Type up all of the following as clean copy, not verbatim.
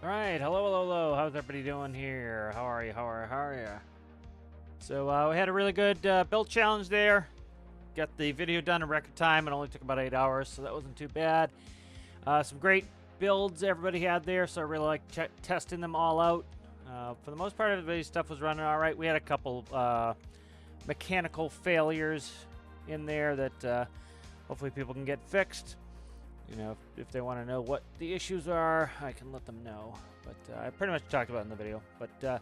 Alright, hello. How's everybody doing here? How are you? How are you? So, we had a really good build challenge there. Got the video done in record time. It only took about 8 hours, so that wasn't too bad. Some great builds everybody had there, so I really like testing them all out. For the most part, everybody's stuff was running alright. We had a couple mechanical failures in there that hopefully people can get fixed. You know, if they want to know what the issues are, I can let them know. But I pretty much talked about it in the video. But,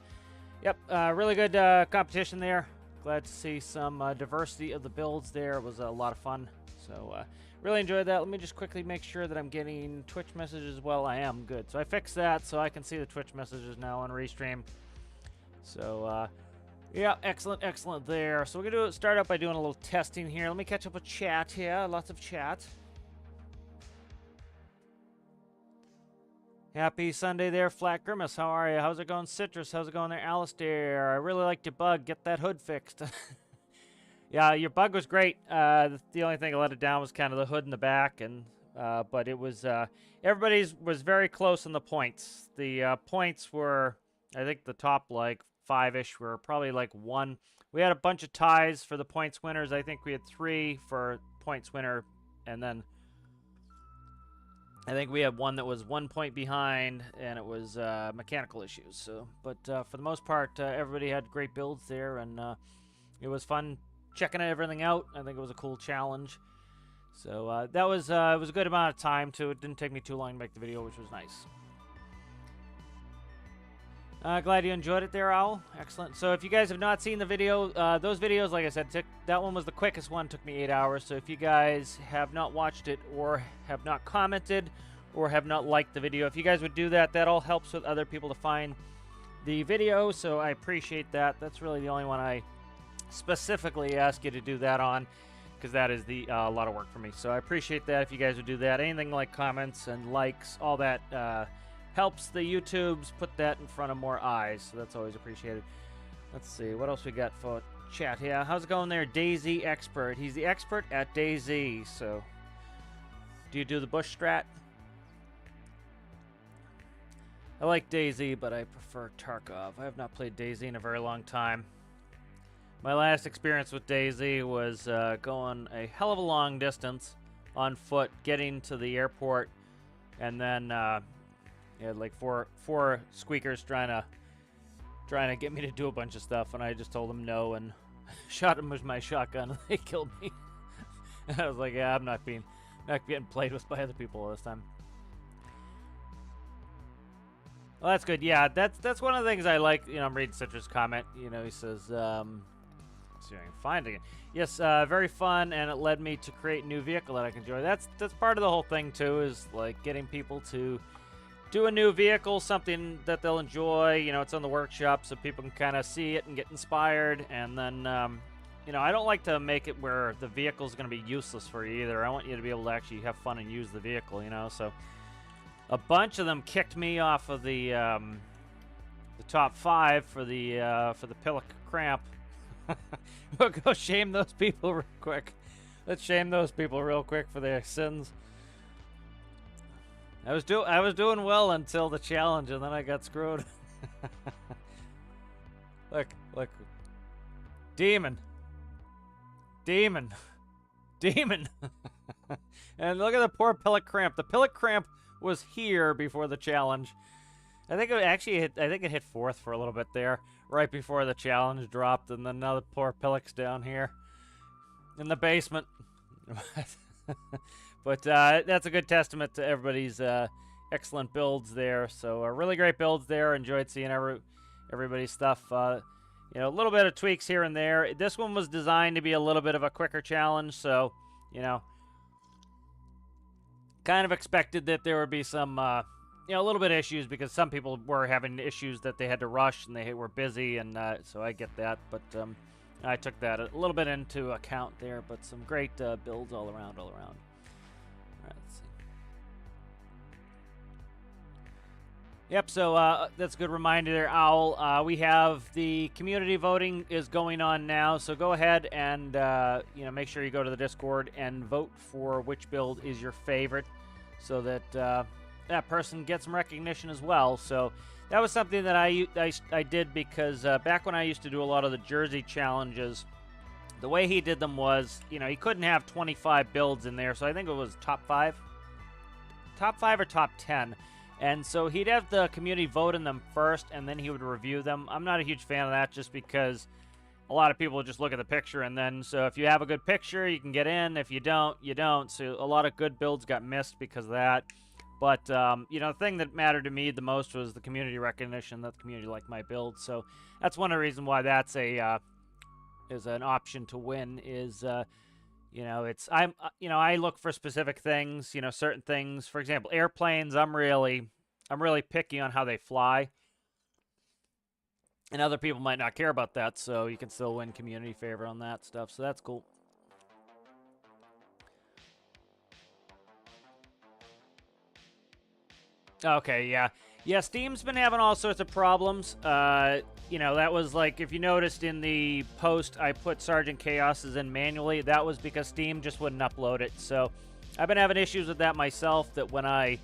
yep, really good competition there. Glad to see some diversity of the builds there. It was a lot of fun. So, really enjoyed that. Let me just quickly make sure that I'm getting Twitch messages. Well, I am. Good. So I fixed that so I can see the Twitch messages now on Restream. So, yeah, excellent there. So we're going to start out by doing a little testing here. Let me catch up with chat here. Lots of chat. Happy Sunday there, Flat Grimace. How are you? How's it going, Citrus? How's it going there, Alistair? I really liked your bug. Get that hood fixed. Yeah, your bug was great. The only thing that let it down was kind of the hood in the back, and but it was everybody's was very close in the points. The points were, I think, the top like 5-ish were probably like 1. We had a bunch of ties for the points winners. I think we had 3 for points winner, and then I think we had one that was 1 point behind, and it was mechanical issues. So, but for the most part, everybody had great builds there, and it was fun checking everything out. I think it was a cool challenge. So that was it was a good amount of time too. It didn't take me too long to make the video, which was nice. Glad you enjoyed it there, Owl. Excellent. So if you guys have not seen the video, those videos, like I said, that one was the quickest one. Took me 8 hours. So if you guys have not watched it or have not commented or have not liked the video, if you guys would do that, that all helps with other people to find the video. So I appreciate that. That's really the only one I specifically ask you to do that on, because that is a lot of work for me. So I appreciate that if you guys would do that. Anything like comments and likes, all that helps the YouTubes put that in front of more eyes, so that's always appreciated. Let's see, what else we got for chat here? How's it going there, Daisy Expert? He's the expert at Daisy, so do you do the bush strat? I like Daisy, but I prefer Tarkov. I have not played Daisy in a very long time. My last experience with Daisy was going a hell of a long distance on foot, getting to the airport, and then he had like four squeakers trying to get me to do a bunch of stuff, and I just told them no and shot them with my shotgun, and they killed me. And I was like, yeah, I'm not getting played with by other people this time. Well, that's good. Yeah, that's one of the things I like. You know, I'm reading Citrus' comment. You know, he says, see if I can find it again. Yes, very fun, and it led me to create a new vehicle that I can enjoy. That's part of the whole thing too, is like getting people to do a new vehicle, something that they'll enjoy. You know, it's on the workshop, so people can kind of see it and get inspired. And then, you know, I don't like to make it where the vehicle's going to be useless for you either. I want you to be able to actually have fun and use the vehicle, you know. So a bunch of them kicked me off of the top 5 for the Pillock Cramp. We'll go shame those people real quick. Let's shame those people real quick for their sins. I was doing well until the challenge, and then I got screwed. Look. Demon. And look at the poor Pillock Cramp. The Pillock Cramp was here before the challenge. I think it hit 4th for a little bit there, right before the challenge dropped, and then now the poor Pillock's down here in the basement. But that's a good testament to everybody's excellent builds there. So really great builds there. Enjoyed seeing everybody's stuff. You know, a little bit of tweaks here and there. This one was designed to be a little bit of a quicker challenge, so you know, kind of expected that there would be some you know, a little bit of issues, because some people were having issues that they had to rush and they were busy, and so I get that. But I took that a little bit into account there. But some great builds all around. All right, let's see. Yep, so that's a good reminder there, Owl. We have the community voting is going on now, so go ahead and you know, make sure you go to the Discord and vote for which build is your favorite, so that that person get some recognition as well. So that was something that I did because back when I used to do a lot of the Jersey challenges, the way he did them was, you know, he couldn't have 25 builds in there, so I think it was top 5 or top 10. And so he'd have the community vote in them first, and then he would review them. I'm not a huge fan of that just because a lot of people just look at the picture, and then, so if you have a good picture, you can get in. If you don't, you don't. So a lot of good builds got missed because of that. But, you know, the thing that mattered to me the most was the community recognition, that the community liked my build. So that's one of the reasons why that's is an option to win is, you know, you know, I look for specific things, you know, certain things. For example, airplanes, I'm really picky on how they fly. And other people might not care about that, so you can still win community favor on that stuff. So that's cool. Okay, yeah. Yeah, Steam's been having all sorts of problems. You know, that was like, if you noticed in the post, I put Sergeant Chaos's in manually. That was because Steam just wouldn't upload it. So I've been having issues with that myself, that when I...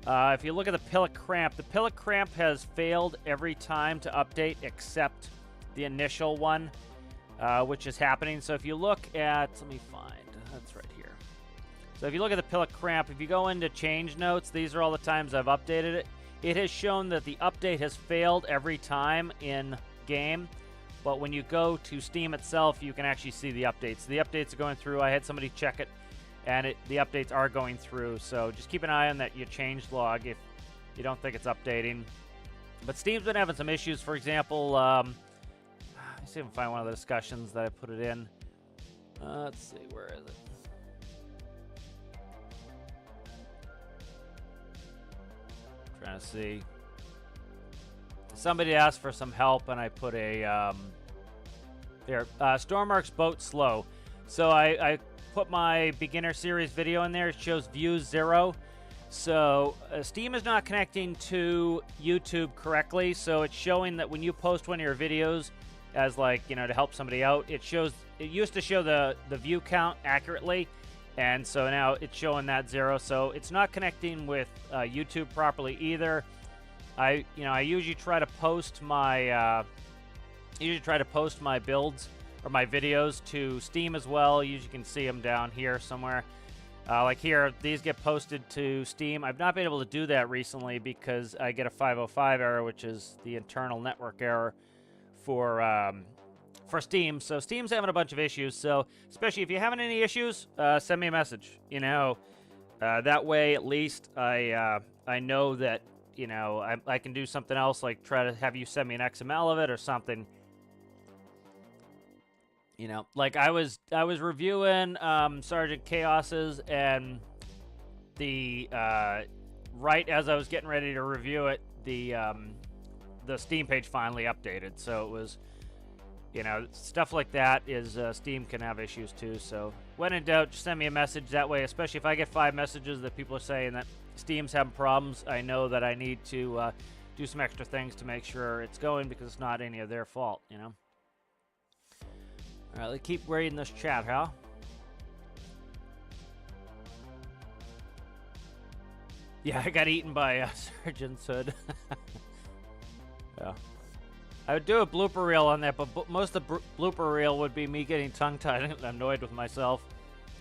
if you look at the Pillock Cramp, the Pillock Cramp has failed every time to update except the initial one, which is happening. So if you look at, let me find, that's right here. So if you look at the Pillock Cramp, if you go into change notes, these are all the times I've updated it. It has shown that the update has failed every time in game, but when you go to Steam itself, you can actually see the updates. The updates are going through. I had somebody check it, and the updates are going through, so just keep an eye on that your change log if you don't think it's updating. But Steam's been having some issues. For example, let's see if I can find one of the discussions that I put it in. Let's see, where is it? Trying to see. Somebody asked for some help, and I put a stormworks boat slow. So I put my beginner series video in there. It shows views 0. So Steam is not connecting to YouTube correctly. So it's showing that when you post one of your videos as, like, you know, to help somebody out, it used to show the view count accurately. And so now it's showing that 0. So it's not connecting with YouTube properly either. I usually try to post my builds or my videos to Steam as well. You usually can see them down here somewhere. Like here, these get posted to Steam. I've not been able to do that recently because I get a 505 error, which is the internal network error for Steam. So Steam's having a bunch of issues. So especially if you're having any issues, send me a message. You know, that way at least I know that, you know, I can do something else, like try to have you send me an XML of it or something. You know, like I was reviewing Sergeant Chaos's, and the right as I was getting ready to review it, the Steam page finally updated. So it was, you know, stuff like that is Steam can have issues too. So when in doubt, just send me a message that way. Especially if I get 5 messages that people are saying that Steam's having problems, I know that I need to do some extra things to make sure it's going, because it's not any of their fault, you know. All right, let's keep reading this chat, Hal. Yeah, I got eaten by Surgeon's Hood. Yeah. I would do a blooper reel on that, but most of the blooper reel would be me getting tongue-tied and annoyed with myself.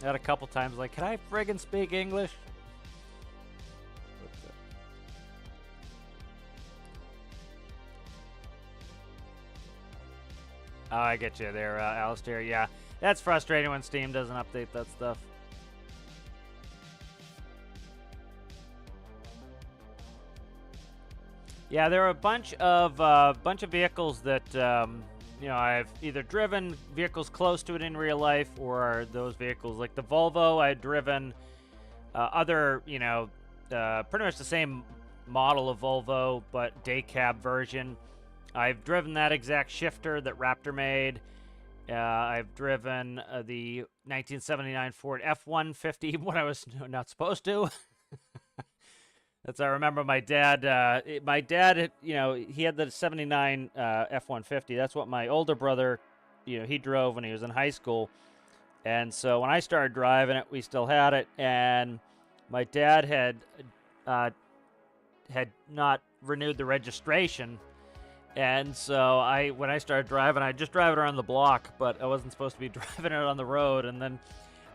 I had a couple times like, can I friggin' speak English? Oh, I get you there, Alistair. Yeah, that's frustrating when Steam doesn't update that stuff. Yeah, there are a bunch of vehicles that you know, I've either driven vehicles close to it in real life, or those vehicles like the Volvo. I've driven other, you know, pretty much the same model of Volvo, but day cab version. I've driven that exact shifter that Raptor made. I've driven the 1979 Ford F-150 when I was not supposed to. That's, I remember my dad, you know, he had the 79 F-150. That's what my older brother, you know, he drove when he was in high school. And so when I started driving it, we still had it. And my dad had had not renewed the registration. And so when I started driving, I just drive it around the block, but I wasn't supposed to be driving it on the road. And then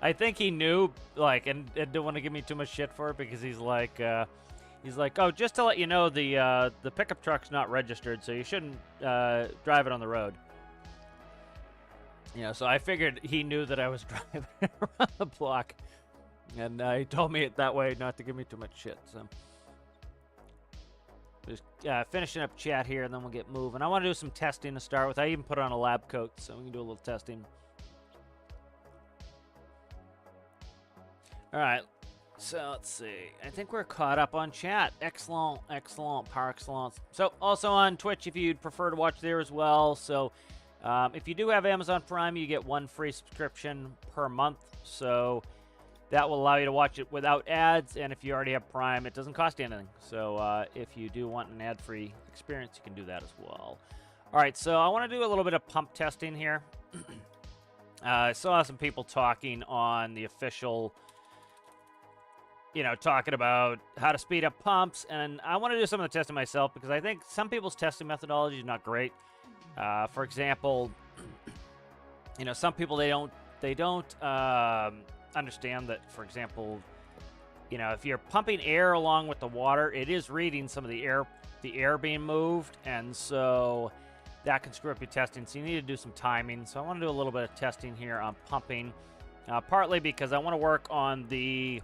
I think he knew, like, and didn't want to give me too much shit for it because he's like, oh, just to let you know, the pickup truck's not registered, so you shouldn't drive it on the road. You know, so I figured he knew that I was driving it around the block, and he told me it that way not to give me too much shit. So just finishing up chat here, and then we'll get moving. I want to do some testing to start with. I even put on a lab coat, so we can do a little testing. All right, so let's see. I think we're caught up on chat. Excellent, excellent, par excellence. So also on Twitch if you'd prefer to watch there as well. So if you do have Amazon Prime, you get 1 free subscription per month. So that will allow you to watch it without ads. And if you already have Prime, it doesn't cost you anything. So if you do want an ad-free experience, you can do that as well. All right, so I want to do a little bit of pump testing here. I saw some people talking on the official, you know, talking about how to speed up pumps, and I want to do some of the testing myself because I think some people's testing methodology is not great. For example, you know, some people they don't understand that, for example, you know, if you're pumping air along with the water, it is reading some of the air being moved, and so that can screw up your testing. So you need to do some timing. So I want to do a little bit of testing here on pumping, partly because I want to work on the.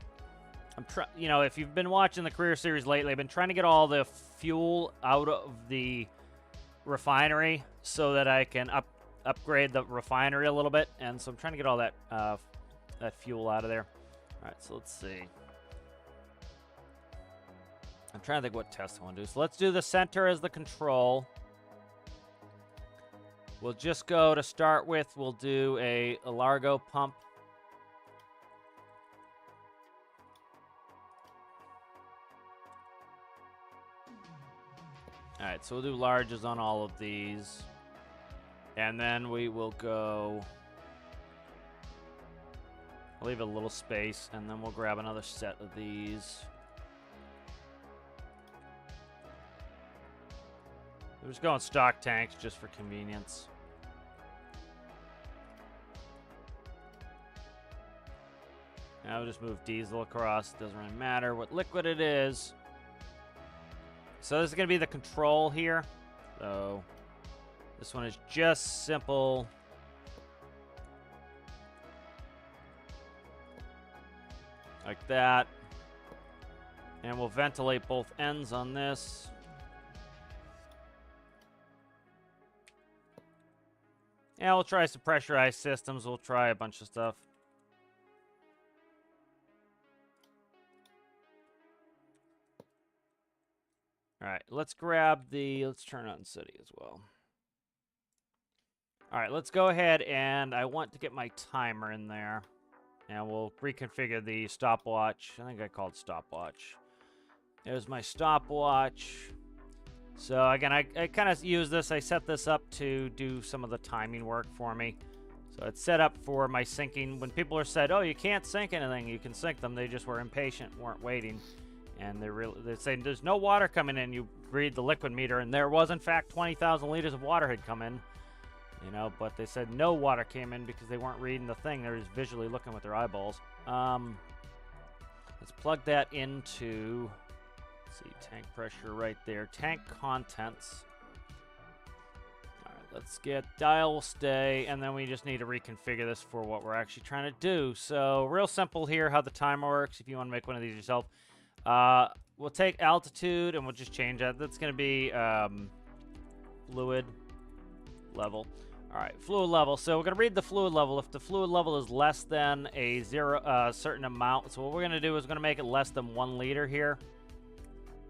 You know, if you've been watching the Career Series lately, I've been trying to get all the fuel out of the refinery so that I can upgrade the refinery a little bit, and so I'm trying to get all that that fuel out of there. All right, so let's see. I'm trying to think what test I want to do. So let's do the center as the control. We'll just go to start with. We'll do a Largo pump. All right, so we'll do larges on all of these. And then we will go. I'll leave a little space, and then we'll grab another set of these. We're just going stock tanks just for convenience. Now we'll just move diesel across. Doesn't really matter what liquid it is. So this is going to be the control here. So this one is just simple. Like that. And we'll ventilate both ends on this. Yeah, we'll try some pressurized systems. We'll try a bunch of stuff. All right, let's turn on city as well. All right, let's go ahead, and I want to get my timer in there. And we'll reconfigure the stopwatch. I think I called stopwatch. There's my stopwatch. So again, I kind of use this. I set this up to do some of the timing work for me. So it's set up for my syncing. When people are said, oh, you can't sync anything, you can sync them. They just were impatient, weren't waiting. And they're saying there's no water coming in. You read the liquid meter, and there was, in fact, 20,000 liters of water had come in. You know, but they said no water came in because they weren't reading the thing. They were just visually looking with their eyeballs. Let's plug that into, let's see, tank pressure right there. Tank contents. All right, let's get dial will stay, and then we just need to reconfigure this for what we're actually trying to do. So real simple here how the timer works if you want to make one of these yourself. We'll take altitude, and we'll just change that. That's going to be fluid level. All right, fluid level. So we're going to read the fluid level. If the fluid level is less than a certain amount, so what we're going to do is we're going to make it less than 1 liter here.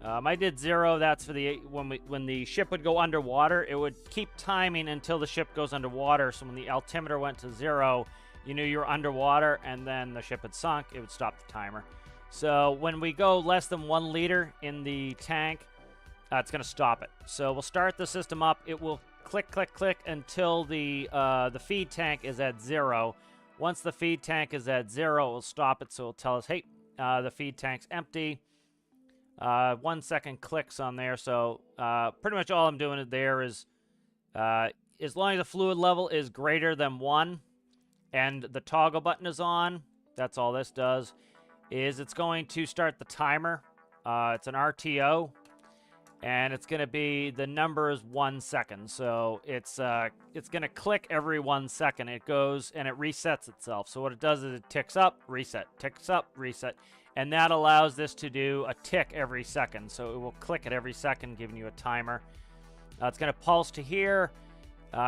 I did 0. That's for the when the ship would go underwater, it would keep timing until the ship goes underwater. So when the altimeter went to 0, you knew you were underwater, and then the ship had sunk. It would stop the timer. So when we go less than 1 liter in the tank, it's going to stop it. So we'll start the system up. It will click, click, click until the feed tank is at 0. Once the feed tank is at 0, we'll stop it. So it'll tell us, hey, the feed tank's empty. 1 second clicks on there. So pretty much all I'm doing there is as long as the fluid level is greater than 1 and the toggle button is on, that's all this does, is it's going to start the timer. It's an RTO, and it's going to be, the number is 1 second. So it's going to click every 1 second. It goes and it resets itself. So what it does is it ticks up, reset, ticks up, reset. And that allows this to do a tick every second. So it will click it every second, giving you a timer. It's going to pulse to here.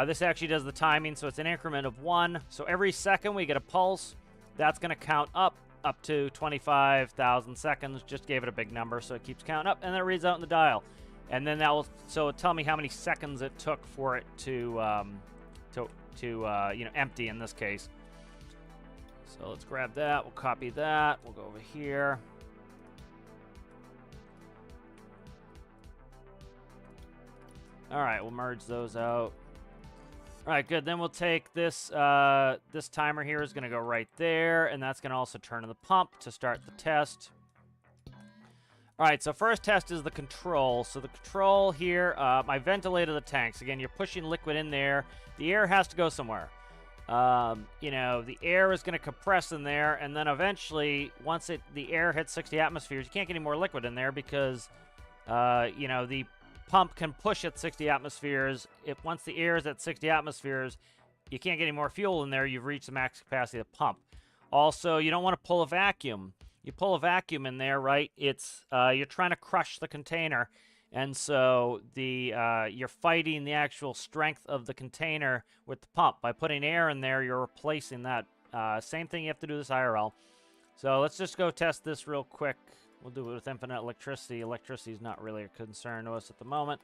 This actually does the timing, so it's an increment of 1. So every second we get a pulse. That's going to count up to 25,000 seconds. Just gave it a big number, so it keeps counting up, and then it reads out in the dial. And then that will, so it'll tell me how many seconds it took for it to empty in this case. So let's grab that. We'll copy that. We'll go over here. All right, we'll merge those out. All right, good. Then we'll take this, this timer here is going to go right there, and that's going to also turn on the pump to start the test. All right, so first test is the control. So the control here, I ventilated the tanks. Again, you're pushing liquid in there. The air has to go somewhere. The air is going to compress in there, and then eventually, once the air hits 60 atmospheres, you can't get any more liquid in there because, the pump can push at 60 atmospheres. Once the air is at 60 atmospheres, you can't get any more fuel in there. You've reached the max capacity of the pump. Also, you don't want to pull a vacuum. You pull a vacuum in there, right? It's you're trying to crush the container, and so you're fighting the actual strength of the container with the pump. By putting air in there, you're replacing that. Same thing you have to do this IRL. So let's just go test this real quick. We'll do it with infinite electricity. Electricity is not really a concern to us at the moment.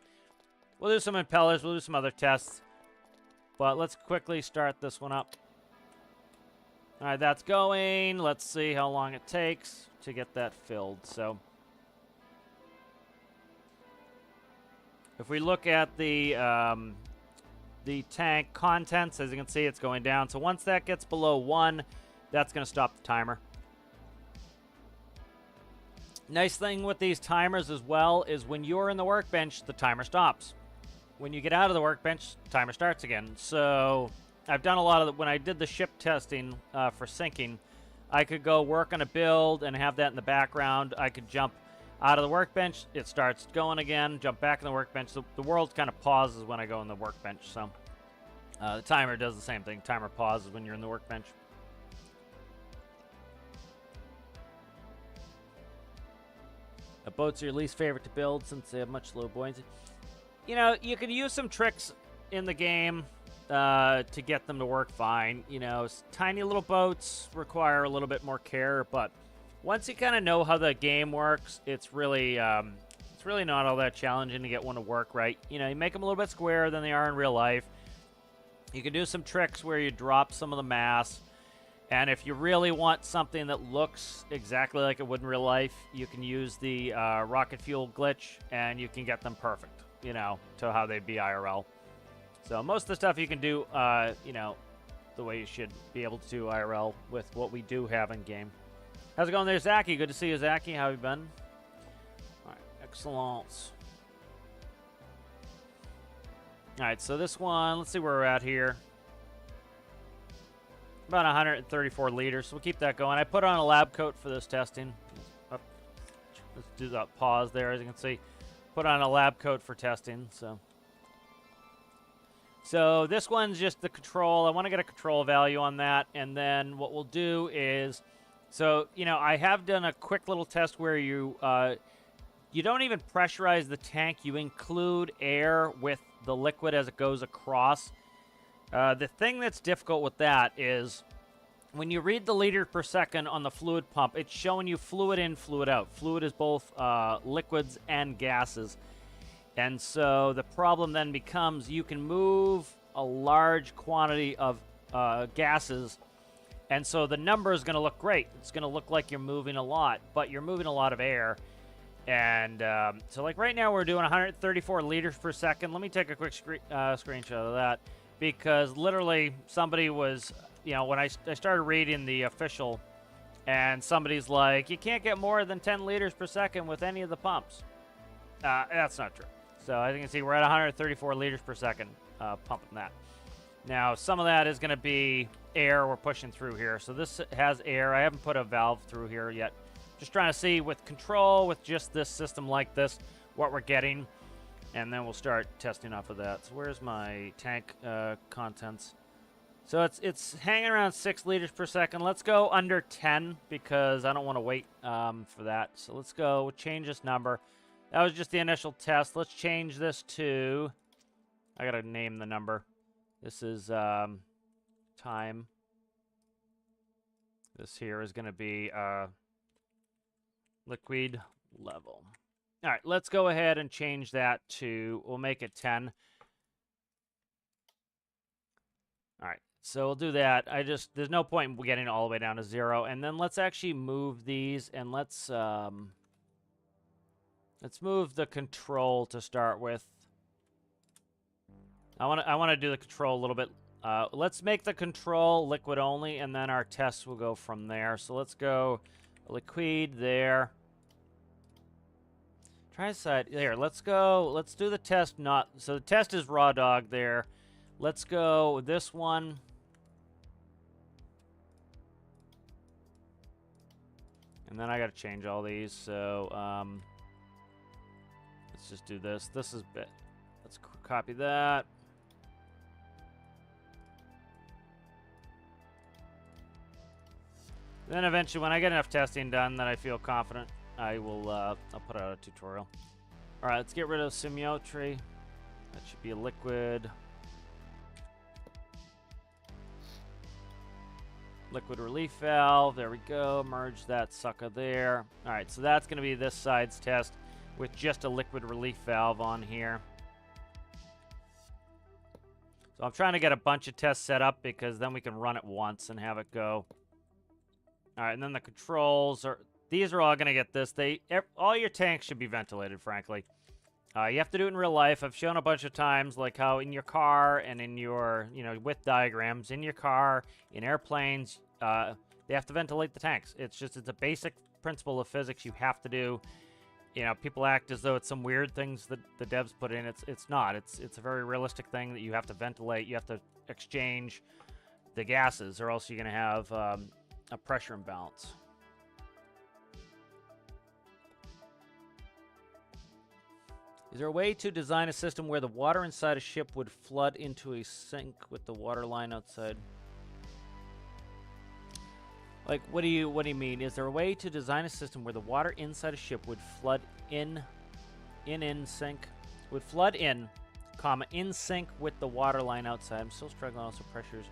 We'll do some impellers. We'll do some other tests. But let's quickly start this one up. All right, that's going. Let's see how long it takes to get that filled. So if we look at the tank contents, as you can see, it's going down. So once that gets below 1, that's going to stop the timer. Nice thing with these timers as well is when you're in the workbench, the timer stops. When you get out of the workbench, the timer starts again. So I've done a lot of when I did the ship testing for sinking, I could go work on a build and have that in the background. I could jump out of the workbench, it starts going again, jump back in the workbench. The world kind of pauses when I go in the workbench. So the timer does the same thing. Timer pauses when you're in the workbench. Boats are your least favorite to build since they have much low buoyancy. You can use some tricks in the game to get them to work fine. Tiny little boats require a little bit more care, but once you kind of know how the game works, it's really not all that challenging to get one to work right. You make them a little bit squarer than they are in real life. You can do some tricks where you drop some of the mass. And if you really want something that looks exactly like it would in real life, you can use the rocket fuel glitch, and you can get them perfect, to how they'd be IRL. So most of the stuff you can do, the way you should be able to do IRL with what we do have in game. How's it going there, Zachy? Good to see you, Zachy. How have you been? All right, excellent. All right, so this one, let's see where we're at here. About 134 liters, so we'll keep that going. I put on a lab coat for this testing. Let's do that pause there, as you can see. Put on a lab coat for testing, So this one's just the control. I want to get a control value on that, and then what we'll do is, I have done a quick little test where you don't even pressurize the tank. You include air with the liquid as it goes across. The thing that's difficult with that is when you read the liter per second on the fluid pump, it's showing you fluid in, fluid out. Fluid is both liquids and gases. And so the problem then becomes you can move a large quantity of gases, and so the number is going to look great. It's going to look like you're moving a lot, but you're moving a lot of air. And so like right now we're doing 134 liters per second. Let me take a quick screenshot of that. Because literally somebody was, when I started reading the official and somebody's like, you can't get more than 10 liters per second with any of the pumps. That's not true. So as you can see, we're at 134 liters per second pumping that. Now, some of that is going to be air we're pushing through here. So this has air. I haven't put a valve through here yet. Just trying to see with control, with just this system like this, what we're getting. And then we'll start testing off of that. So where's my tank contents? So it's hanging around 6 liters per second. Let's go under 10 because I don't want to wait for that. So let's go change this number. That was just the initial test. Let's change this to, I got to name the number. This is time. This here is going to be liquid level. All right, let's go ahead and change that to, we'll make it 10. All right, so we'll do that. There's no point in getting it all the way down to 0. And then let's actually move these, and let's move the control to start with. I want to do the control a little bit. Let's make the control liquid only, and then our tests will go from there. So let's go liquid there. Try side here. Let's do the test not. So the test is raw dog there. Let's go with this one. And then I got to change all these. So let's just do this. This is bit. Let's copy that. Then eventually, when I get enough testing done that I feel confident, I will, I'll put out a tutorial. All right, let's get rid of symmetry. That should be a liquid. Liquid relief valve, there we go. Merge that sucker there. All right, so that's gonna be this side's test with just a liquid relief valve on here. So I'm trying to get a bunch of tests set up because then we can run it once and have it go. All right, and then the controls are, these are all going to get this. All your tanks should be ventilated, frankly. You have to do it in real life. I've shown a bunch of times, like how in your car and in your, with diagrams, in your car, in airplanes, they have to ventilate the tanks. It's a basic principle of physics you have to do. People act as though it's some weird things that the devs put in. It's not. It's a very realistic thing that you have to ventilate. You have to exchange the gases, or else you're going to have a pressure imbalance. Is there a way to design a system where the water inside a ship would flood into a sink with the water line outside? Like, what do you mean? Is there a way to design a system where the water inside a ship would flood in sync, would flood in, in sync with the water line outside? I'm still struggling also pressures.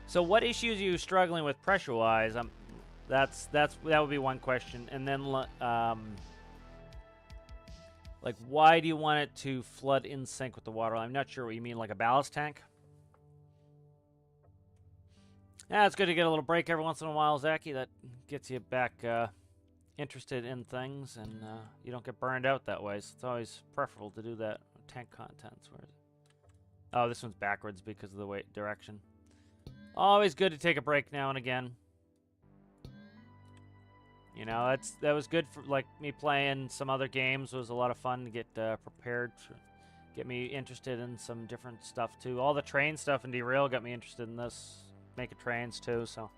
So what issues are you struggling with pressure-wise? That would be one question. And then like, why do you want it to flood in sync with the water line? I'm not sure what you mean, like a ballast tank? Yeah, it's good to get a little break every once in a while, Zachy. That gets you back interested in things, and you don't get burned out that way. So it's always preferable to do that. Tank contents, where is it? Oh, this one's backwards because of the direction. Always good to take a break now and again. That was good for, like, me playing some other games. It was a lot of fun to get prepared, to get me interested in some different stuff too. All the train stuff in Derail got me interested in this, making trains too. So, all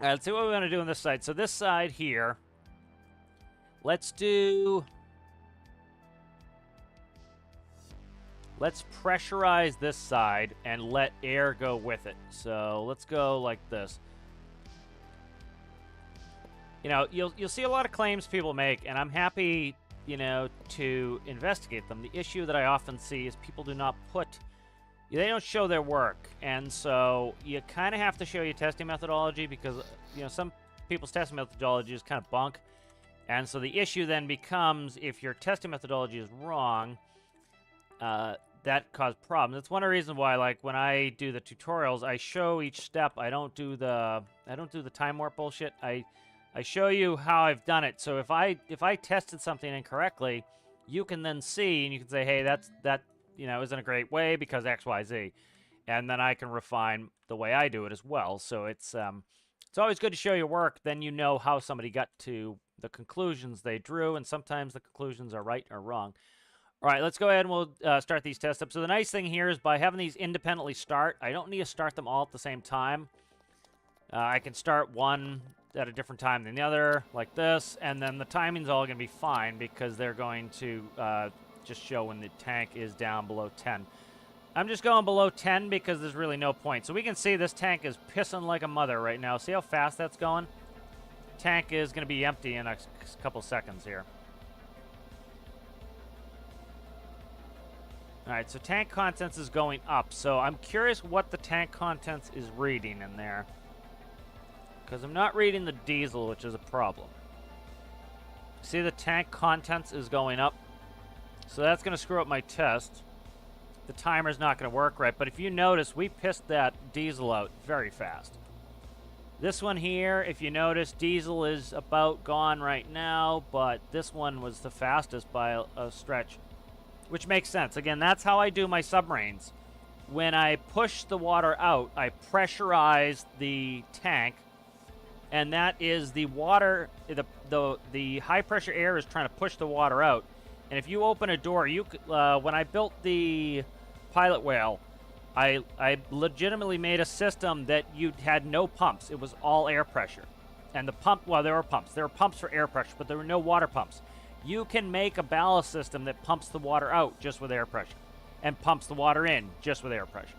right, let's see what we want to do on this side. So this side here, let's pressurize this side and let air go with it. So let's go like this. You'll see a lot of claims people make, and I'm happy, to investigate them. The issue that I often see is people do not they don't show their work. And so you kind of have to show your testing methodology because, some people's testing methodology is kind of bunk. And so the issue then becomes, if your testing methodology is wrong, that causes problems. That's one of the reasons why, like, when I do the tutorials, I show each step. I don't do the time warp bullshit. I show you how I've done it. So if I tested something incorrectly, you can then see and you can say, hey, that isn't a great way because X, Y, Z, and then I can refine the way I do it as well. So it's It's always good to show your work, then you know how somebody got to the conclusions they drew, and sometimes the conclusions are right or wrong. All right, let's go ahead and we'll start these tests up. So the nice thing here is by having these independently start, I don't need to start them all at the same time. I can start one at a different time than the other, like this, and then the timing's all going to be fine because they're going to just show when the tank is down below 10. I'm just going below 10 because there's really no point. So we can see this tank is pissing like a mother right now. See how fast that's going? Tank is going to be empty in a couple seconds here. All right, so tank contents is going up. So I'm curious what the tank contents is reading in there. Because I'm not reading the diesel, which is a problem. See, the tank contents is going up. So that's going to screw up my test. The timer's not going to work right. But if you notice, we pissed that diesel out very fast. This one here, if you notice, diesel is about gone right now. But this one was the fastest by a stretch. Which makes sense. Again, that's how I do my submarines. When I push the water out, I pressurize the tank. And that is the water, the high pressure air is trying to push the water out. And if you open a door, you when I built the pilot whale, I legitimately made a system that you had no pumps. It was all air pressure. And the pump, well, there were pumps. There were pumps for air pressure, but there were no water pumps. You can make a ballast system that pumps the water out just with air pressure and pumps the water in just with air pressure.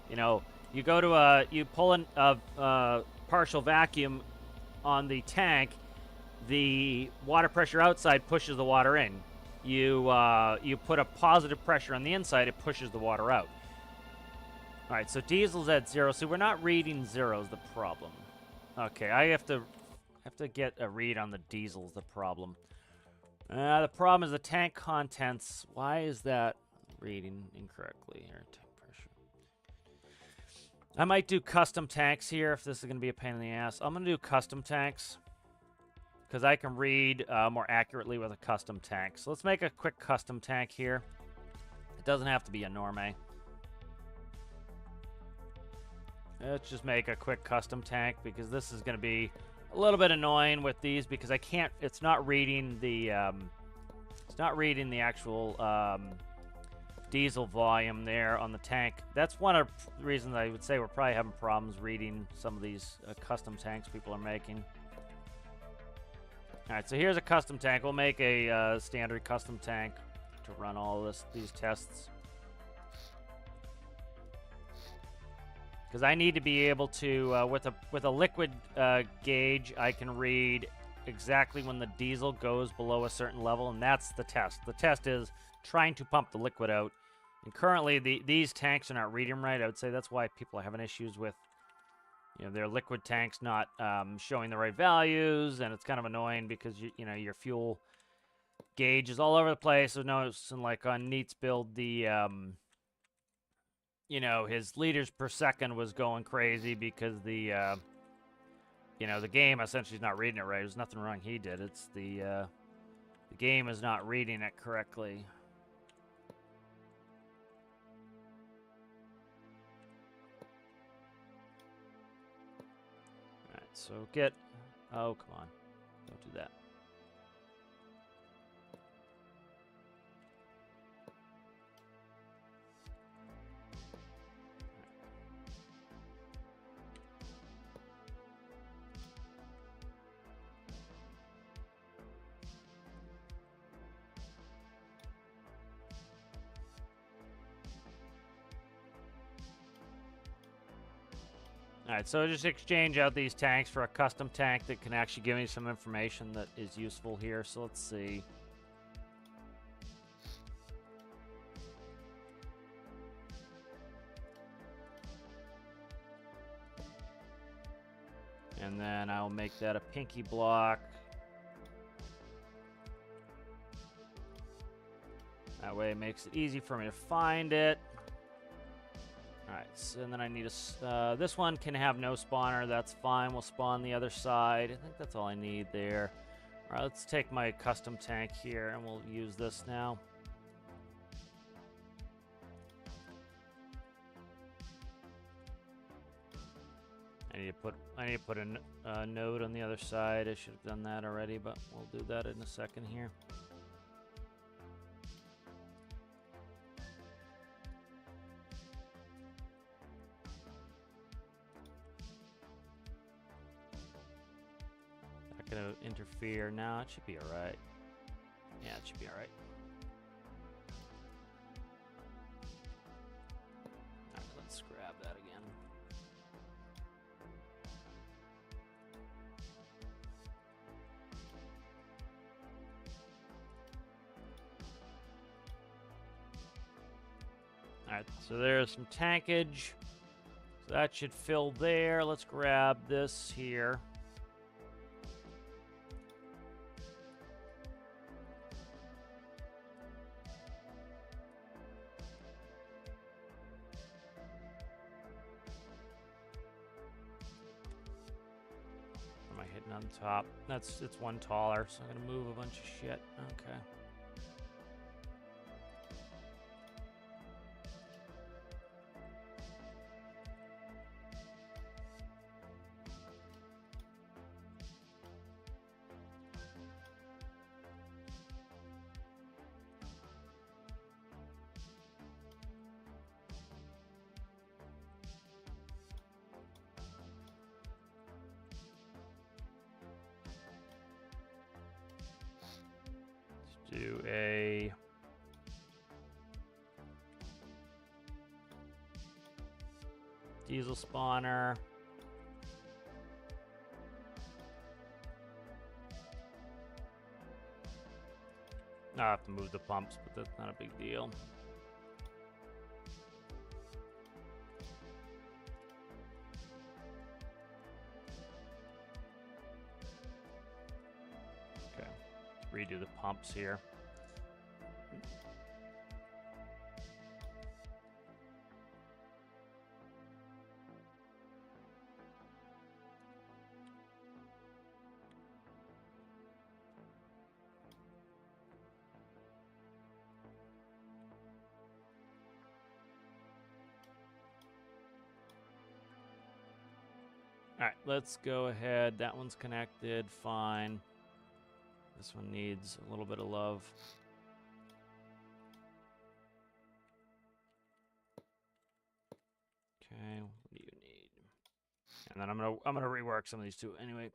You know, you go to you pull in a partial vacuum on the tank, the water pressure outside pushes the water in. You put a positive pressure on the inside, it pushes the water out. All right, so diesel's at 0. So we're not reading 0 is the problem. Okay, I have to get a read on the diesel's the problem. The problem is the tank contents. Why is that reading incorrectly here? Tank pressure. I might do custom tanks here if this is going to be a pain in the ass. I'm going to do custom tanks because I can read more accurately with a custom tank. So let's make a quick custom tank here. It doesn't have to be a Norme. Let's just make a quick custom tank because this is going to be a little bit annoying with these because I can't. It's not reading the. It's not reading the actual diesel volume there on the tank. That's one of the reasons I would say we're probably having problems reading some of these custom tanks people are making. All right, so here's a custom tank. We'll make a standard custom tank to run all of these tests. Because I need to be able to, with a liquid gauge, I can read exactly when the diesel goes below a certain level, and that's the test. The test is trying to pump the liquid out. And currently, these tanks are not reading right. I would say that's why people are having issues with, their liquid tanks not showing the right values, and it's kind of annoying because your fuel gauge is all over the place. So noticing like on Neat's build, the his liters per second was going crazy because the game essentially is not reading it right. There's nothing wrong he did. It's the game is not reading it correctly. All right, so oh, come on. Don't do that. Alright, so just exchange out these tanks for a custom tank that can actually give me some information that is useful here. So let's see. And then I'll make that a pinky block. That way it makes it easy for me to find it. Alright, so and then I need a, this one can have no spawner, that's fine, we'll spawn the other side. I think that's all I need there. Alright, let's take my custom tank here and we'll use this now. I need to put a node on the other side. I should have done that already, but we'll do that in a second here. Not gonna interfere now. It should be all right. Yeah, it should be all right. All right, let's grab that again. Alright, so there's some tankage. So that should fill there. Let's grab this here. What am I hitting on top? It's one taller, so I'm gonna move a bunch of shit. Okay. Do a diesel spawner. I have to move the pumps, but that's not a big deal. Okay, redo the pumps here. All right, let's go ahead. That one's connected, fine. This one needs a little bit of love. Okay, what do you need? And then I'm gonna rework some of these too anyway.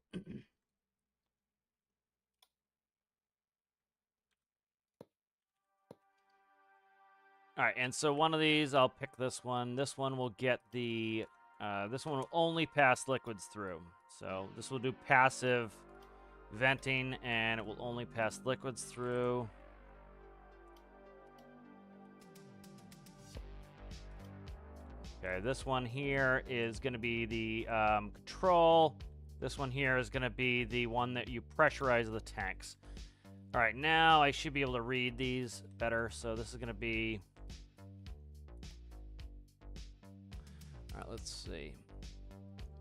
All right, and so one of these, I'll pick this one. This one will get the, this one will only pass liquids through. So this will do passive venting, and it will only pass liquids through. Okay, this one here is going to be the control. This one here is going to be the one that you pressurize the tanks. All right, now I should be able to read these better. So this is going to be... All right, let's see.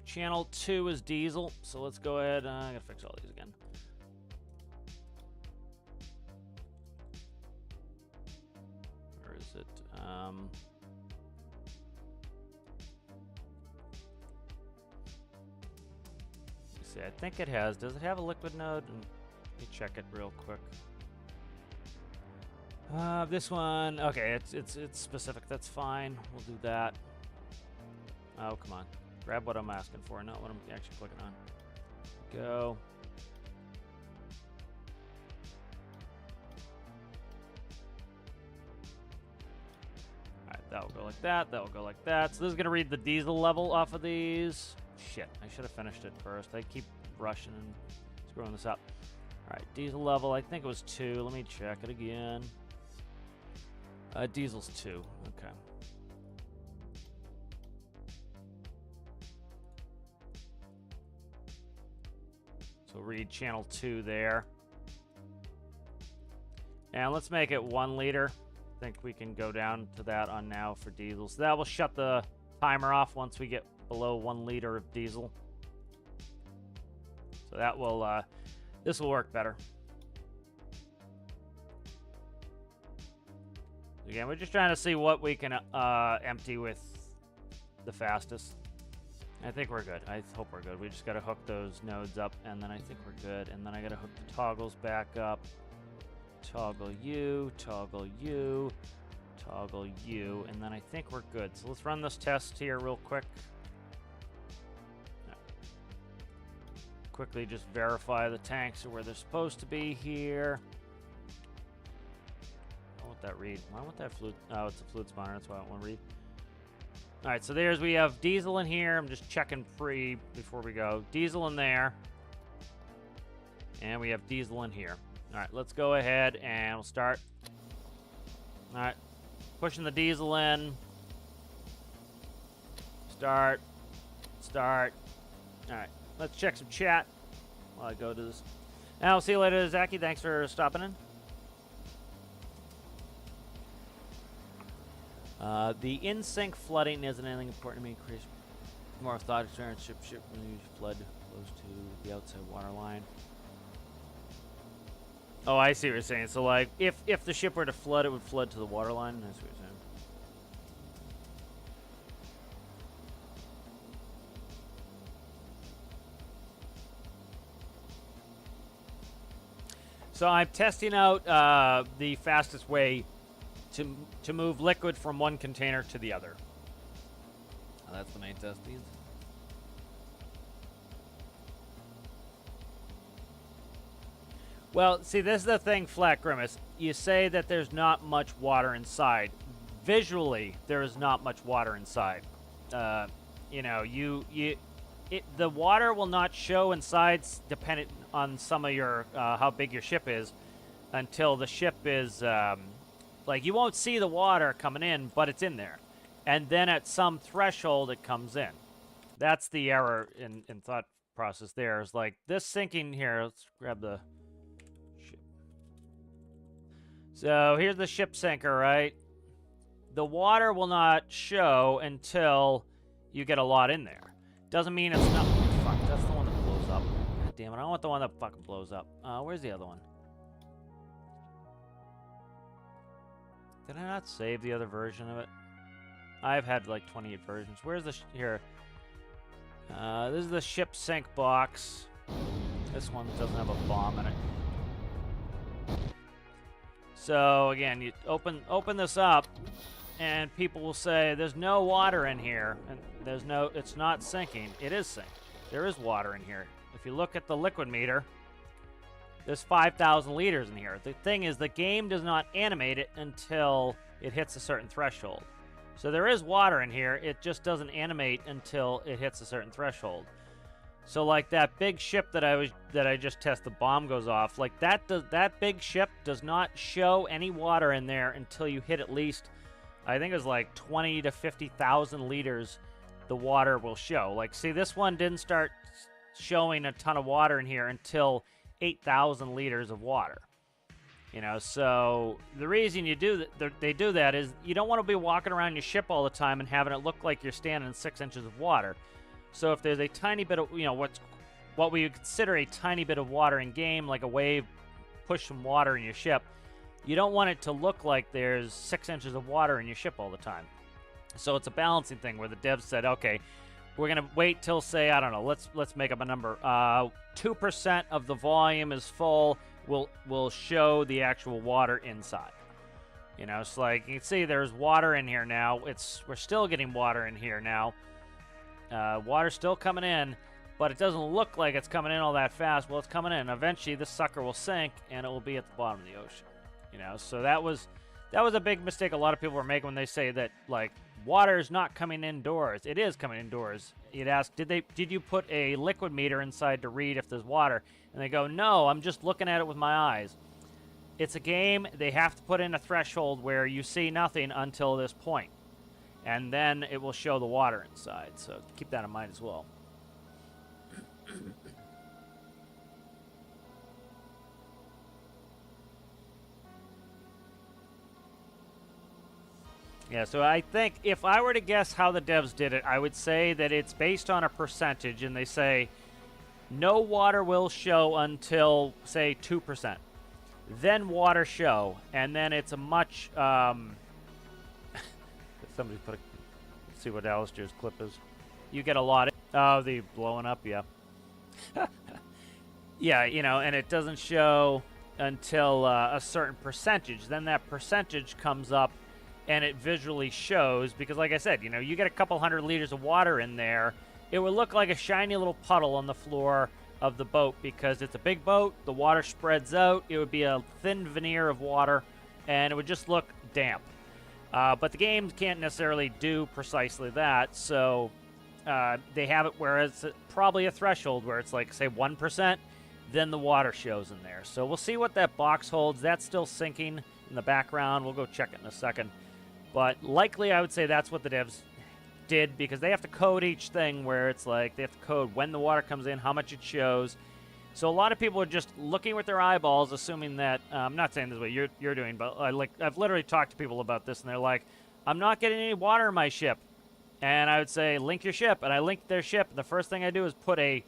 Channel 2 is diesel, so let's go ahead. I gotta fix all these again. Where is it? Let's see, I think it has. Does it have a liquid node? Let me check it real quick. This one, okay, it's specific. That's fine. We'll do that. Oh, come on. Grab what I'm asking for, not what I'm actually clicking on. Go. Alright, that will go like that. That will go like that. So this is going to read the diesel level off of these. Shit, I should have finished it first. I keep rushing and screwing this up. Alright, diesel level, I think it was 2. Let me check it again. Diesel's 2. Okay. So read channel 2 there. And let's make it 1 liter. I think we can go down to that on now for diesel. So that will shut the timer off once we get below 1 liter of diesel. So that will, this will work better. Again, we're just trying to see what we can empty with the fastest. I think we're good. I hope we're good. We just got to hook those nodes up, and then I think we're good. And then I got to hook the toggles back up. Toggle you, toggle you, toggle you, and then I think we're good. So let's run this test here real quick. Quickly just verify the tanks are where they're supposed to be here. I want that read. Why want that flute? Oh, it's a flute spawner. That's why I don't want to read. All right, so we have diesel in here. I'm just checking free before we go. Diesel in there. And we have diesel in here. All right, let's go ahead and we'll start. All right, pushing the diesel in. Start. All right, let's check some chat while I go to this. And I'll see you later, Zaki. Thanks for stopping in. The in-sync flooding isn't anything important to me. Increase more thought experience. Ship when you flood close to the outside water line. Oh, I see what you're saying. So, like, if the ship were to flood, it would flood to the water line. I see what you're saying. So I'm testing out the fastest way to move liquid from one container to the other. Oh, that's the main test. Well, see, this is the thing, Flat Grimace. You say that there's not much water inside. Visually, there is not much water inside. You know, the water will not show inside, dependent on some of your how big your ship is, until the ship is like, you won't see the water coming in, but it's in there, and then at some threshold it comes in. That's the error in thought process. There is like this sinking here. Let's grab the ship. So here's the ship sinker, right? The water will not show until you get a lot in there. Doesn't mean it's not. Fuck, that's the one that blows up. God damn it, I don't want the one that fucking blows up. Where's the other one? Did I not save the other version of it? I've had like 28 versions. Where's the here? This is the ship sink box. This one doesn't have a bomb in it. So again, you open this up, and people will say there's no water in here, and it's not sinking. It is sinking. There is water in here. If you look at the liquid meter, there's 5,000 liters in here. The thing is, the game does not animate it until it hits a certain threshold. So there is water in here. It just doesn't animate until it hits a certain threshold. So like that big ship that I just tested, the bomb goes off. Like that big ship does not show any water in there until you hit at least, I think it was like 20 to 50,000 liters. The water will show. Like, see, this one didn't start showing a ton of water in here until 8,000 liters of water. You know, so the reason you do that, they do that is you don't want to be walking around your ship all the time and having it look like you're standing in 6 inches of water. So if there's a tiny bit of, you know, what we would consider a tiny bit of water in game, like a wave push some water in your ship, you don't want it to look like there's 6 inches of water in your ship all the time. So it's a balancing thing where the devs said, okay, we're gonna wait till, say, I don't know, let's make up a number. 2% of the volume is full. Will show the actual water inside. You know, it's like you can see there's water in here now. We're still getting water in here now. Water's still coming in, but it doesn't look like it's coming in all that fast. Well, it's coming in. Eventually, this sucker will sink, and it will be at the bottom of the ocean. You know, so that was a big mistake a lot of people were making when they say that, like, water is not coming indoors. It is coming indoors. You'd ask, did you put a liquid meter inside to read if there's water? And they go, no, I'm just looking at it with my eyes. It's a game. They have to put in a threshold where you see nothing until this point. And then it will show the water inside. So keep that in mind as well. Yeah, so I think if I were to guess how the devs did it, I would say that it's based on a percentage, and they say no water will show until, say, 2%. Then water show, and then it's a much... somebody put a... Let's see what Alistair's clip is. You get a lot... Oh, the blowing up, yeah. Yeah, you know, and it doesn't show until a certain percentage. Then that percentage comes up and it visually shows because, like I said, you know, you get a couple hundred liters of water in there, it would look like a shiny little puddle on the floor of the boat because it's a big boat, the water spreads out, it would be a thin veneer of water, and it would just look damp. But the game can't necessarily do precisely that, so they have it where it's probably a threshold where it's like, say, 1%, then the water shows in there. So we'll see what that box holds. That's still sinking in the background. We'll go check it in a second. But likely I would say that's what the devs did because they have to code each thing where it's like they have to code when the water comes in, how much it shows. So a lot of people are just looking with their eyeballs, assuming that, I'm not saying this is what you're doing, but I've literally talked to people about this, and they're like, I'm not getting any water in my ship. And I would say, link your ship. And I linked their ship, and the first thing I do is put a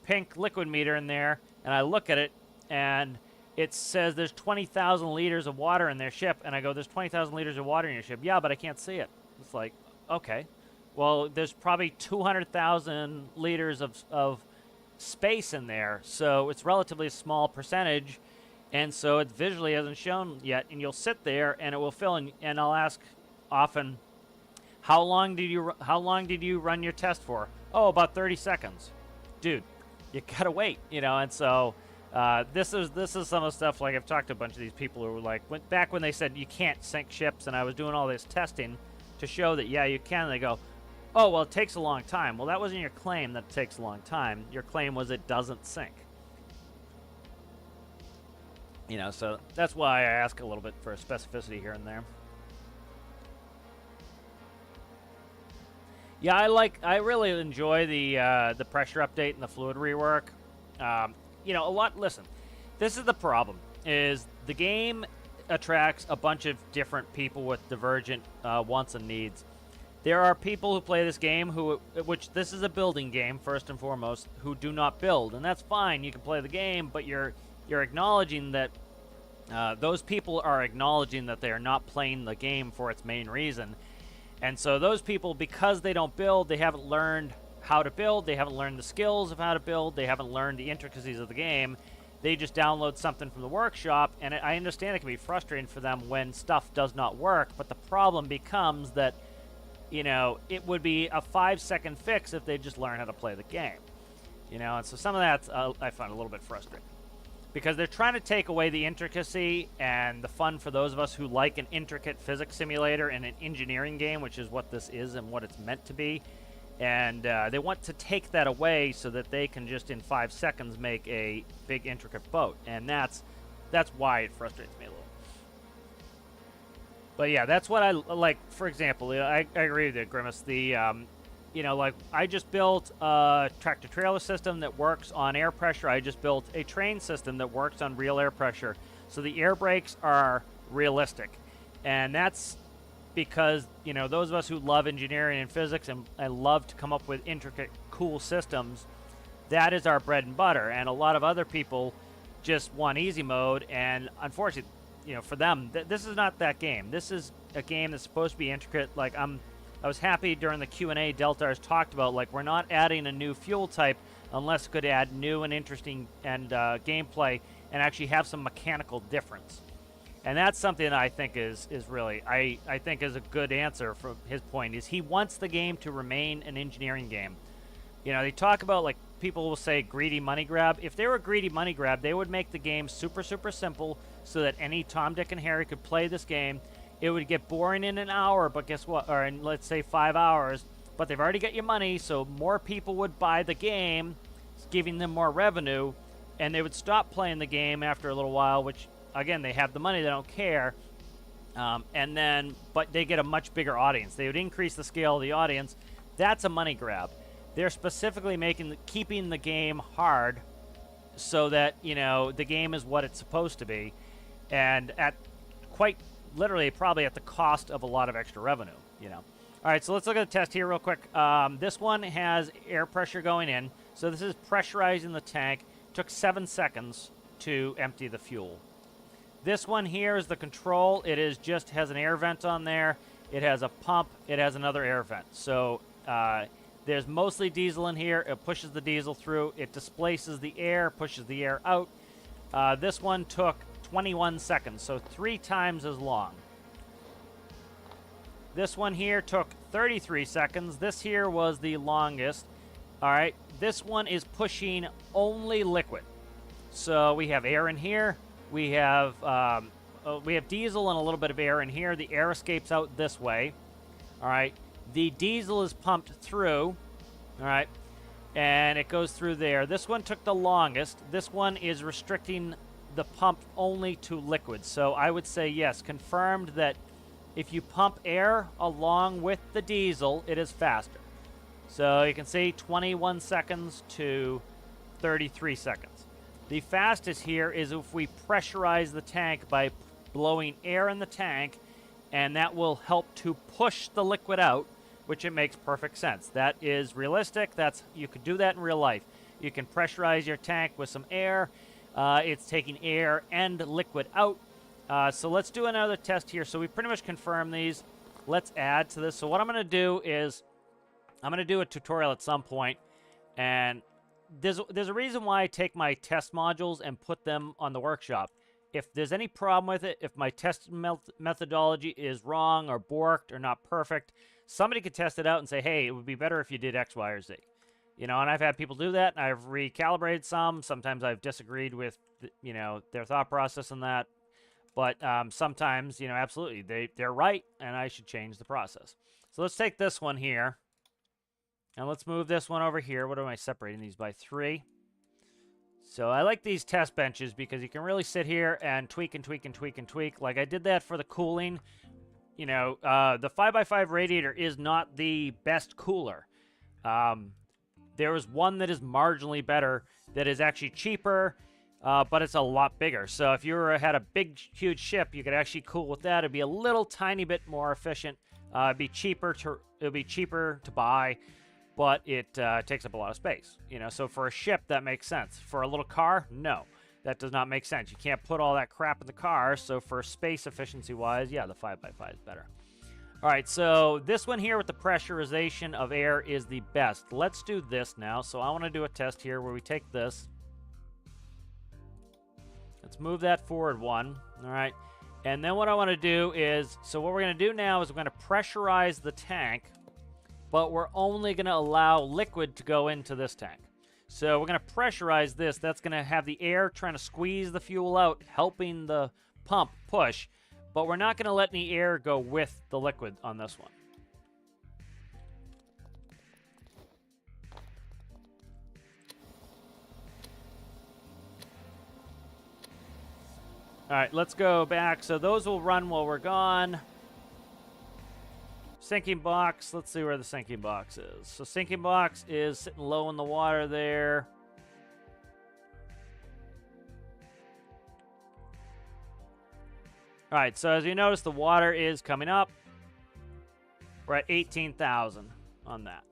pink liquid meter in there, and I look at it, and it says there's 20,000 liters of water in their ship. And I go, there's 20,000 liters of water in your ship. Yeah, but I can't see it. It's like, okay. Well, there's probably 200,000 liters of space in there, so it's relatively a small percentage, and so it visually hasn't shown yet, and you'll sit there and it will fill, and I'll ask often, how long did you run your test for? Oh, about 30 seconds. Dude, you gotta wait, you know. And so this is some of the stuff, like I've talked to a bunch of these people who were like, back when they said you can't sink ships, and I was doing all this testing to show that yeah, you can, they go, oh, well, it takes a long time. Well, that wasn't your claim that it takes a long time. Your claim was it doesn't sink. You know, so that's why I ask a little bit for specificity here and there. Yeah, I really enjoy the pressure update and the fluid rework. You know, listen, this is the problem, is the game attracts a bunch of different people with divergent wants and needs. There are people who play this game which this is a building game first and foremost, who do not build, and that's fine. You can play the game, but you're acknowledging that those people are acknowledging that they are not playing the game for its main reason, and so those people, because they don't build, they haven't learned how to build, they haven't learned the skills of how to build, they haven't learned the intricacies of the game. They just download something from the workshop, and I understand it can be frustrating for them when stuff does not work, but the problem becomes that, you know, it would be a 5-second fix if they just learn how to play the game. You know, and so some of that I find a little bit frustrating. Because they're trying to take away the intricacy and the fun for those of us who like an intricate physics simulator and an engineering game, which is what this is and what it's meant to be. And they want to take that away so that they can just in 5 seconds make a big intricate boat. And that's why it frustrates me a little. But yeah, that's what I like. For example, I agree with you, Grimace. You know, like I just built a tractor-trailer system that works on air pressure. I just built a train system that works on real air pressure. So the air brakes are realistic. And that's because, you know, those of us who love engineering and physics and love to come up with intricate, cool systems, that is our bread and butter. And a lot of other people just want easy mode, and unfortunately, you know, for them, this is not that game. This is a game that's supposed to be intricate. Like I was happy during the Q&A Deltars talked about, like, we're not adding a new fuel type unless it could add new and interesting and gameplay and actually have some mechanical difference. And that's something that I think is really, I think is a good answer from his point, is he wants the game to remain an engineering game. You know, they talk about, like, people will say greedy money grab. If they were a greedy money grab, they would make the game super, super simple so that any Tom, Dick, and Harry could play this game. It would get boring in an hour, but guess what? Or in, let's say, 5 hours. But they've already got your money, so more people would buy the game, giving them more revenue, and they would stop playing the game after a little while, which, again, they have the money, they don't care. But they get a much bigger audience. They would increase the scale of the audience. That's a money grab. They're specifically keeping the game hard so that, you know, the game is what it's supposed to be, and at quite literally probably at the cost of a lot of extra revenue, you know. All right, so let's look at the test here real quick. This one has air pressure going in, so this is pressurizing the tank. Took 7 seconds to empty the fuel. This one here is the control. It is just has an air vent on there. It has a pump. It has another air vent. So There's mostly diesel in here. It pushes the diesel through. It displaces the air, pushes the air out. This one took 21 seconds, so 3 times as long. This one here took 33 seconds. This here was the longest. All right, this one is pushing only liquid. So we have air in here. We have diesel and a little bit of air in here. The air escapes out this way. All right, the diesel is pumped through. All right, and it goes through there. This one took the longest. This one is restricting the pump only to liquid. So I would say yes, confirmed that if you pump air along with the diesel, it is faster. So you can see 21 seconds to 33 seconds. The fastest here is if we pressurize the tank by blowing air in the tank, and that will help to push the liquid out, which it makes perfect sense. That is realistic. You could do that in real life. You can pressurize your tank with some air. It's taking air and liquid out. So let's do another test here. So we pretty much confirmed these. Let's add to this. So what I'm going to do is I'm going to do a tutorial at some point, and there's a reason why I take my test modules and put them on the workshop. If there's any problem with it, if my test methodology is wrong or borked or not perfect, somebody could test it out and say, hey, it would be better if you did X, Y, or Z. You know, and I've had people do that, and I've recalibrated some. Sometimes I've disagreed with, you know, their thought process in that. But sometimes, you know, absolutely, they're right, and I should change the process. So let's take this one here, and let's move this one over here. What am I separating these by? 3. So I like these test benches because you can really sit here and tweak and tweak and tweak and tweak. Like I did that for the cooling. You know, the 5x5 radiator is not the best cooler. There is one that is marginally better that is actually cheaper, but it's a lot bigger. So if you had a big, huge ship, you could actually cool with that. It'd be a little tiny bit more efficient. It'd be cheaper to buy, but it takes up a lot of space. You know, so for a ship, that makes sense. For a little car, no, that does not make sense. You can't put all that crap in the car. So for space efficiency-wise, yeah, the 5x5 is better. All right, so this one here with the pressurization of air is the best. Let's do this now. So I want to do a test here where we take this. Let's move that forward 1. All right. And then what I want to do is, so what we're going to do now is we're going to pressurize the tank, but we're only going to allow liquid to go into this tank. So we're going to pressurize this. That's going to have the air trying to squeeze the fuel out, helping the pump push. But we're not going to let any air go with the liquid on this one. All right, let's go back. So those will run while we're gone. Sinking box. Let's see where the sinking box is. So sinking box is sitting low in the water there. All right, so as you notice, the water is coming up. We're at 18,000 on that.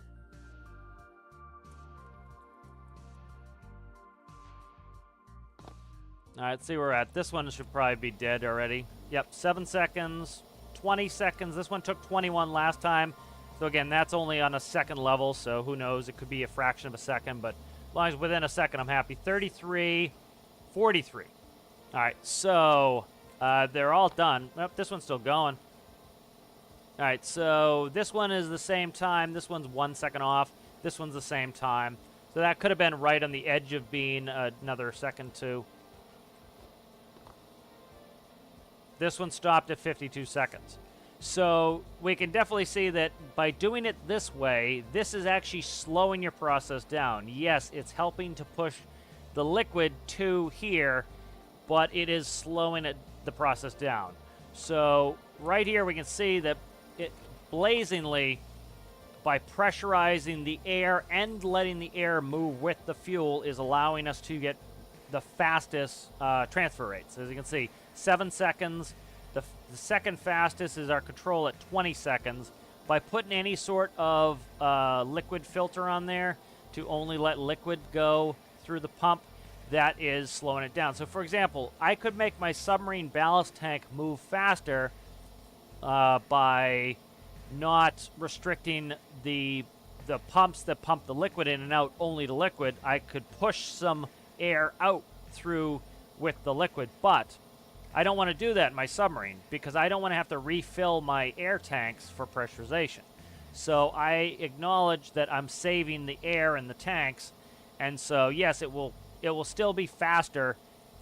All right, let's see where we're at. This one should probably be dead already. Yep, 7 seconds, 20 seconds. This one took 21 last time. So again, that's only on a second level, so who knows? It could be a fraction of a second, but as long as within a second, I'm happy. 33, 43. All right, so they're all done. Oh, this one's still going. All right, so this one is the same time. This one's 1 second off. This one's the same time. So that could have been right on the edge of being another second too. This one stopped at 52 seconds. So we can definitely see that by doing it this way, this is actually slowing your process down. Yes, it's helping to push the liquid to here, but it is slowing the process down. So right here we can see that it blazingly, by pressurizing the air and letting the air move with the fuel, is allowing us to get the fastest transfer rates. As you can see, 7 seconds. The second fastest is our control at 20 seconds. By putting any sort of liquid filter on there to only let liquid go through the pump, that is slowing it down. So for example, I could make my submarine ballast tank move faster by not restricting the the pumps that pump the liquid in and out only the liquid, I could push some air out through with the liquid, but I don't want to do that in my submarine because I don't want to have to refill my air tanks for pressurization. So I acknowledge that I'm saving the air in the tanks, and so yes, it will still be faster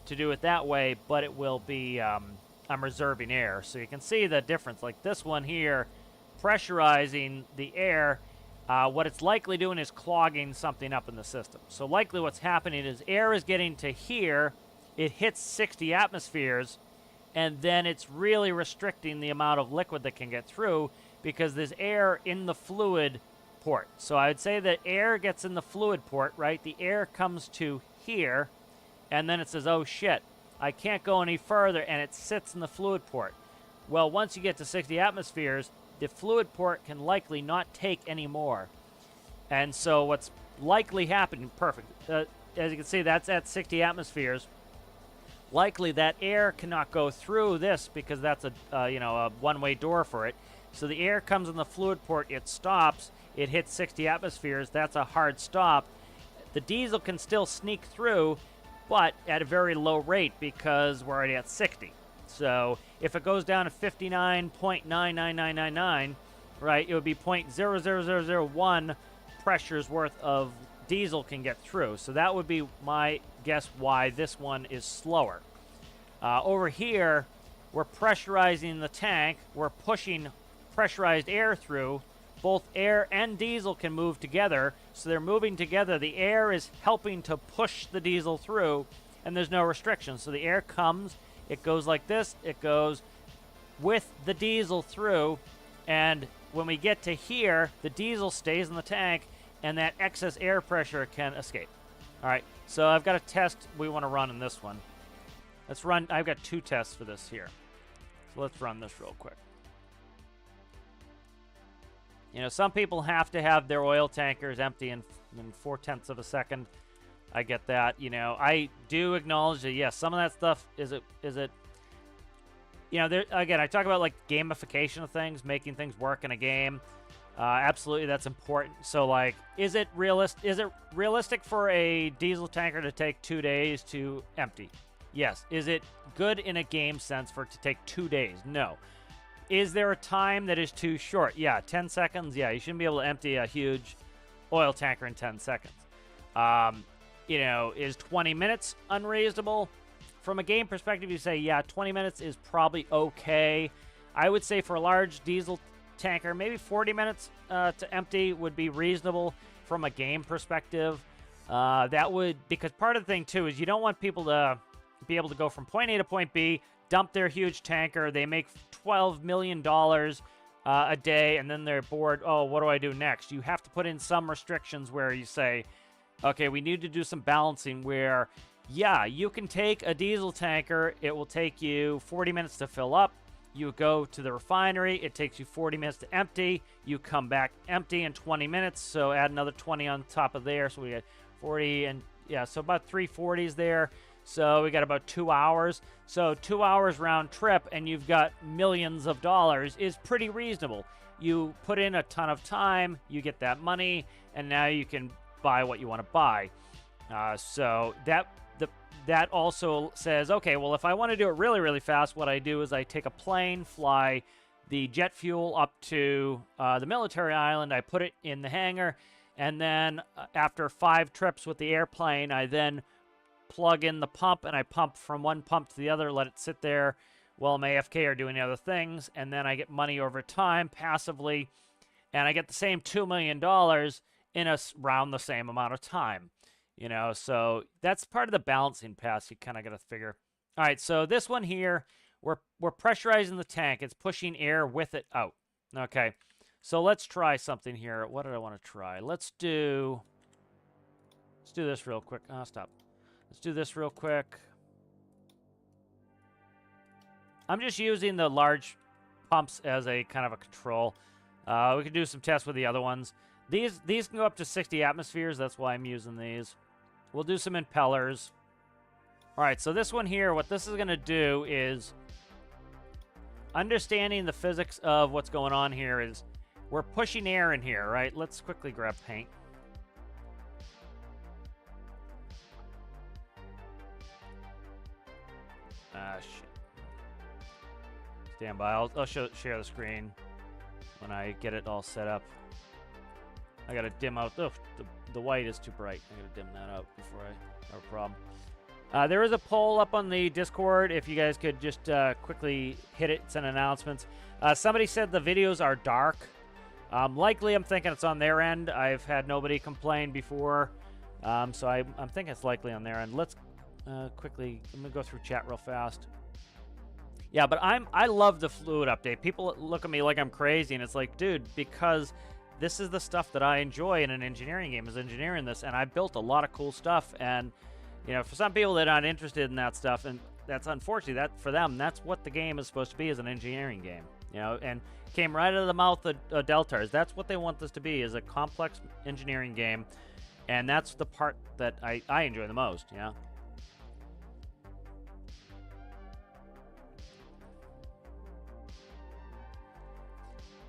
to do it that way, but it will be I'm reserving air. So you can see the difference. Like this one here, pressurizing the air, what it's likely doing is clogging something up in the system. So likely what's happening is air is getting to here, it hits 60 atmospheres, and then it's really restricting the amount of liquid that can get through because there's air in the fluid port. So I would say that air gets in the fluid port, right? The air comes to here, and then it says, oh shit, I can't go any further, and it sits in the fluid port. Well, once you get to 60 atmospheres, the fluid port can likely not take any more. And so what's likely happening, perfect, as you can see, that's at 60 atmospheres. Likely that air cannot go through this because that's a one-way door for it. So the air comes in the fluid port, it stops, it hits 60 atmospheres, that's a hard stop. The diesel can still sneak through, but at a very low rate because we're already at 60. So if it goes down to 59.99999, right, it would be 0.00001 pressures worth of diesel can get through. So that would be my guess why this one is slower. Over here, we're pressurizing the tank. We're pushing pressurized air through. Both air and diesel can move together. So they're moving together. The air is helping to push the diesel through, and there's no restriction. So the air comes, it goes like this. It goes with the diesel through, and when we get to here, the diesel stays in the tank, and that excess air pressure can escape. All right, so I've got a test we want to run in this one. Let's run. I've got two tests for this here. So let's run this real quick. You know, some people have to have their oil tankers empty in 0.4 of a second. I get that. You know, I do acknowledge that, yes, some of that stuff, is it, you know, there, again, I talk about, like, gamification of things, making things work in a game. Absolutely, that's important. So, like, is it realistic for a diesel tanker to take 2 days to empty? Yes. Is it good in a game sense for it to take 2 days? No. Is there a time that is too short? Yeah, 10 seconds. Yeah, you shouldn't be able to empty a huge oil tanker in 10 seconds. You know, is 20 minutes unreasonable? From a game perspective, you say, yeah, 20 minutes is probably okay. I would say for a large diesel tanker, maybe 40 minutes to empty would be reasonable from a game perspective. That would, because part of the thing, too, is you don't want people to be able to go from point A to point B, dump their huge tanker, they make $12 million a day, and then they're bored. Oh, what do I do next? You have to put in some restrictions where you say, okay, we need to do some balancing where, yeah, you can take a diesel tanker. It will take you 40 minutes to fill up. You go to the refinery. It takes you 40 minutes to empty. You come back empty in 20 minutes, so add another 20 on top of there. So we got 40, and yeah, so about 340s there. So we got about 2 hours. So 2 hours round trip, and you've got millions of dollars is pretty reasonable. You put in a ton of time, you get that money, and now you can buy what you want to buy. So that also says, okay, well, if I want to do it really, really fast, what I do is I take a plane, fly the jet fuel up to the military island, I put it in the hangar, and then after 5 trips with the airplane, I then plug in the pump, and I pump from one pump to the other, let it sit there while I'm AFK or doing other things, and then I get money over time passively, and I get the same $2 million in around the same amount of time. You know, so that's part of the balancing pass you kind of got to figure. All right, so this one here, we're pressurizing the tank. It's pushing air with it out. Okay, so let's try something here. What did I want to try? Let's do this real quick. Stop. Let's do this real quick. I'm just using the large pumps as a kind of a control. We could do some tests with the other ones. These can go up to 60 atmospheres. That's why I'm using these. We'll do some impellers. All right, so this one here, what this is going to do is understanding the physics of what's going on here is we're pushing air in here, right? Let's quickly grab paint. Ah, shit. Stand by. I'll share the screen when I get it all set up. I gotta dim out. Oh, the white is too bright. I gotta dim that out before I have a problem. There is a poll up on the Discord. If you guys could just quickly hit it, send announcements. Somebody said the videos are dark. Likely, I'm thinking it's on their end. I've had nobody complain before, so I'm thinking it's likely on their end. Let's quickly. I'm gonna go through chat real fast. Yeah, but I love the fluid update. People look at me like I'm crazy, and it's like, dude, because this is the stuff that I enjoy in an engineering game, is engineering this, and I built a lot of cool stuff. And you know, for some people that aren't interested in that stuff, and that's unfortunately that for them, that's what the game is supposed to be, is an engineering game. You know, and came right out of the mouth of Deltars. That's what they want this to be, is a complex engineering game, and that's the part that I enjoy the most. You know.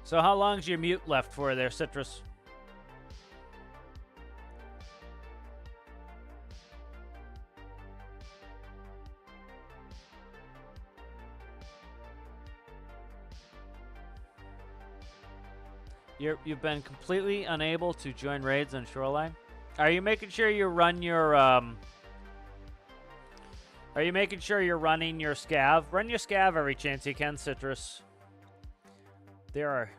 So how long's your mute left for there, Citrus? You've been completely unable to join raids on Shoreline. Are you making sure you run your Are you making sure you're running your scav? Run your scav every chance you can, Citrus. There are.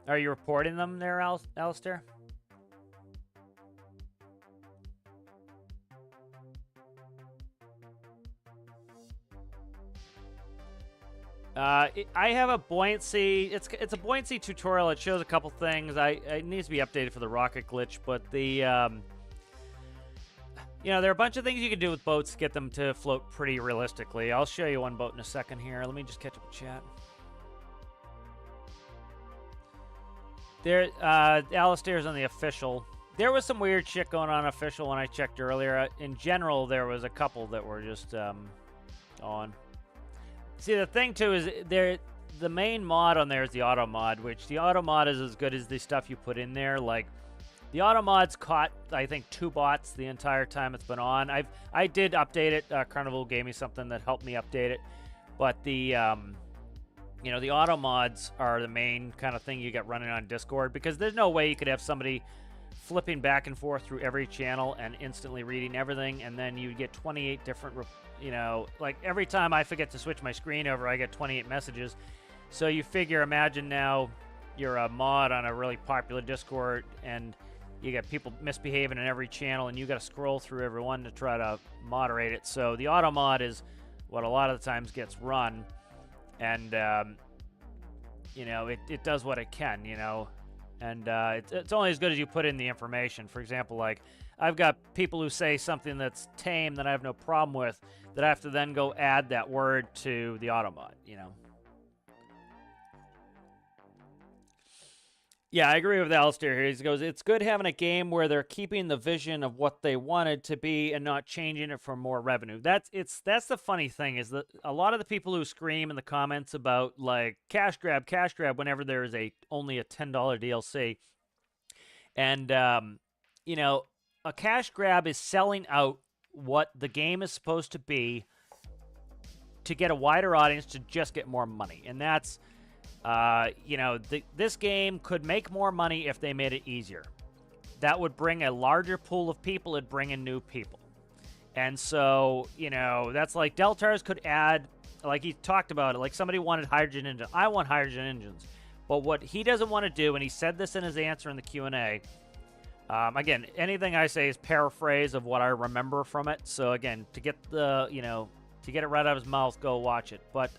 Are you reporting them there, Alistair? I have a buoyancy. It's a buoyancy tutorial. It shows a couple things. It needs to be updated for the rocket glitch, but the you know, there are a bunch of things you can do with boats to get them to float pretty realistically. I'll show you one boat in a second here. Let me just catch up with chat. There, Alistair's on the official. There was some weird shit going on official when I checked earlier. In general, there was a couple that were just on. See, the thing too is the main mod on there is the auto mod, which the auto mod is as good as the stuff you put in there. Like, the auto mod's caught, I think, 2 bots the entire time it's been on. I did update it. Carnival gave me something that helped me update it, but the you know, the auto mods are the main kind of thing you get running on Discord, because there's no way you could have somebody flipping back and forth through every channel and instantly reading everything, and then you get 28 different, you know, like every time I forget to switch my screen over, I get 28 messages. So you figure, imagine now you're a mod on a really popular Discord, and you get people misbehaving in every channel, and you got to scroll through everyone to try to moderate it. So the auto mod is what a lot of the times gets run. And, you know, it does what it can, you know, and it's only as good as you put in the information. For example, like, I've got people who say something that's tame that I have no problem with, that I have to then go add that word to the auto mod, you know. Yeah, I agree with Alistair here. He goes, it's good having a game where they're keeping the vision of what they wanted to be and not changing it for more revenue. That's the funny thing, is that a lot of the people who scream in the comments about, like, cash grab whenever there is only a $10 DLC. And, you know, a cash grab is selling out what the game is supposed to be to get a wider audience to just get more money. And that's... you know, this game could make more money if they made it easier. That would bring a larger pool of people. It'd bring in new people. And so, you know, that's like Deltars could add, like he talked about it, like somebody wanted hydrogen engines. I want hydrogen engines. But what he doesn't want to do, and he said this in his answer in the Q&A, again, anything I say is paraphrase of what I remember from it. So again, to get the, you know, to get it right out of his mouth, go watch it. But,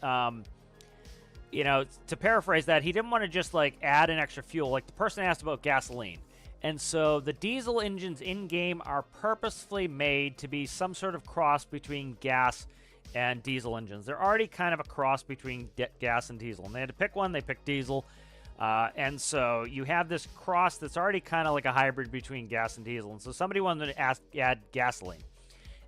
you know, to paraphrase that, he didn't want to just, like, add an extra fuel. Like, the person asked about gasoline. And so the diesel engines in-game are purposefully made to be some sort of cross between gas and diesel engines. They're already kind of a cross between gas and diesel. And they had to pick one. They picked diesel. And so you have this cross that's already kind of like a hybrid between gas and diesel. And so somebody wanted to add gasoline.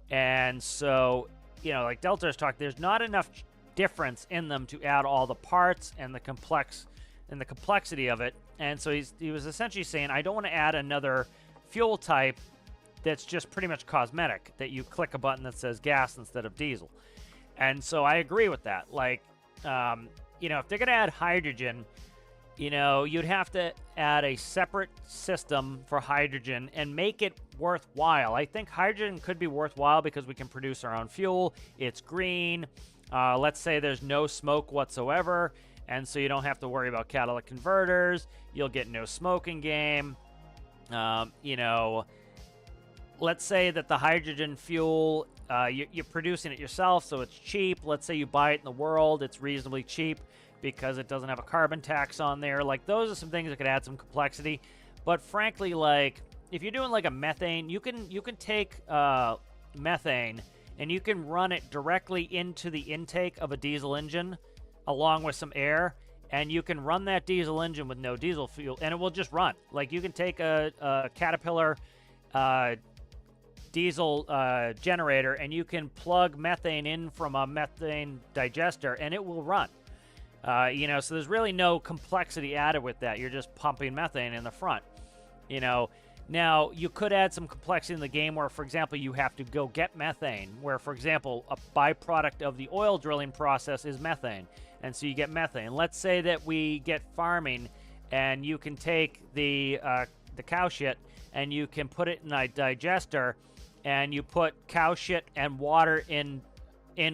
And so, you know, like Delta's talked, there's not enough difference in them to add all the parts and the complex and the complexity of it. And so he was essentially saying, I don't want to add another fuel type that's just pretty much cosmetic, that you click a button that says gas instead of diesel. And so I agree with that. Like, you know, if they're going to add hydrogen, you know, you'd have to add a separate system for hydrogen and make it worthwhile. I think hydrogen could be worthwhile because we can produce our own fuel. It's green. Let's say there's no smoke whatsoever, and so you don't have to worry about catalytic converters. You'll get no smoke in game. You know, let's say that the hydrogen fuel, you're producing it yourself, so it's cheap. Let's say you buy it in the world. It's reasonably cheap because it doesn't have a carbon tax on there. Like, those are some things that could add some complexity. But frankly, like, if you're doing like a methane, you can take methane and you can run it directly into the intake of a diesel engine along with some air, and you can run that diesel engine with no diesel fuel, and it will just run. Like, you can take a Caterpillar diesel generator, and you can plug methane in from a methane digester, and it will run. You know, so there's really no complexity added with that. You're just pumping methane in the front. You know, now you could add some complexity in the game where, for example, you have to go get methane, where, for example, a byproduct of the oil drilling process is methane, and so you get methane. Let's say that we get farming, and you can take the cow shit and you can put it in a digester, and you put cow shit and water in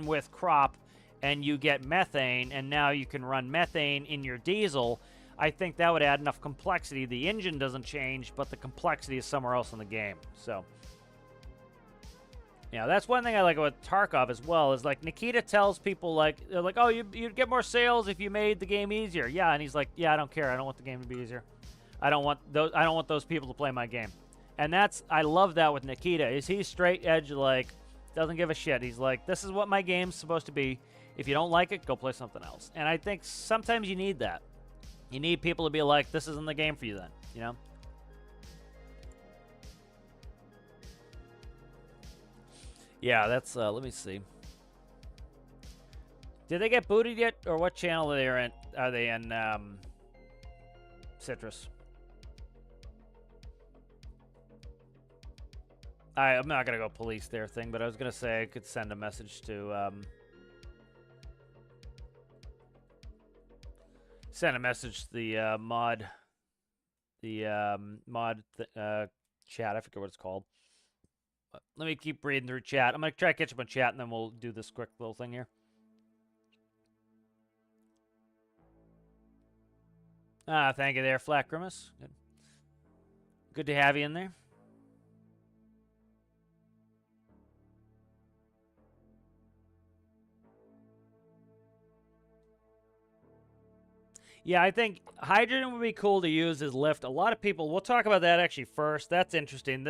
with crop, and you get methane, and now you can run methane in your diesel. I think that would add enough complexity. The engine doesn't change, but the complexity is somewhere else in the game. So, yeah, that's one thing I like about Tarkov as well, is like Nikita tells people, like, they're like, oh, you'd get more sales if you made the game easier. Yeah, and he's like, yeah, I don't care. I don't want the game to be easier. I don't want those people to play my game. And I love that with Nikita, is he's straight edge, like, doesn't give a shit. He's like, this is what my game's supposed to be. If you don't like it, go play something else. And I think sometimes you need that. You need people to be like, this isn't the game for you then, you know? Yeah, that's, let me see. Did they get booted yet? Or what channel are they in Citrus? I'm not going to go police their thing, but I was going to say I could send a message to, the mod chat. I forget what it's called. Let me keep reading through chat. I'm going to try to catch up on chat, and then we'll do this quick little thing here. Thank you there, Flat Grimace. Good to have you in there. Yeah, I think hydrogen would be cool to use as lift. A lot of people, we'll talk about that actually first. That's interesting.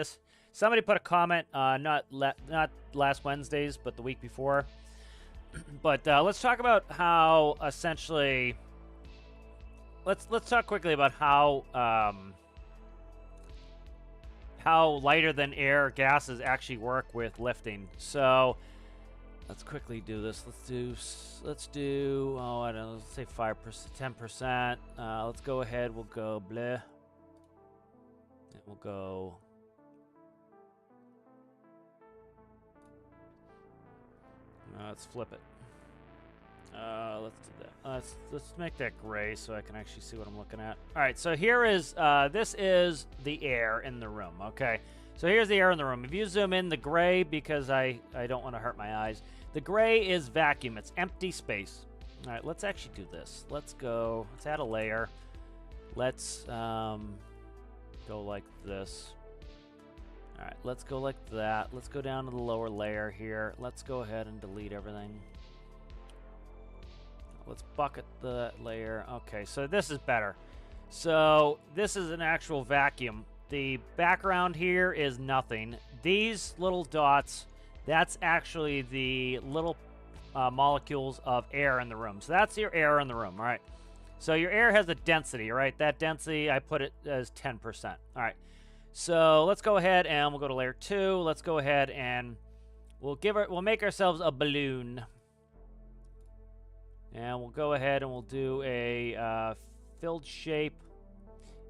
Somebody put a comment, not last Wednesday's, but the week before. But let's talk about how essentially, let's talk quickly about how lighter than air gases actually work with lifting. So let's quickly do this. Let's do, oh, I don't know, let's say 5%, 10%. Let's go ahead. We'll go bleh. We'll go. Let's flip it. Let's do that. Let's make that gray so I can actually see what I'm looking at. All right, so here is, this is the air in the room, okay? So here's the air in the room. If you zoom in, the gray, because I don't want to hurt my eyes, the gray is vacuum. It's empty space. All right, let's actually do this. Let's add a layer. Let's go like this. All right, let's go like that. Let's go down to the lower layer here. Let's go ahead and delete everything. Let's bucket the layer. Okay, so this is better. So this is an actual vacuum. The background here is nothing. These little dots, that's actually the little molecules of air in the room. So that's your air in the room, all right? So your air has a density, right? That density, I put it as 10%. All right. So let's go ahead and we'll go to layer 2. Let's go ahead and we'll make ourselves a balloon. And we'll go ahead and we'll do a filled shape.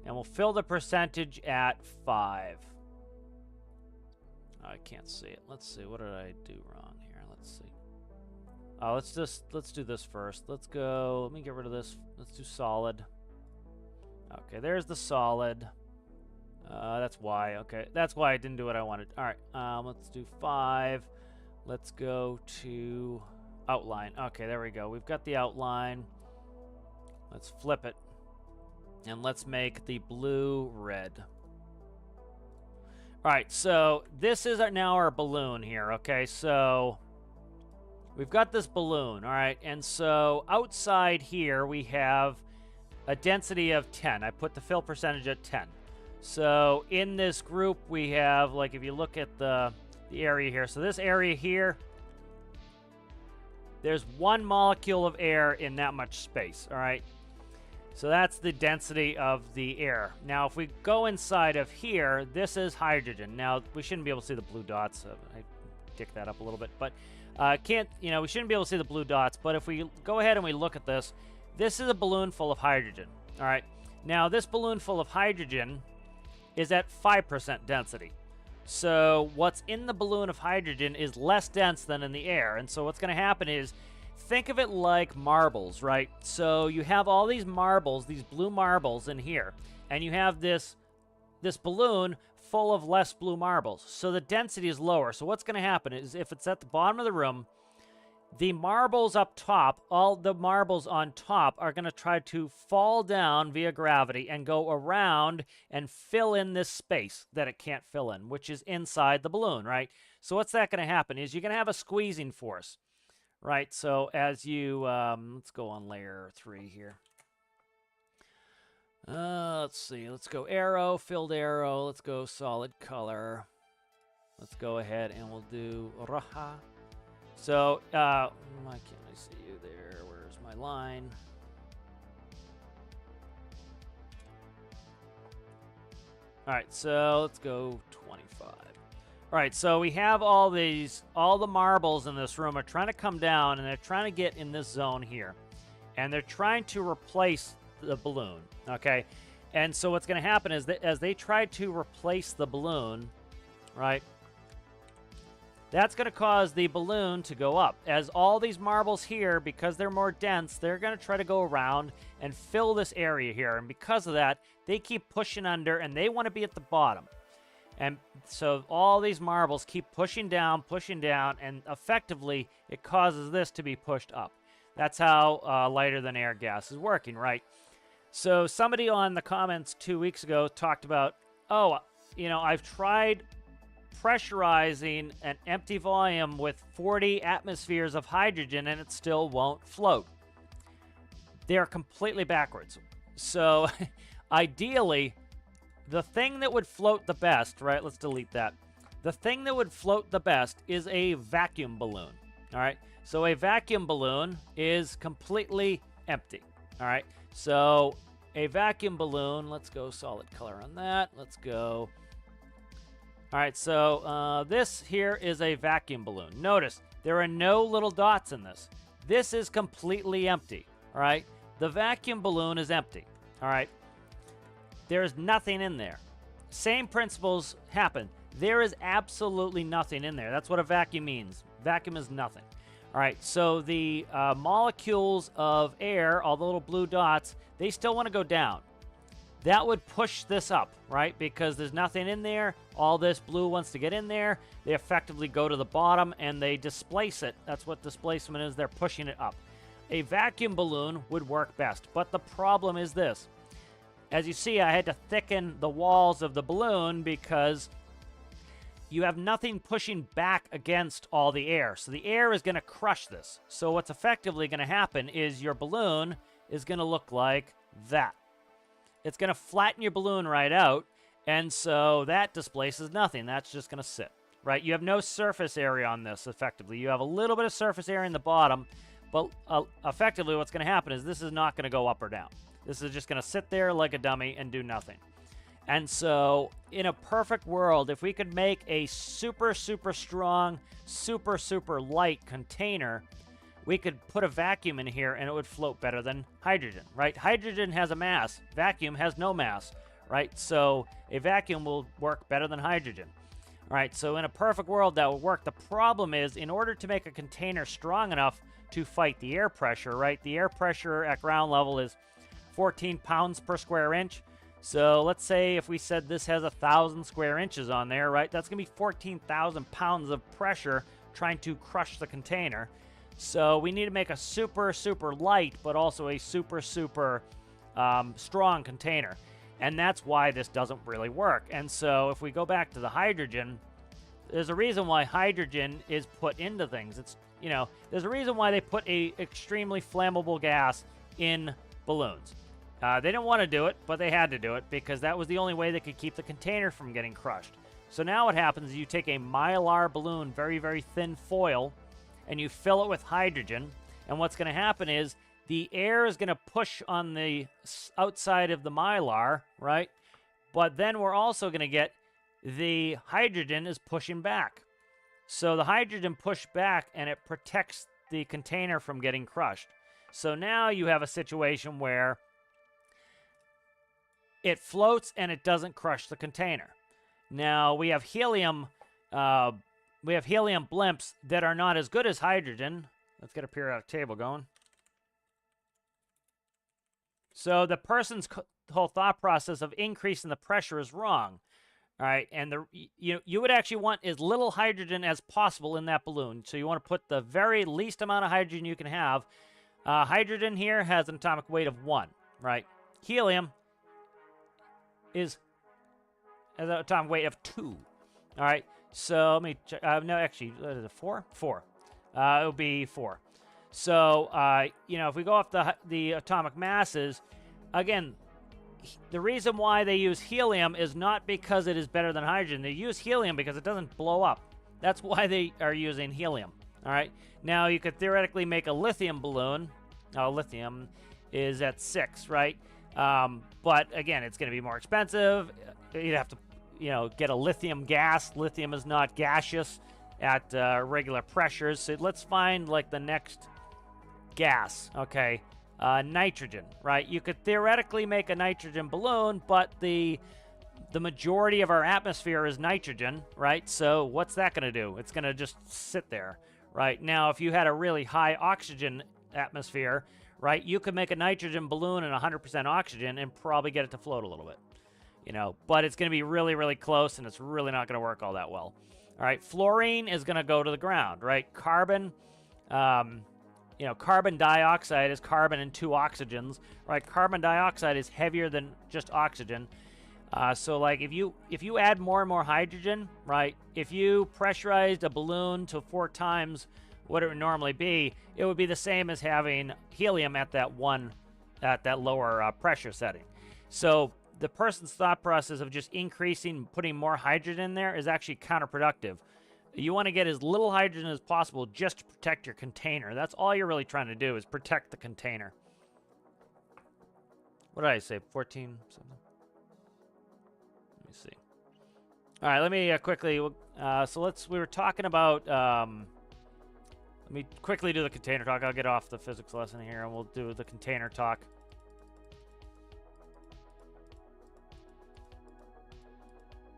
And we'll fill the percentage at 5. I can't see it. Let's see. What did I do wrong here? Let's see. Oh, let's do this first. Let's go. Let me get rid of this. Let's do solid. Okay, there's the solid. That's why. Okay, that's why I didn't do what I wanted. All right. Let's do 5. Let's go to outline. Okay, there we go. We've got the outline. Let's flip it. And let's make the blue red. All right, so this is now our balloon here, okay? So we've got this balloon, all right? And so outside here, we have a density of 10. I put the fill percentage at 10. So in this group, we have, like, if you look at the area here. So this area here, there's 1 molecule of air in that much space, all right? So that's the density of the air. Now, if we go inside of here, this is hydrogen. Now, we shouldn't be able to see the blue dots. So I dick that up a little bit, but we shouldn't be able to see the blue dots. But if we go ahead and we look at this, this is a balloon full of hydrogen. All right. Now, this balloon full of hydrogen is at 5% density. So what's in the balloon of hydrogen is less dense than in the air. And so what's going to happen is, think of it like marbles, right? So you have all these marbles, these blue marbles in here, and you have this balloon full of less blue marbles. So the density is lower. So what's going to happen is if it's at the bottom of the room, the marbles up top, all the marbles on top are going to try to fall down via gravity and go around and fill in this space that it can't fill in, which is inside the balloon, right? So what's that going to happen is you're going to have a squeezing force. Right, so as you, let's go on layer 3 here. Let's see, let's go arrow, filled arrow, let's go solid color. Let's go ahead and we'll do raha. So, why can't I see you there? Where's my line? All right, so let's go 25. All right, so we have all the marbles in this room are trying to come down, and they're trying to get in this zone here. And they're trying to replace the balloon, okay? And so what's going to happen is that as they try to replace the balloon, right, that's going to cause the balloon to go up. As all these marbles here, because they're more dense, they're going to try to go around and fill this area here. And because of that, they keep pushing under, and they want to be at the bottom. And so all these marbles keep pushing down, and effectively it causes this to be pushed up. That's how lighter than air gas is working, right? So somebody on the comments 2 weeks ago talked about, oh, I've tried pressurizing an empty volume with 40 atmospheres of hydrogen and it still won't float. They're completely backwards. So ideally, the thing that would float the best, right? Let's delete that. The thing that would float the best is a vacuum balloon, all right? So a vacuum balloon is completely empty, all right? So a vacuum balloon, let's go solid color on that. Let's go. All right, so this here is a vacuum balloon. Notice there are no little dots in this. This is completely empty, all right? The vacuum balloon is empty, all right? There's nothing in there. Same principles happen. There is absolutely nothing in there. That's what a vacuum means. Vacuum is nothing. All right, so the molecules of air, all the little blue dots, they still want to go down. That would push this up, right? Because there's nothing in there. All this blue wants to get in there. They effectively go to the bottom and they displace it. That's what displacement is. They're pushing it up. A vacuum balloon would work best. But the problem is this. As you see, I had to thicken the walls of the balloon because you have nothing pushing back against all the air. So the air is going to crush this. So what's effectively going to happen is your balloon is going to look like that. It's going to flatten your balloon right out, and so that displaces nothing. That's just going to sit, right? You have no surface area on this, effectively. You have a little bit of surface area in the bottom, but effectively what's going to happen is this is not going to go up or down. This is just going to sit there like a dummy and do nothing. And so in a perfect world, if we could make a super, super strong, super, super light container we could put a vacuum in here and it would float better than hydrogen, right? Hydrogen has a mass. Vacuum has no mass, right? So a vacuum will work better than hydrogen. All right, so in a perfect world, that would work. The problem is, in order to make a container strong enough to fight the air pressure, right? The air pressure at ground level is 14 pounds per square inch. So let's say if we said this has 1,000 square inches on there, right? That's going to be 14,000 pounds of pressure trying to crush the container. So we need to make a super, super light, but also a super, super strong container. And that's why this doesn't really work. And so if we go back to the hydrogen, there's a reason why hydrogen is put into things. It's, you know, there's a reason why they put a extremely flammable gas in balloons. They didn't want to do it, but they had to do it because that was the only way they could keep the container from getting crushed. So now what happens is you take a mylar balloon, very, very thin foil, and you fill it with hydrogen. And what's going to happen is the air is going to push on the outside of the mylar, right? But then we're also going to get the hydrogen is pushing back. So the hydrogen pushed back and it protects the container from getting crushed. So now you have a situation where it floats and it doesn't crush the container. Now we have helium blimps that are not as good as hydrogen. Let's get a periodic table going. So the person's whole thought process of increasing the pressure is wrong. All right, and you would actually want as little hydrogen as possible in that balloon. So you want to put the very least amount of hydrogen you can have. Hydrogen here has an atomic weight of 1, right? Helium has an atomic weight of 2. All right, so let me check. No, actually, is it 4? 4. It would be 4. So, you know, if we go off the atomic masses, again, the reason why they use helium is not because it is better than hydrogen. They use helium because it doesn't blow up. That's why they are using helium. All right. Now, you could theoretically make a lithium balloon. Lithium is at 6, right? But, again, it's going to be more expensive. You'd have to, you know, get a lithium gas. Lithium is not gaseous at regular pressures. So let's find, like, the next gas, okay? Nitrogen, right? You could theoretically make a nitrogen balloon, but the majority of our atmosphere is nitrogen, right? So what's that going to do? It's going to just sit there, right? Now, if you had a really high oxygen atmosphere, right, you could make a nitrogen balloon and 100% oxygen and probably get it to float a little bit, you know, but it's going to be really, really close, and it's really not going to work all that well. All right, fluorine is going to go to the ground, right? Carbon, you know, carbon dioxide is carbon and 2 oxygens, right? Carbon dioxide is heavier than just oxygen. So, like, if you add more and more hydrogen, right? If you pressurized a balloon to 4 times what it would normally be, it would be the same as having helium at that lower pressure setting. So the person's thought process of just increasing, putting more hydrogen in there is actually counterproductive. You want to get as little hydrogen as possible just to protect your container. That's all you're really trying to do is protect the container. What did I say? 14 something? Let me see. All right, let me quickly. We were talking about. Let me quickly do the container talk. I'll get off the physics lesson here, and we'll do the container talk.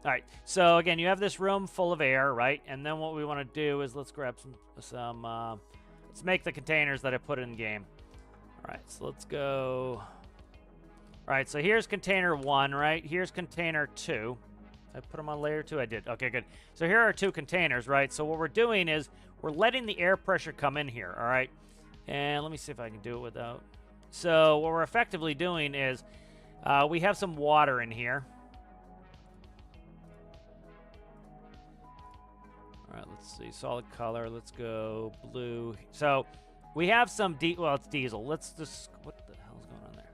All right, so again, you have this room full of air, right? And then what we want to do is let's grab some let's make the containers that I put in game. All right, so let's go. All right, so here's container 1, right? Here's container 2. I put them on layer 2? I did. Okay, good. So here are 2 containers, right? So what we're doing is we're letting the air pressure come in here, all right? And let me see if I can do it without. So what we're effectively doing is we have some water in here. All right, let's see. Solid color. Let's go blue. So we have some well, it's diesel. Let's just, what the hell is going on there?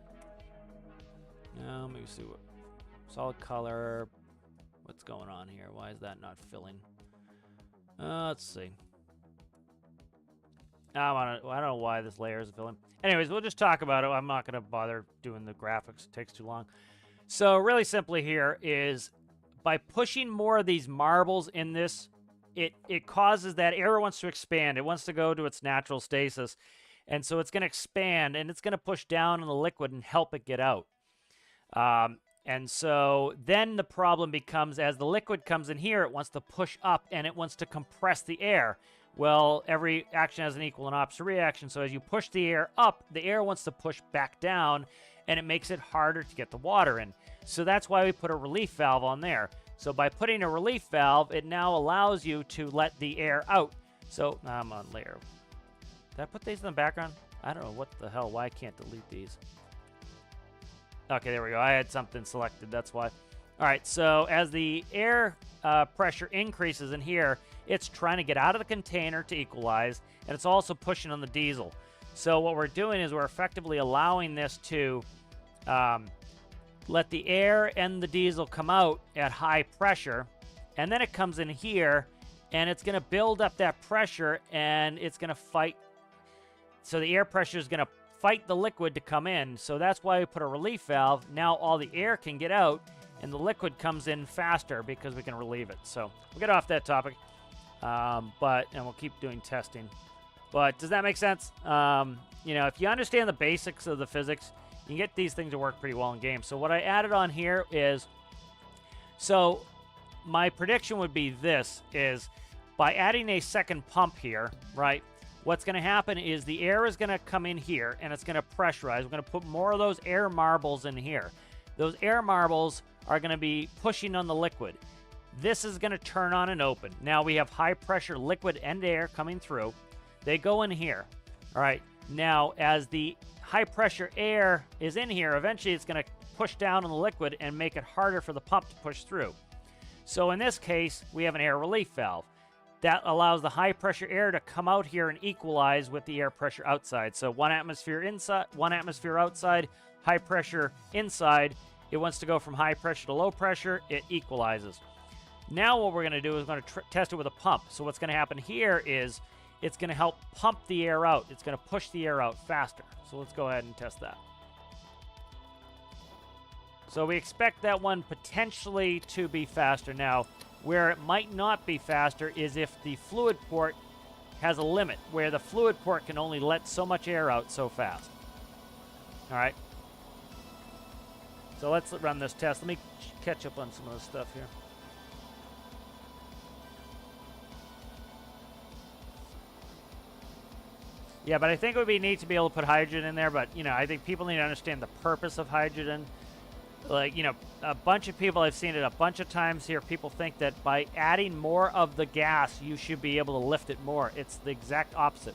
Now, let me see what solid color. What's going on here? Why is that not filling? Let's see. I don't know why this layer isn't filling. Anyways, we'll just talk about it. I'm not going to bother doing the graphics. It takes too long. So really simply here is by pushing more of these marbles in this it causes that air wants to expand. It wants to go to its natural stasis. And so it's going to expand, and it's going to push down on the liquid and help it get out. And so then the problem becomes, as the liquid comes in here, it wants to push up, and it wants to compress the air. Well, every action has an equal and opposite reaction, so as you push the air up, the air wants to push back down, and it makes it harder to get the water in. So that's why we put a relief valve on there. So by putting a relief valve, it now allows you to let the air out. So I'm on layer. Did I put these in the background? I don't know what the hell, why I can't delete these. Okay, there we go. I had something selected, that's why. All right, so as the air pressure increases in here, it's trying to get out of the container to equalize, and it's also pushing on the diesel. So what we're doing is we're effectively allowing this to let the air and the diesel come out at high pressure, and then it comes in here, and it's going to build up that pressure, and it's going to fight. So the air pressure is going to fight the liquid to come in. So that's why we put a relief valve. Now all the air can get out, and the liquid comes in faster because we can relieve it. So we'll get off that topic, and we'll keep doing testing. But does that make sense? You know, if you understand the basics of the physics, you can get these things to work pretty well in games. So what I added on here is, so my prediction would be this, is by adding a second pump here, right, what's going to happen is the air is going to come in here, and it's going to pressurize. We're going to put more of those air marbles in here. Those air marbles are going to be pushing on the liquid. This is going to turn on and open. Now we have high pressure liquid and air coming through. They go in here. All right. Now, as the high pressure air is in here, eventually it's going to push down on the liquid and make it harder for the pump to push through. So in this case, we have an air relief valve. That allows the high pressure air to come out here and equalize with the air pressure outside. So 1 atmosphere inside, 1 atmosphere outside, high pressure inside. It wants to go from high pressure to low pressure. It equalizes. Now what we're going to do is we're going to test it with a pump. So what's going to happen here is it's going to help pump the air out. It's going to push the air out faster. So let's go ahead and test that. So we expect that one potentially to be faster. Now, where it might not be faster is if the fluid port has a limit, where the fluid port can only let so much air out so fast. All right. So let's run this test. Let me catch up on some of this stuff here. Yeah, but I think it would be neat to be able to put hydrogen in there, but, you know, I think people need to understand the purpose of hydrogen. Like, you know, a bunch of people, I've seen it a bunch of times here, people think that by adding more of the gas, you should be able to lift it more. It's the exact opposite.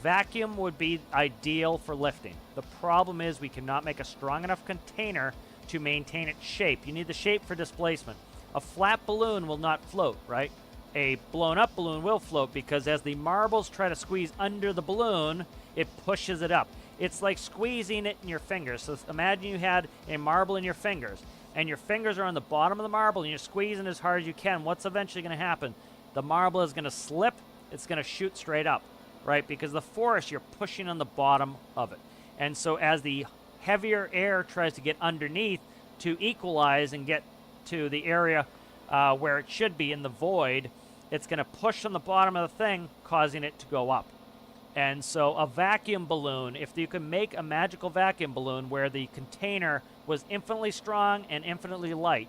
Vacuum would be ideal for lifting. The problem is we cannot make a strong enough container to maintain its shape. You need the shape for displacement. A flat balloon will not float, right? A blown-up balloon will float because as the marbles try to squeeze under the balloon, it pushes it up. It's like squeezing it in your fingers. So imagine you had a marble in your fingers, and your fingers are on the bottom of the marble, and you're squeezing as hard as you can. What's eventually going to happen? The marble is going to slip. It's going to shoot straight up, right? Because the force, you're pushing on the bottom of it. And so as the heavier air tries to get underneath to equalize and get to the area where it should be in the void, it's going to push on the bottom of the thing, causing it to go up. And so a vacuum balloon, if you can make a magical vacuum balloon where the container was infinitely strong and infinitely light,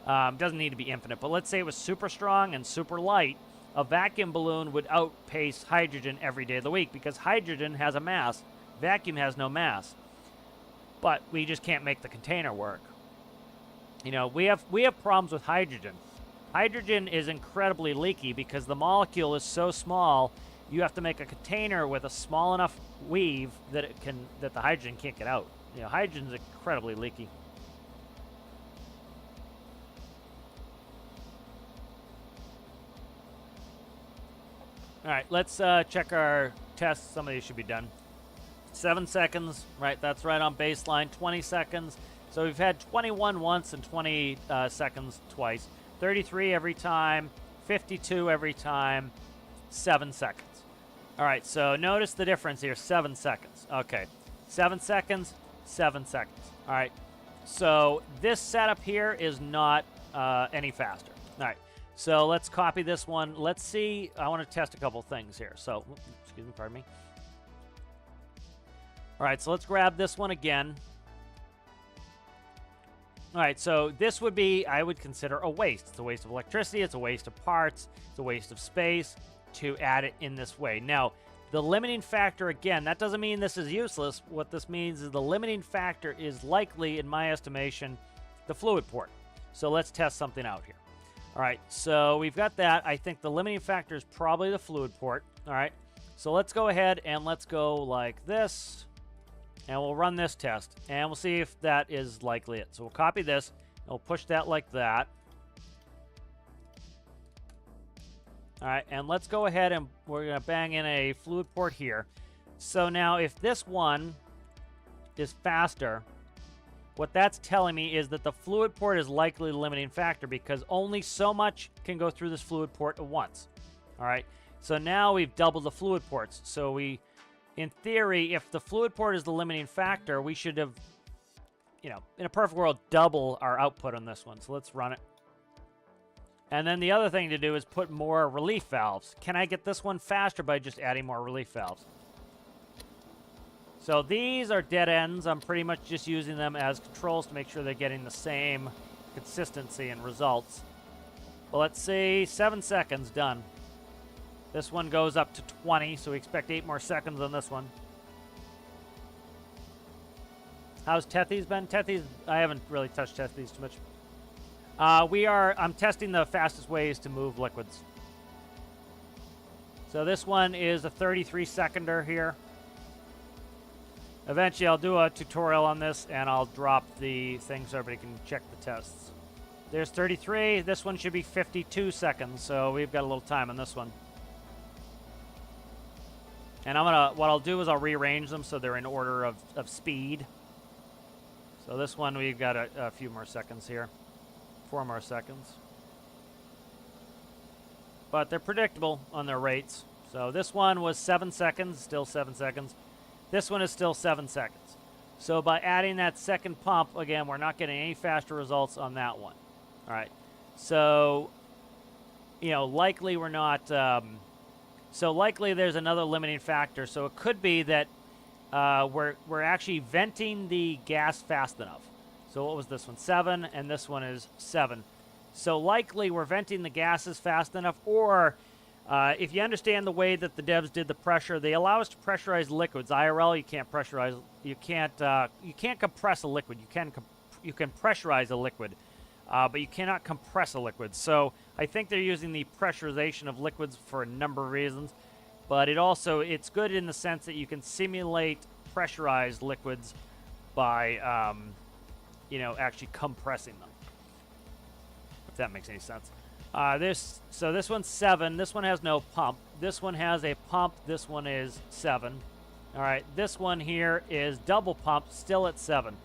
doesn't need to be infinite, but let's say it was super strong and super light, a vacuum balloon would outpace hydrogen every day of the week because hydrogen has a mass, vacuum has no mass. But we just can't make the container work. You know, we have problems with hydrogen. Hydrogen is incredibly leaky because the molecule is so small. You have to make a container with a small enough weave that the hydrogen can't get out. You know, hydrogen is incredibly leaky. All right, let's check our tests. Some of these should be done. 7 seconds, right? That's right on baseline. 20 seconds. So we've had 21 once and 20 seconds twice. 33 every time. 52 every time. 7 seconds. All right, so notice the difference here, 7 seconds. Okay, 7 seconds, 7 seconds. All right, so this setup here is not any faster. All right, So let's copy this one. Let's see. I want to test a couple things here. So, excuse me, pardon me. All right, so let's grab this one again. All right, so this would be, I would consider a waste. It's a waste of electricity. It's a waste of parts. It's a waste of space to add it in this way. Now, the limiting factor, again, that doesn't mean this is useless. What this means is the limiting factor is likely, in my estimation, the fluid port. So let's test something out here. All right, so we've got that. I think the limiting factor is probably the fluid port. All right, so let's go ahead and let's go like this. And we'll run this test, and we'll see if that is likely it. So we'll copy this, and we'll push that like that. All right, and let's go ahead and we're going to bang in a fluid port here. So now if this one is faster, what that's telling me is that the fluid port is likely the limiting factor because only so much can go through this fluid port at once. All right, so now we've doubled the fluid ports. So in theory, if the fluid port is the limiting factor, we should have, in a perfect world, double our output on this one. So let's run it. And then the other thing to do is put more relief valves. Can I get this one faster by just adding more relief valves? So these are dead ends. I'm pretty much just using them as controls to make sure they're getting the same consistency and results. Well, let's see, 7 seconds, done. This one goes up to 20, so we expect 8 more seconds on this one. How's Tethy's been? Tethy's, I haven't really touched Tethy's too much. I'm testing the fastest ways to move liquids. So this one is a 33-seconder here. Eventually I'll do a tutorial on this, and I'll drop the thing so everybody can check the tests. There's 33. This one should be 52 seconds, so we've got a little time on this one. And what I'll do is I'll rearrange them so they're in order of speed. So this one, we've got a few more seconds here. 4 more seconds. But they're predictable on their rates. So this one was 7 seconds, still 7 seconds. This one is still 7 seconds. So by adding that second pump, again, we're not getting any faster results on that one. All right. So, likely we're not... So likely there's another limiting factor. So it could be that we're actually venting the gas fast enough. So what was this one? 7, and this one is 7. So likely we're venting the gases fast enough, or if you understand the way that the devs did the pressure, they allow us to pressurize liquids. IRL, you can't pressurize. You can't compress a liquid. You can pressurize a liquid, but you cannot compress a liquid. So I think they're using the pressurization of liquids for a number of reasons, but it's good in the sense that you can simulate pressurized liquids by, actually compressing them, if that makes any sense. So this one's 7. This one has no pump. This one has a pump. This one is 7. All right, this one here is double pump, still at 7.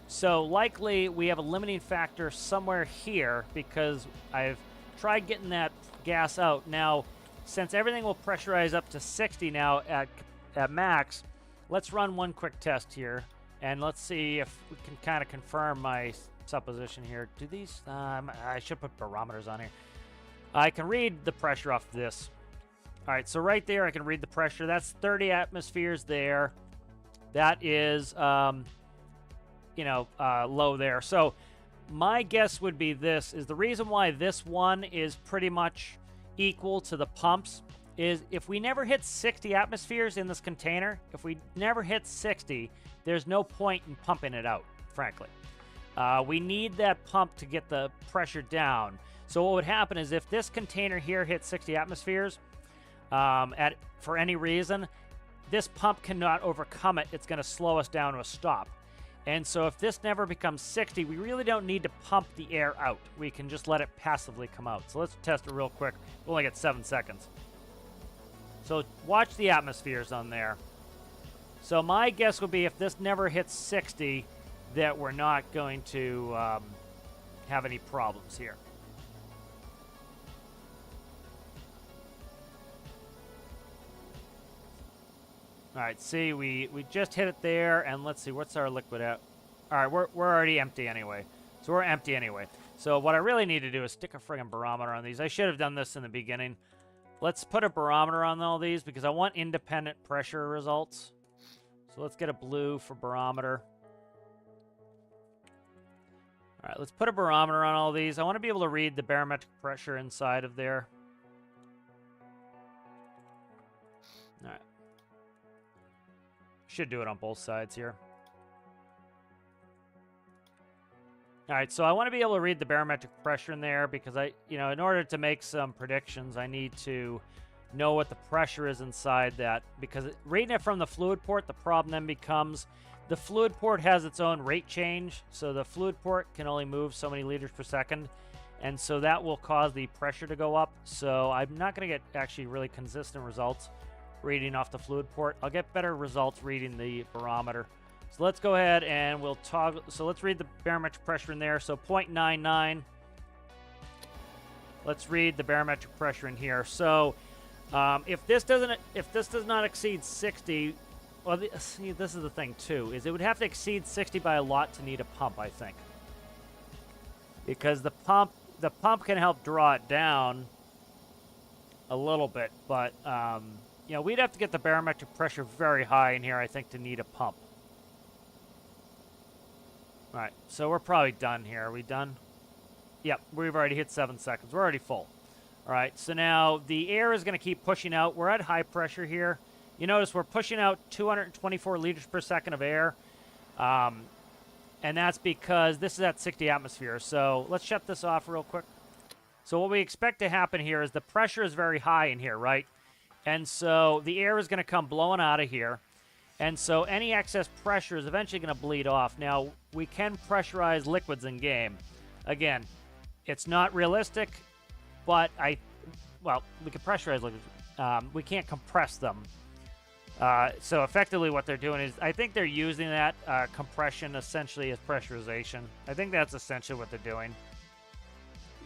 So likely we have a limiting factor somewhere here because I've tried getting that gas out. Now, since everything will pressurize up to 60 now at max, let's run one quick test here, and let's see if we can kind of confirm my supposition here. Do these... I should put barometers on here. I can read the pressure off this. All right, so right there I can read the pressure. That's 30 atmospheres there. That is... low there. So my guess would be this is the reason why this one is pretty much equal to the pumps is if we never hit 60 atmospheres in this container, if we never hit 60, there's no point in pumping it out, frankly. We need that pump to get the pressure down. So what would happen is if this container here hits 60 atmospheres for any reason, this pump cannot overcome it. It's going to slow us down to a stop. And so if this never becomes 60, we really don't need to pump the air out. We can just let it passively come out. So let's test it real quick. We'll only get 7 seconds. So watch the atmospheres on there. So my guess would be if this never hits 60, that we're not going to have any problems here. All right, see, we just hit it there, and let's see, what's our liquid at? All right, we're already empty anyway. So we're empty anyway. So what I really need to do is stick a friggin' barometer on these. I should have done this in the beginning. Let's put a barometer on all these because I want independent pressure results. So let's get a blue for barometer. All right, let's put a barometer on all these. I want to be able to read the barometric pressure inside of there. All right. Should do it on both sides here. All right, so I want to be able to read the barometric pressure in there because in order to make some predictions, I need to know what the pressure is inside that. Because reading it from the fluid port, the problem then becomes the fluid port has its own rate change. So the fluid port can only move so many liters per second. And so that will cause the pressure to go up. So I'm not going to get actually really consistent results reading off the fluid port. I'll get better results reading the barometer. So let's go ahead and we'll toggle. So let's read the barometric pressure in there. So 0.99. Let's read the barometric pressure in here. So if this does not exceed 60, well, see, this is the thing too, is it would have to exceed 60 by a lot to need a pump, I think, because the pump can help draw it down a little bit, but we'd have to get the barometric pressure very high in here, I think, to need a pump. All right, so we're probably done here. Are we done? Yep, we've already hit 7 seconds. We're already full. All right, so now the air is going to keep pushing out. We're at high pressure here. You notice we're pushing out 224 liters per second of air. And that's because this is at 60 atmosphere. So let's shut this off real quick. So what we expect to happen here is the pressure is very high in here, right? And so the air is going to come blowing out of here. And so any excess pressure is eventually going to bleed off. Now, we can pressurize liquids in game. Again, it's not realistic, but we can pressurize liquids. We can't compress them. So effectively what they're doing is, I think they're using that compression essentially as pressurization. I think that's essentially what they're doing.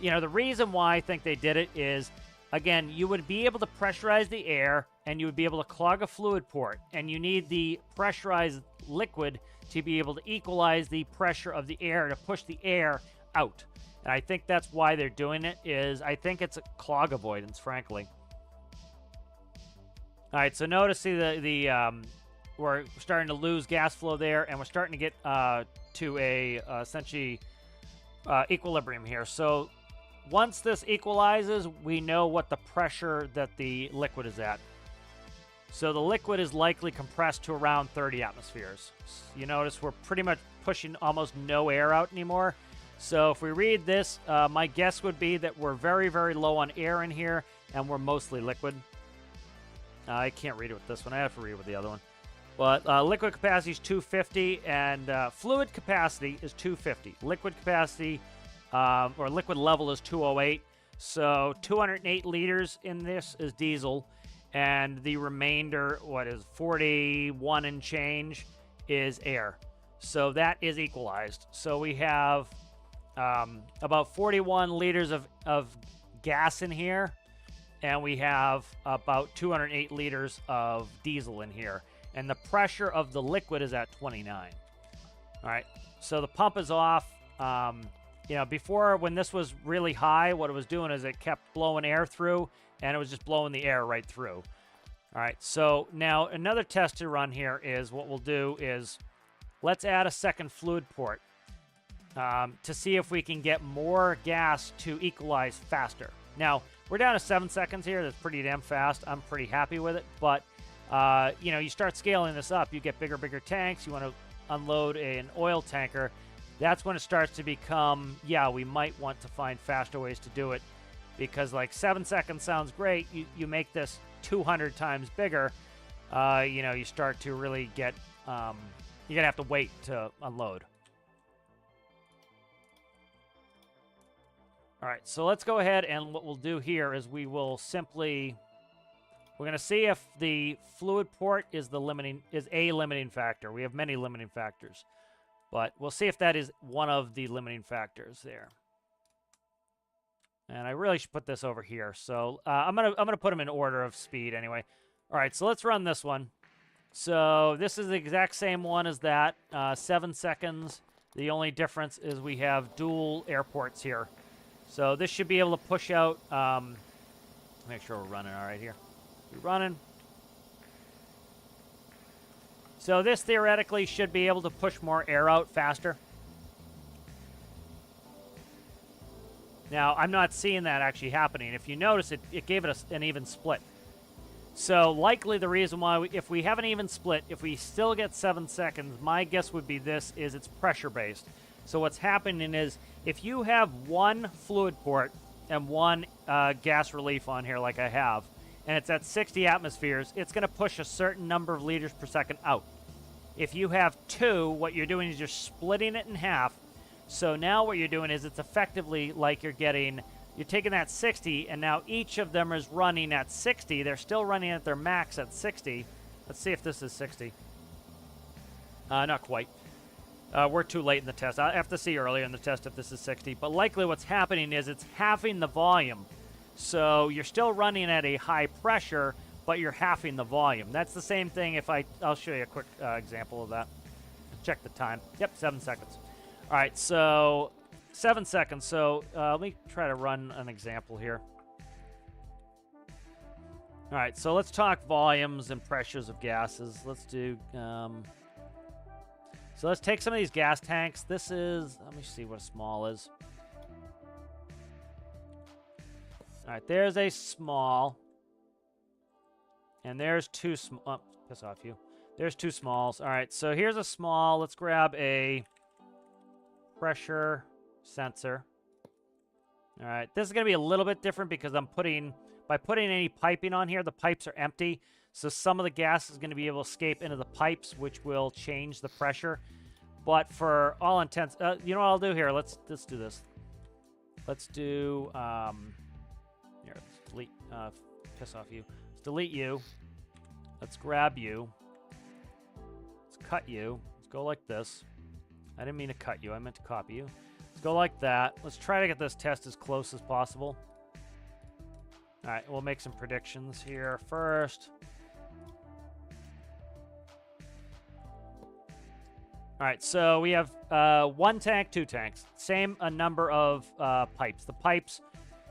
The reason why I think they did it is, again, you would be able to pressurize the air and you would be able to clog a fluid port, and you need the pressurized liquid to be able to equalize the pressure of the air to push the air out. And I think that's why they're doing it, is I think it's a clog avoidance, frankly. All right, so notice we're starting to lose gas flow there, and we're starting to get to a essentially equilibrium here. So once this equalizes, we know what the pressure that the liquid is at. So the liquid is likely compressed to around 30 atmospheres. You notice we're pretty much pushing almost no air out anymore. So if we read this, my guess would be that we're very, very low on air in here, and we're mostly liquid. I can't read it with this one. I have to read it with the other one. But liquid capacity is 250, and fluid capacity is 250. Liquid capacity, or liquid level, is 208. So 208 liters in this is diesel, and the remainder, 41 and change, is air. So that is equalized. So we have about 41 liters of gas in here, and we have about 208 liters of diesel in here. And the pressure of the liquid is at 29. All right, so the pump is off. Before, when this was really high, what it was doing is it kept blowing air through, and it was just blowing the air right through. All right, so now another test to run here is, what we'll do is, let's add a second fluid port to see if we can get more gas to equalize faster. Now, we're down to 7 seconds here. That's pretty damn fast. I'm pretty happy with it. But, you start scaling this up. You get bigger tanks. You want to unload an oil tanker. That's when it starts to become, we might want to find faster ways to do it. Because, 7 seconds sounds great. You make this 200 times bigger. You start to really get, you're going to have to wait to unload. All right, so let's go ahead, and what we'll do here is we're going to see if the fluid port is a limiting factor. We have many limiting factors, but we'll see if that is one of the limiting factors there. And I really should put this over here. So I'm gonna put them in order of speed anyway. All right, so let's run this one. So this is the exact same one as that. 7 seconds. The only difference is we have dual airports here. So this should be able to push out, make sure we're running all right here. We're running. So this theoretically should be able to push more air out faster. Now, I'm not seeing that actually happening. If you notice, it gave it an even split. So likely the reason why, if we have an even split, if we still get 7 seconds, my guess would be this is it's pressure-based. So what's happening is if you have one fluid port and one gas relief on here like I have, and it's at 60 atmospheres, it's going to push a certain number of liters per second out. If you have two, what you're doing is you're splitting it in half. So now what you're doing is it's effectively like you're taking that 60, and now each of them is running at 60. They're still running at their max at 60. Let's see if this is 60. Not quite. We're too late in the test. I have to see earlier in the test if this is 60. But likely what's happening is it's halving the volume. So you're still running at a high pressure, but you're halving the volume. That's the same thing if I'll show you a quick example of that. Check the time. Yep, 7 seconds. All right, so 7 seconds. So let me try to run an example here. All right, so let's talk volumes and pressures of gases. Let's do... so let's take some of these gas tanks. This is... Let me see what a small is. All right, there's a small. And there's two small... Oh, piss off you. There's two smalls. All right, so here's a small. Let's grab a pressure sensor. All right, this is going to be a little bit different because by putting any piping on here, the pipes are empty. So some of the gas is going to be able to escape into the pipes, which will change the pressure. But for all intents, you know what I'll do here? Let's do this. Let's do, here, let's delete, piss off you. Let's delete you. Let's grab you. Let's cut you. Let's go like this. I didn't mean to cut you. I meant to copy you. Let's go like that. Let's try to get this test as close as possible. All right, we'll make some predictions here first. All right, so we have one tank, two tanks. Same number of pipes. The pipes,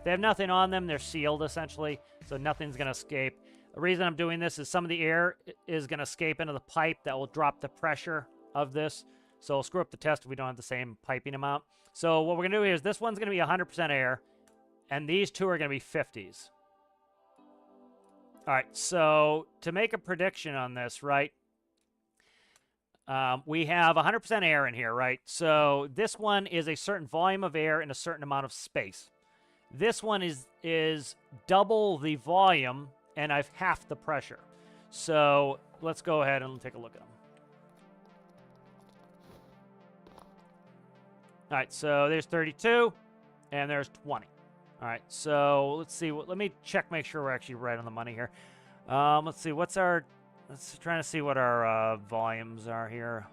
they have nothing on them. They're sealed, essentially, so nothing's going to escape. The reason I'm doing this is some of the air is going to escape into the pipe. That will drop the pressure of this. So it'll screw up the test if we don't have the same piping amount. So what we're going to do here is this one's going to be 100% air, and these two are going to be 50s. All right, so to make a prediction on this, right, we have 100% air in here, right? So this one is a certain volume of air in a certain amount of space. This one is double the volume, and I've halved the pressure. So let's go ahead and take a look at them. All right, so there's 32, and there's 20. All right, so let's see. Let me check, make sure we're actually right on the money here. Let's see, let's try to see what our volumes are here.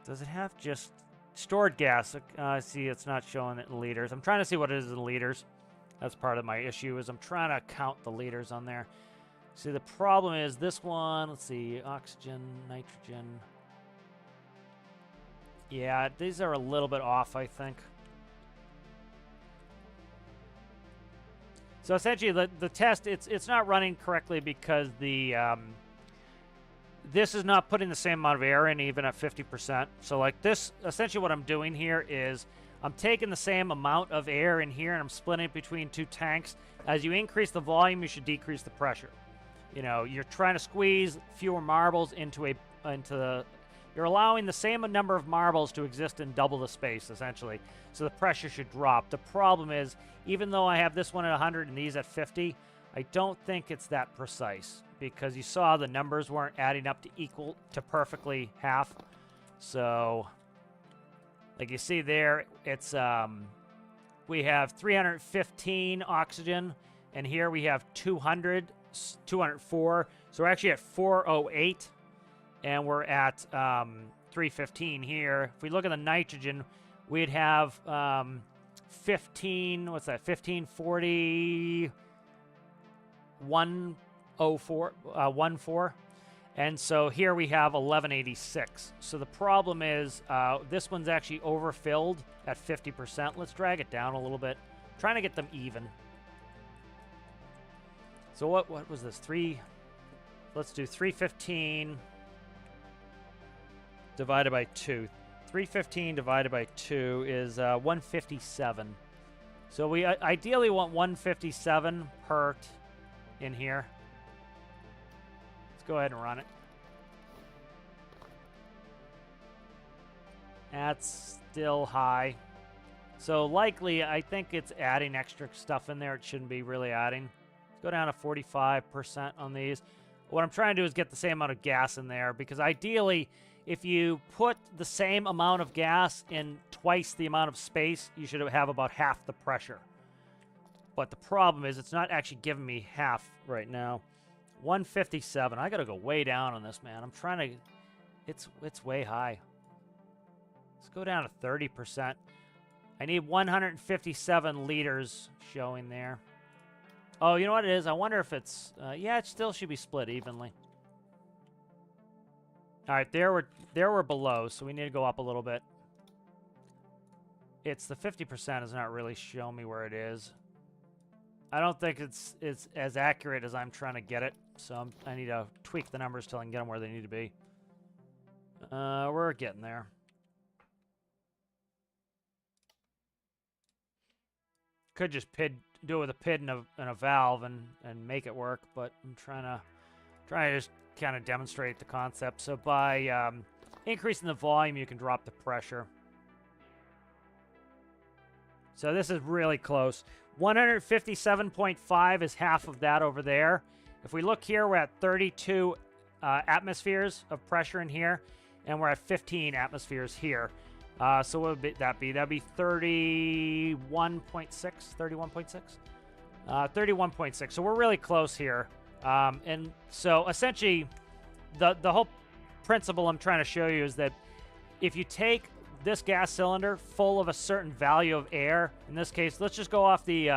Does it have just stored gas? I see it's not showing it in liters. I'm trying to see what it is in liters. That's part of my issue, is I'm trying to count the liters on there. See, the problem is this one, let's see, oxygen, nitrogen. Yeah, these are a little bit off, I think. So essentially, the test, it's not running correctly because this is not putting the same amount of air in, even at 50%. So like this, essentially what I'm doing here is I'm taking the same amount of air in here and I'm splitting it between two tanks. As you increase the volume, you should decrease the pressure. You know, you're trying to squeeze fewer marbles you're allowing the same number of marbles to exist in double the space, essentially. So the pressure should drop. The problem is, even though I have this one at 100 and these at 50, I don't think it's that precise, because you saw the numbers weren't adding up to perfectly half. So, like you see there, it's we have 315 oxygen, and here we have 204. So we're actually at 408. And we're at 315 here. If we look at the nitrogen, we'd have 1540, 104, 14. And so here we have 1186. So the problem is this one's actually overfilled at 50%. Let's drag it down a little bit. Trying to get them even. So what was this? Let's do 315 divided by 2. 315 divided by 2 is 157. So we ideally want 157 per in here. Let's go ahead and run it. That's still high. So likely, I think it's adding extra stuff in there. It shouldn't be really adding. Let's go down to 45% on these. What I'm trying to do is get the same amount of gas in there, because ideally, if you put the same amount of gas in twice the amount of space, you should have about half the pressure. But the problem is it's not actually giving me half right now. 157. I got to go way down on this, man. I'm trying to... It's way high. Let's go down to 30%. I need 157 liters showing there. Oh, you know what it is? I wonder if it's... yeah, it still should be split evenly. All right, there we're below, so we need to go up a little bit. It's the 50% is not really showing me where it is. I don't think it's as accurate as I'm trying to get it, so I need to tweak the numbers till I can get them where they need to be. We're getting there. Could just do it with a PID and a valve and make it work, but I'm trying to just kind of demonstrate the concept. So by increasing the volume, you can drop the pressure. So this is really close. 157.5 is half of that over there. If we look here, we're at 32 atmospheres of pressure in here, and we're at 15 atmospheres here. So what would that be? That'd be 31.6, 31.6? 31.6. So we're really close here. And so essentially, the whole principle I'm trying to show you is that if you take this gas cylinder full of a certain value of air, in this case, let's just go off the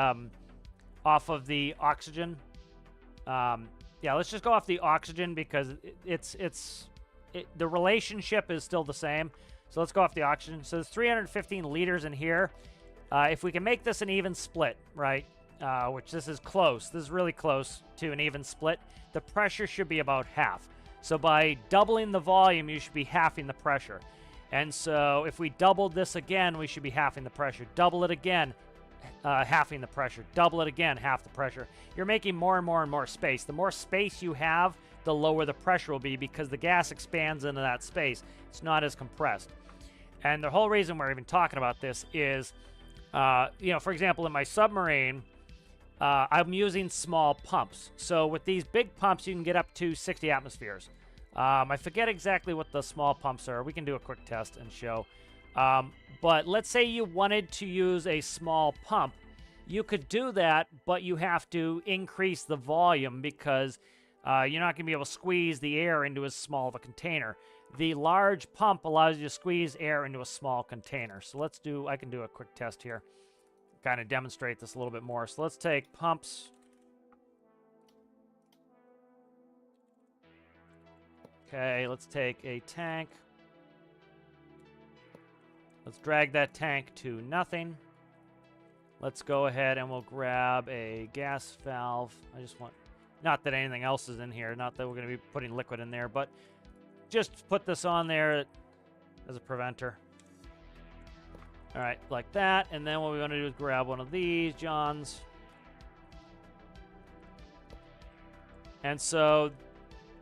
oxygen. Yeah, let's just go off the oxygen because the relationship is still the same. So let's go off the oxygen. So there's 315 liters in here. If we can make this an even split, right, which this is close. This is really close to an even split. The pressure should be about half. So by doubling the volume, you should be halving the pressure. And so if we doubled this again, we should be halving the pressure. Double it again, halving the pressure. Double it again, half the pressure. You're making more and more and more space. The more space you have, the lower the pressure will be because the gas expands into that space. It's not as compressed. And the whole reason we're even talking about this is, for example, in my submarine, I'm using small pumps. So with these big pumps, you can get up to 60 atmospheres. I forget exactly what the small pumps are. We can do a quick test and show. But let's say you wanted to use a small pump. You could do that, but you have to increase the volume because you're not going to be able to squeeze the air into as small of a container. The large pump allows you to squeeze air into a small container. So I can do a quick test here. Kind of demonstrate this a little bit more. So let's take pumps. Okay, let's take a tank. Let's drag that tank to nothing. Let's go ahead and we'll grab a gas valve. Not that anything else is in here, not that we're going to be putting liquid in there, but just put this on there as a preventer. All right, like that. And then what we want to do is grab one of these Johns. And so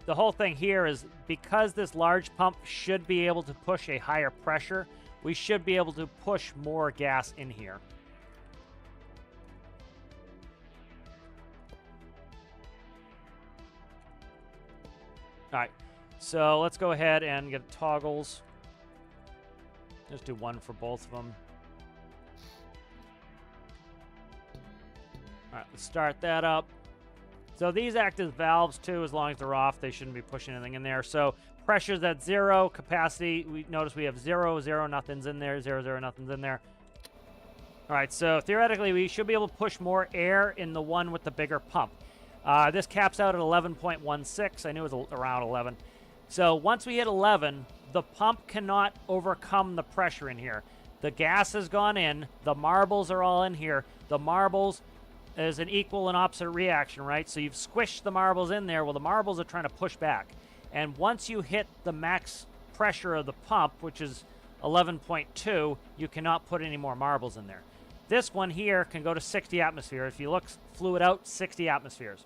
the whole thing here is because this large pump should be able to push a higher pressure, we should be able to push more gas in here. All right, so let's go ahead and get toggles. Just do one for both of them. All right, let's start that up. So these act as valves too. As long as they're off, they shouldn't be pushing anything in there. So pressure's at 0, capacity, we notice we have 0, 0, nothing's in there, 0, 0, nothing's in there. All right, so theoretically, we should be able to push more air in the one with the bigger pump. This caps out at 11.16. I knew it was around 11. So once we hit 11, the pump cannot overcome the pressure in here. The gas has gone in. The marbles are all in here. The marbles is an equal and opposite reaction, right? So you've squished the marbles in there. Well, the marbles are trying to push back. And once you hit the max pressure of the pump, which is 11.2, you cannot put any more marbles in there. This one here can go to 60 atmospheres. If you look fluid out, 60 atmospheres.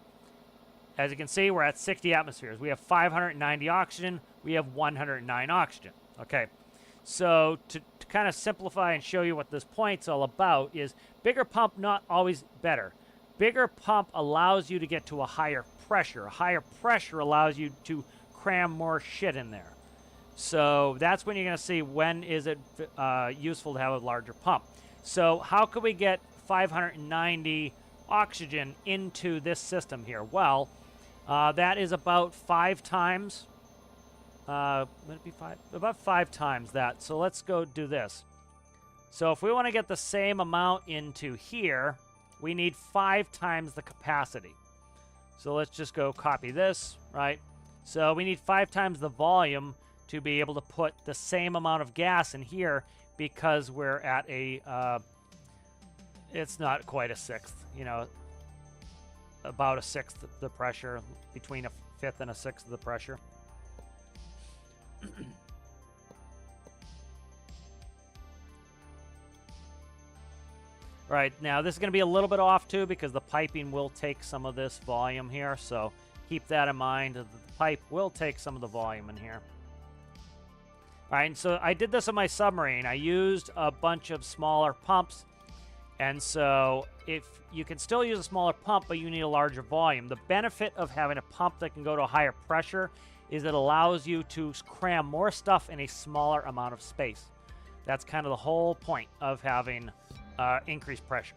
As you can see, we're at 60 atmospheres. We have 590 oxygen. We have 109 oxygen. Okay, so to kind of simplify and show you what this point's all about is bigger pump, not always better. Bigger pump allows you to get to a higher pressure. A higher pressure allows you to cram more shit in there. So that's when you're going to see when is it useful to have a larger pump. So how could we get 590 oxygen into this system here? Well, that is about 5 times. Would it be 5? About 5 times that. So let's go do this. So if we want to get the same amount into here, we need 5 times the capacity. So let's just go copy this, right? So we need 5 times the volume to be able to put the same amount of gas in here, because we're at a, it's not quite a sixth, you know, about a sixth of the pressure, between a fifth and a sixth of the pressure. Right, now this is going to be a little bit off too, because the piping will take some of this volume here, so keep that in mind. The pipe will take some of the volume in here. All right, and so I did this on my submarine. I used a bunch of smaller pumps, and so if you can still use a smaller pump, but you need a larger volume. The benefit of having a pump that can go to a higher pressure is it allows you to cram more stuff in a smaller amount of space. That's kind of the whole point of having increased pressure,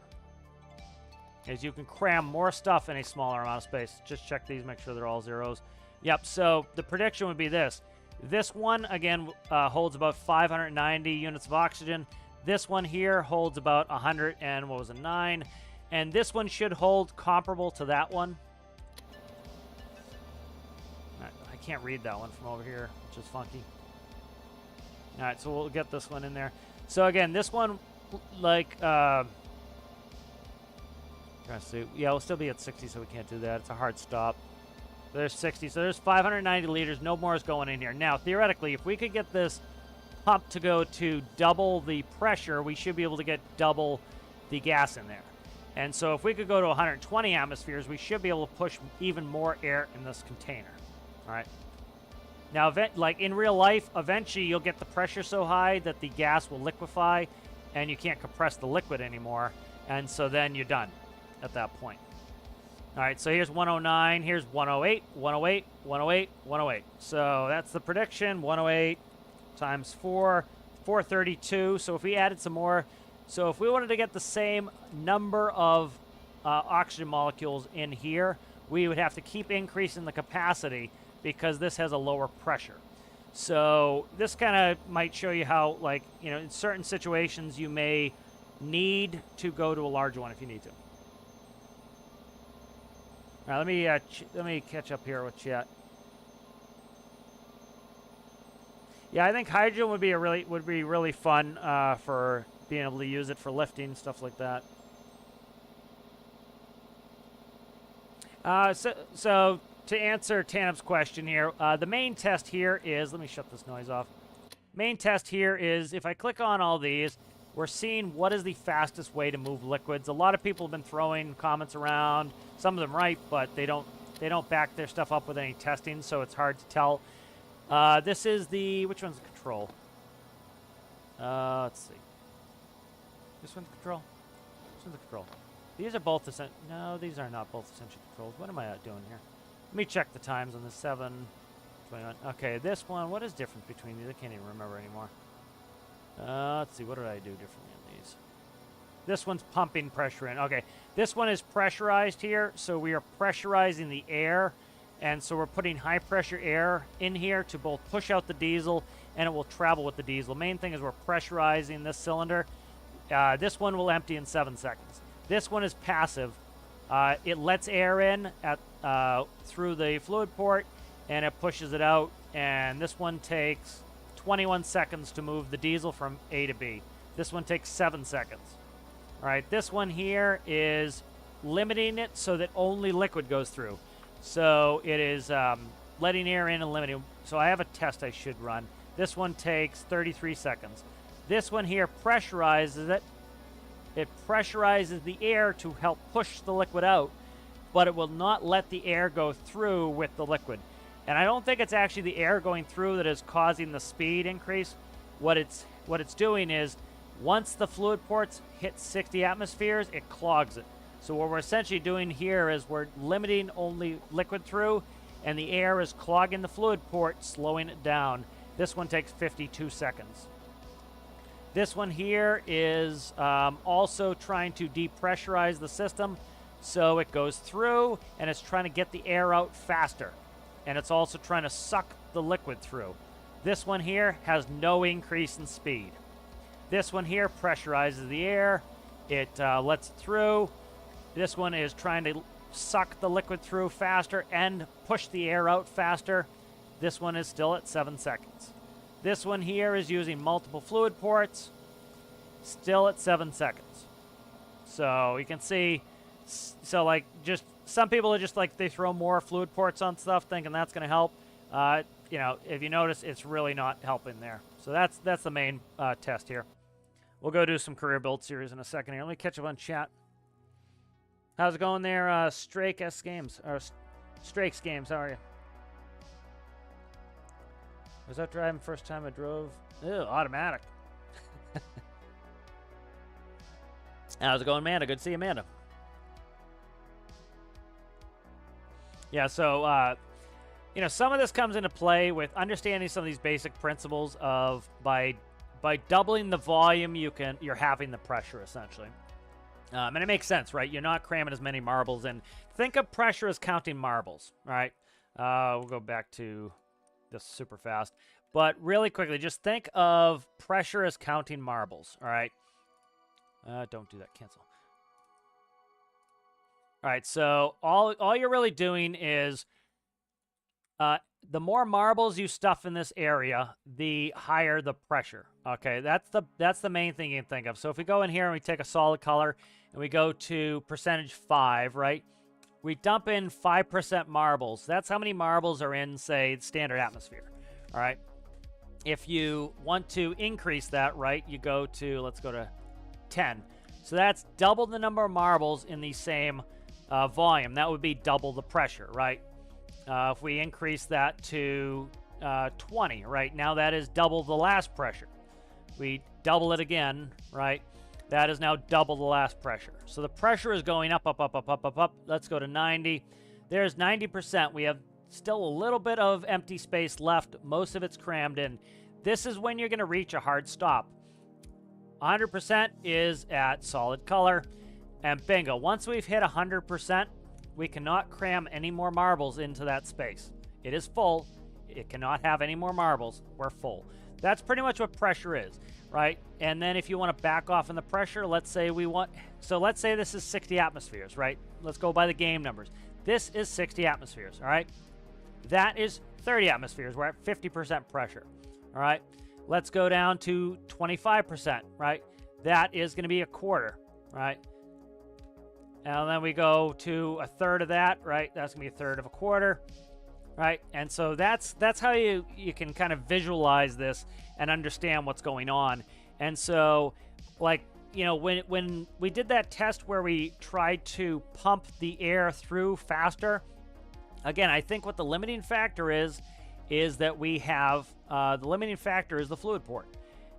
is you can cram more stuff in a smaller amount of space. Just check these, make sure they're all zeros. Yep, so the prediction would be this. This one, again, holds about 590 units of oxygen. This one here holds about 100 and, what was it, 9. And this one should hold comparable to that one. I can't read that one from over here, which is funky. All right, so we'll get this one in there. So again, this one, like, trying to see. Yeah, we'll still be at 60, so we can't do that. It's a hard stop. There's 60, so there's 590 liters. No more is going in here. Now, theoretically, if we could get this pump to go to double the pressure, we should be able to get double the gas in there. And so if we could go to 120 atmospheres, we should be able to push even more air in this container. All right. Now, like in real life, eventually you'll get the pressure so high that the gas will liquefy, and you can't compress the liquid anymore. And so then you're done at that point. All right, so here's 109, here's 108, 108, 108, 108. So that's the prediction, 108 times 4, 432. So if we added some more, so if we wanted to get the same number of oxygen molecules in here, we would have to keep increasing the capacity because this has a lower pressure. So this kind of might show you how, like, you know, in certain situations you may need to go to a larger one if you need to. All right, let me catch up here with chat. Yeah, I think hydrogen would be really fun for being able to use it for lifting, stuff like that. So to answer Tanip's question here, the main test here is, let me shut this noise off. Main test here is, if I click on all these, we're seeing what is the fastest way to move liquids. A lot of people have been throwing comments around, some of them right, but they don't back their stuff up with any testing, so it's hard to tell. This is the, which one's the control? Let's see. This one's control. This one's the control. These are both essential. No, these are not both essential controls. What am I doing here? Let me check the times on the 7:21. Okay, this one, what is different between these? I can't even remember anymore. Let's see, what did I do differently on these? This one's pumping pressure in. Okay, this one is pressurized here, so we are pressurizing the air, and so we're putting high pressure air in here to both push out the diesel, and it will travel with the diesel. Main thing is we're pressurizing this cylinder. This one will empty in 7 seconds. This one is passive, It lets air in at through the fluid port, and it pushes it out. And this one takes 21 seconds to move the diesel from A to B. This one takes 7 seconds. All right, this one here is limiting it so that only liquid goes through. So it is letting air in and limiting. So I have a test I should run. This one takes 33 seconds. This one here pressurizes it. It pressurizes the air to help push the liquid out, but it will not let the air go through with the liquid. And I don't think it's actually the air going through that is causing the speed increase. What it's doing is, once the fluid ports hit 60 atmospheres, it clogs it. So what we're essentially doing here is we're limiting only liquid through, and the air is clogging the fluid port, slowing it down. This one takes 52 seconds. This one here is also trying to depressurize the system, so it goes through, and it's trying to get the air out faster. And it's also trying to suck the liquid through. This one here has no increase in speed. This one here pressurizes the air. It lets it through. This one is trying to suck the liquid through faster and push the air out faster. This one is still at 7 seconds. This one here is using multiple fluid ports, still at 7 seconds. So you can see, so like just some people are just like they throw more fluid ports on stuff thinking that's going to help. You know, if you notice, it's really not helping there. So that's the main test here. We'll go do some career build series in a second here. Let me catch up on chat. How's it going there, Strakes Games? Or Strakes Games, how are you? Was that driving first time I drove? Ew, automatic. How's it going, Amanda? Good to see you, Amanda. Yeah, so, you know, some of this comes into play with understanding some of these basic principles of by doubling the volume, you're halving the pressure, essentially. And it makes sense, right? You're not cramming as many marbles in. Think of pressure as counting marbles, right? We'll go back to this super fast. But really quickly, just think of pressure as counting marbles, all right? Don't do that. Cancel. All right, so all you're really doing is the more marbles you stuff in this area, the higher the pressure. Okay, that's the main thing you can think of. So if we go in here and we take a solid color and we go to percentage 5, right? We dump in 5% marbles. That's how many marbles are in, say, standard atmosphere. All right. If you want to increase that, right, you go to, let's go to 10. So that's double the number of marbles in the same volume. That would be double the pressure, right? If we increase that to 20, right, now that is double the last pressure. We double it again, right? That is now double the last pressure. So the pressure is going up, up, up, up, up, up, up. Let's go to 90. There's 90%. We have still a little bit of empty space left. Most of it's crammed in. This is when you're going to reach a hard stop. 100% is at solid color. And bingo, once we've hit 100%, we cannot cram any more marbles into that space. It is full. It cannot have any more marbles. We're full. That's pretty much what pressure is, right? And then if you want to back off in the pressure, let's say let's say this is 60 atmospheres, right? Let's go by the game numbers. This is 60 atmospheres, all right? That is 30 atmospheres. We're at 50% pressure, all right? Let's go down to 25%, right? That is going to be a quarter, right? And then we go to a third of that, right? That's going to be a third of a quarter, right? And so that's how you can kind of visualize this and understand what's going on. And so, like, you know, when we did that test where we tried to pump the air through faster, again, I think what the limiting factor is that we have the limiting factor is the fluid port,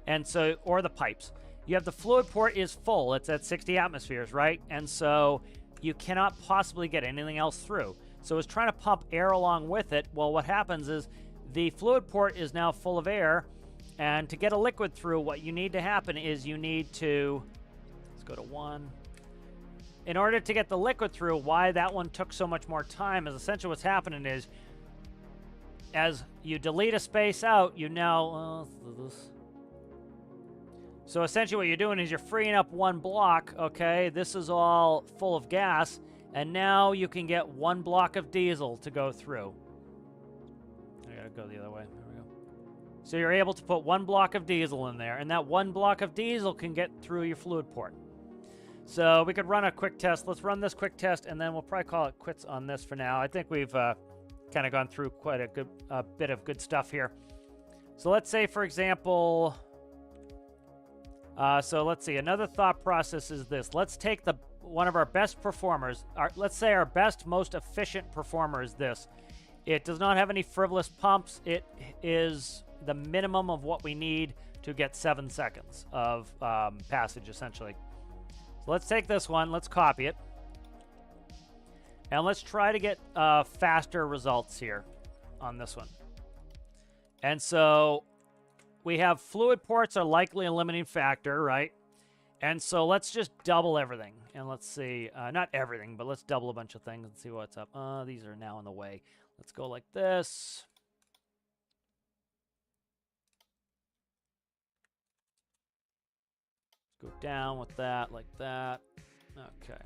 and so, or the pipes. You have the fluid port is full. It's at 60 atmospheres, right? And so you cannot possibly get anything else through. So it's trying to pump air along with it. Well, what happens is the fluid port is now full of air, and to get a liquid through, what you need to happen is you need to, let's go to 1. In order to get the liquid through, why that one took so much more time is essentially what's happening is as you delete a space out, you now, so essentially what you're doing is you're freeing up one block, okay? This is all full of gas, And now you can get 1 block of diesel to go through. I gotta go the other way. There we go. So you're able to put 1 block of diesel in there, and that 1 block of diesel can get through your fluid port. So we could run a quick test. Let's run this quick test, and then we'll probably call it quits on this for now. I think we've kind of gone through quite a bit of good stuff here. So let's say, for example, so let's see. Another thought process is this. Let's take one of our best performers. Let's say our best, most efficient performer is this. It does not have any frivolous pumps. It is the minimum of what we need to get 7 seconds of passage, essentially. So let's take this one. Let's copy it. And let's try to get faster results here on this one. And so we have fluid ports are likely a limiting factor, right? And so let's just double everything. And let's see, not everything, but let's double a bunch of things and see what's up. These are now in the way. Let's go like this. Let's go down with that, like that. Okay.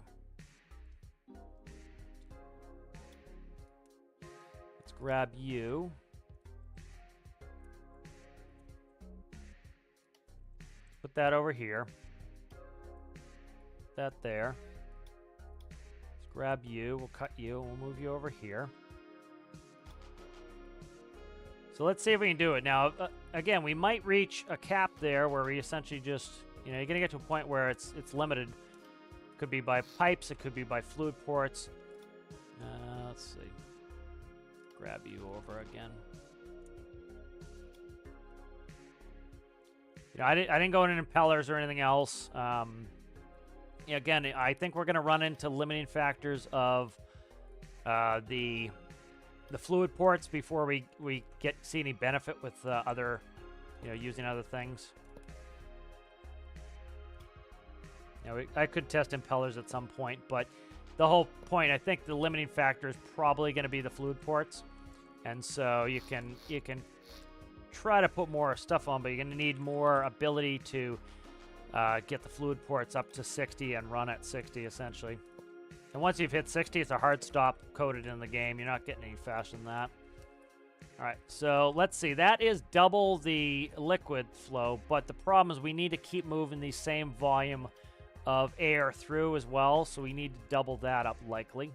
Let's grab you. Put that over here. Put that there. Let's grab you. We'll cut you. We'll move you over here. So let's see if we can do it. Now, again, we might reach a cap there where we essentially just, you're going to get to a point where it's limited. It could be by pipes. It could be by fluid ports. Let's see. Grab you over again. I didn't go into impellers or anything else. Again, I think we're going to run into limiting factors of the fluid ports before we see any benefit with other, using other things. I could test impellers at some point, but the whole point, I think the limiting factor is probably going to be the fluid ports. And so you can try to put more stuff on, but you're going to need more ability to get the fluid ports up to 60 and run at 60, essentially. And once you've hit 60, it's a hard stop coded in the game. You're not getting any faster than that. All right, so let's see. That is double the liquid flow, but the problem is we need to keep moving the same volume of air through as well, so we need to double that up likely.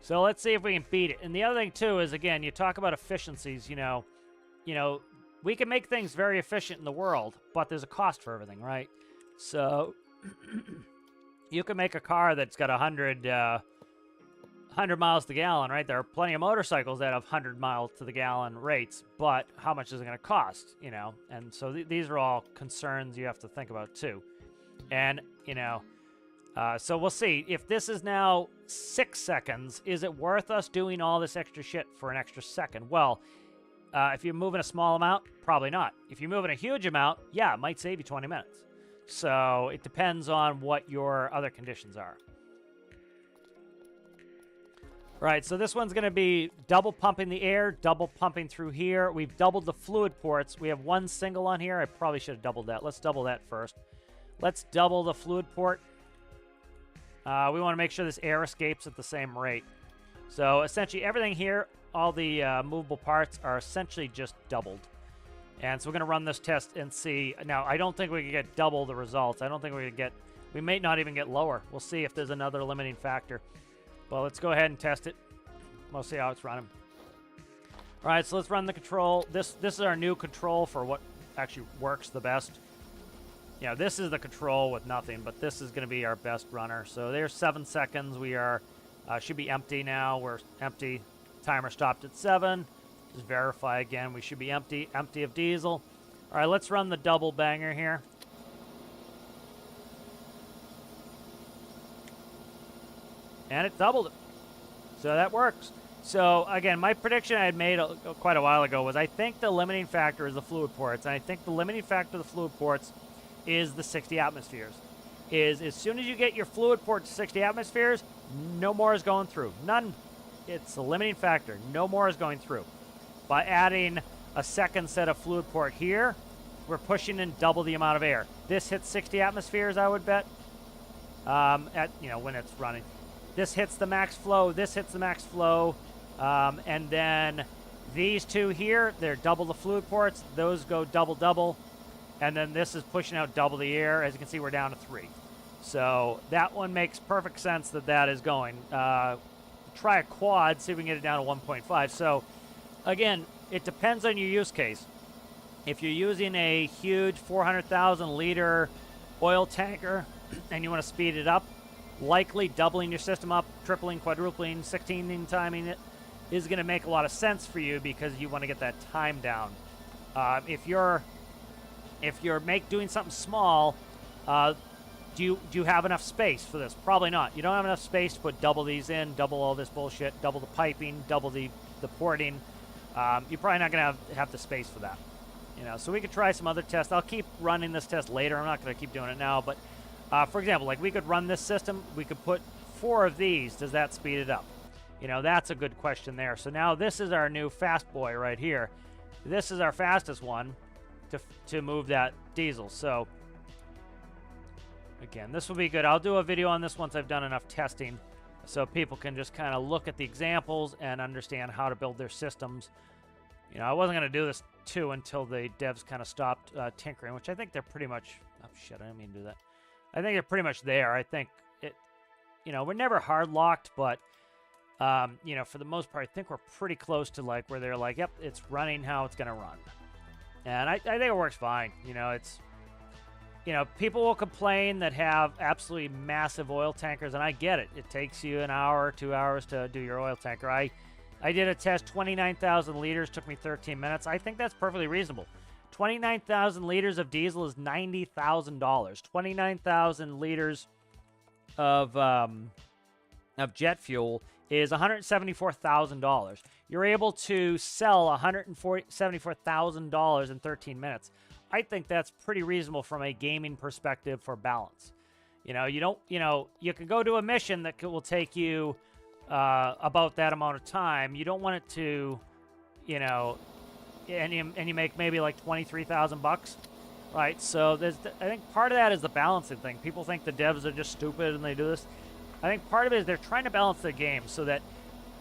So let's see if we can beat it. And the other thing, too, is, again, you talk about efficiencies, we can make things very efficient in the world, but there's a cost for everything, right? So you can make a car that's got 100 miles to the gallon, right? There are plenty of motorcycles that have 100 miles to the gallon rates, but how much is it going to cost, And so these are all concerns you have to think about, too. And, so we'll see. If this is now 6 seconds, is it worth us doing all this extra shit for an extra second? Well, if you're moving a small amount, probably not. If you're moving a huge amount, yeah, it might save you 20 minutes. So it depends on what your other conditions are. Right, so this one's going to be double pumping the air, double pumping through here. We've doubled the fluid ports. We have one single on here. I probably should have doubled that. Let's double that first. Let's double the fluid port. We want to make sure this air escapes at the same rate. So essentially everything here, all the movable parts are essentially just doubled. And so we're going to run this test and see. Now, I don't think we can get double the results. I don't think we may not even get lower. We'll see if there's another limiting factor. Well, let's go ahead and test it. We'll see how it's running. All right, so let's run the control. This is our new control for what actually works the best. This is the control with nothing, but this is going to be our best runner. So there's 7 seconds. We are should be empty now. We're empty. Timer stopped at 7. Just verify again. We should be empty of diesel. All right, let's run the double banger here. And it doubled it. So that works. So, again, my prediction I had made quite a while ago was I think the limiting factor is the fluid ports. And I think the limiting factor of the fluid ports is the 60 atmospheres. Is as soon as you get your fluid port to 60 atmospheres, no more is going through. None. It's a limiting factor. No more is going through. By adding a second set of fluid port here, we're pushing in double the amount of air. This hits 60 atmospheres, I would bet. when it's running. This hits the max flow. This hits the max flow. And then these two here, they're double the fluid ports. Those go double. And then this is pushing out double the air. As you can see, we're down to 3. So that one makes perfect sense that is going. Try a quad, see if we can get it down to 1.5. So again, it depends on your use case. If you're using a huge 400,000 liter oil tanker and you want to speed it up, likely doubling your system up, tripling, quadrupling, 16 timing it is going to make a lot of sense for you because you want to get that time down. If you're doing something small, do you have enough space for this? Probably not. You don't have enough space to put double these in, double all this bullshit, double the piping, double the porting. You're probably not going to have the space for that. So we could try some other tests. I'll keep running this test later. I'm not going to keep doing it now. But for example, like we could run this system. We could put 4 of these. Does that speed it up? That's a good question there. So now this is our new fast boy right here. This is our fastest one to move that diesel. So again, this will be good. I'll do a video on this once I've done enough testing so people can just kind of look at the examples and understand how to build their systems. I wasn't going to do this too until the devs kind of stopped tinkering, which I think they're pretty much... Oh, shit, I didn't mean to do that. I think they're pretty much there. I think it... we're never hard-locked, but, for the most part, I think we're pretty close to, like, where they're like, yep, it's running how it's going to run. And I think it works fine. It's... people will complain that have absolutely massive oil tankers, and I get it. It takes you an hour or 2 hours to do your oil tanker. I did a test, 29,000 liters, took me 13 minutes. I think that's perfectly reasonable. 29,000 liters of diesel is $90,000. 29,000 liters of jet fuel is $174,000. You're able to sell $174,000 in 13 minutes. I think that's pretty reasonable from a gaming perspective for balance. You can go do a mission that will take you about that amount of time. You don't want it to, and you make maybe like $23,000, right? So I think part of that is the balancing thing. People think the devs are just stupid and they do this. I think part of it is they're trying to balance their game so that,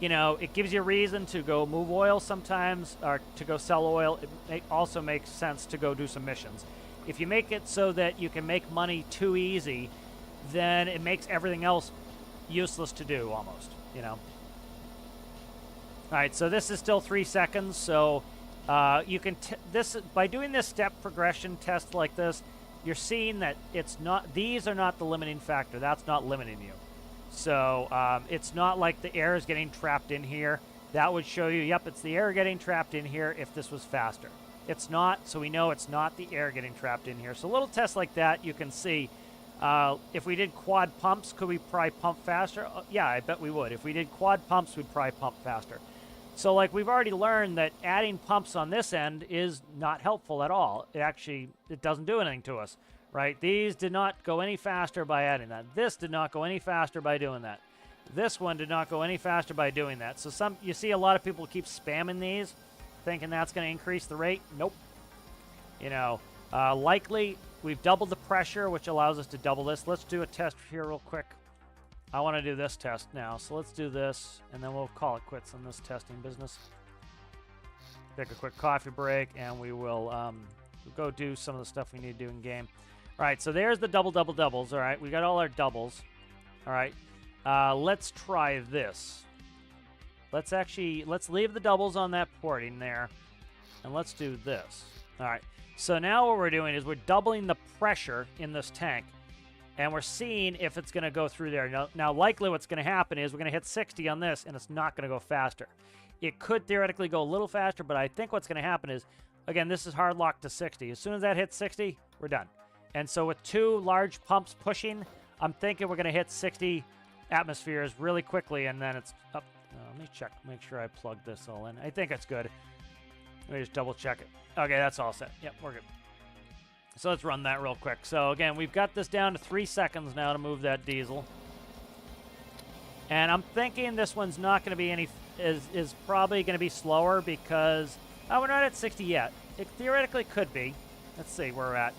it gives you a reason to go move oil sometimes or to go sell oil. It also makes sense to go do some missions. If you make it so that you can make money too easy, then it makes everything else useless to do almost. All right, so this is still 3 seconds. So you can by doing this step progression test like this, you're seeing that these are not the limiting factor. That's not limiting you. So it's not like the air is getting trapped in here. That would show you, yep, it's the air getting trapped in here if this was faster. It's not, so we know it's not the air getting trapped in here. So a little test like that, you can see. If we did quad pumps, could we probably pump faster? Yeah, I bet we would. If we did quad pumps, we'd probably pump faster. So like we've already learned that adding pumps on this end is not helpful at all. It doesn't do anything to us, right? These did not go any faster by adding that. This did not go any faster by doing that. This one did not go any faster by doing that. So you see a lot of people keep spamming these, thinking that's going to increase the rate. Nope. Likely we've doubled the pressure, which allows us to double this. Let's do a test here real quick. I want to do this test now. So let's do this, and then we'll call it quits on this testing business. Take a quick coffee break, and we will we'll go do some of the stuff we need to do in game. All right, so there's the doubles. All right, we got all our doubles. All right, let's try this. Let's leave the doubles on that porting there, and let's do this. All right. So now what we're doing is we're doubling the pressure in this tank, and we're seeing if it's going to go through there. Now, likely what's going to happen is we're going to hit 60 on this, and it's not going to go faster. It could theoretically go a little faster, but I think what's going to happen is, again, this is hard locked to 60. As soon as that hits 60, we're done. And so with 2 large pumps pushing, I'm thinking we're going to hit 60 atmospheres really quickly, and then it's up. Let me check, make sure I plug this all in. I think it's good. Let me just double check it. Okay, that's all set. Yep, we're good. So let's run that real quick. So again, we've got this down to 3 seconds now to move that diesel. And I'm thinking this one's not going to be is probably going to be slower because we're not at 60 yet. It theoretically could be. Let's see where we're at.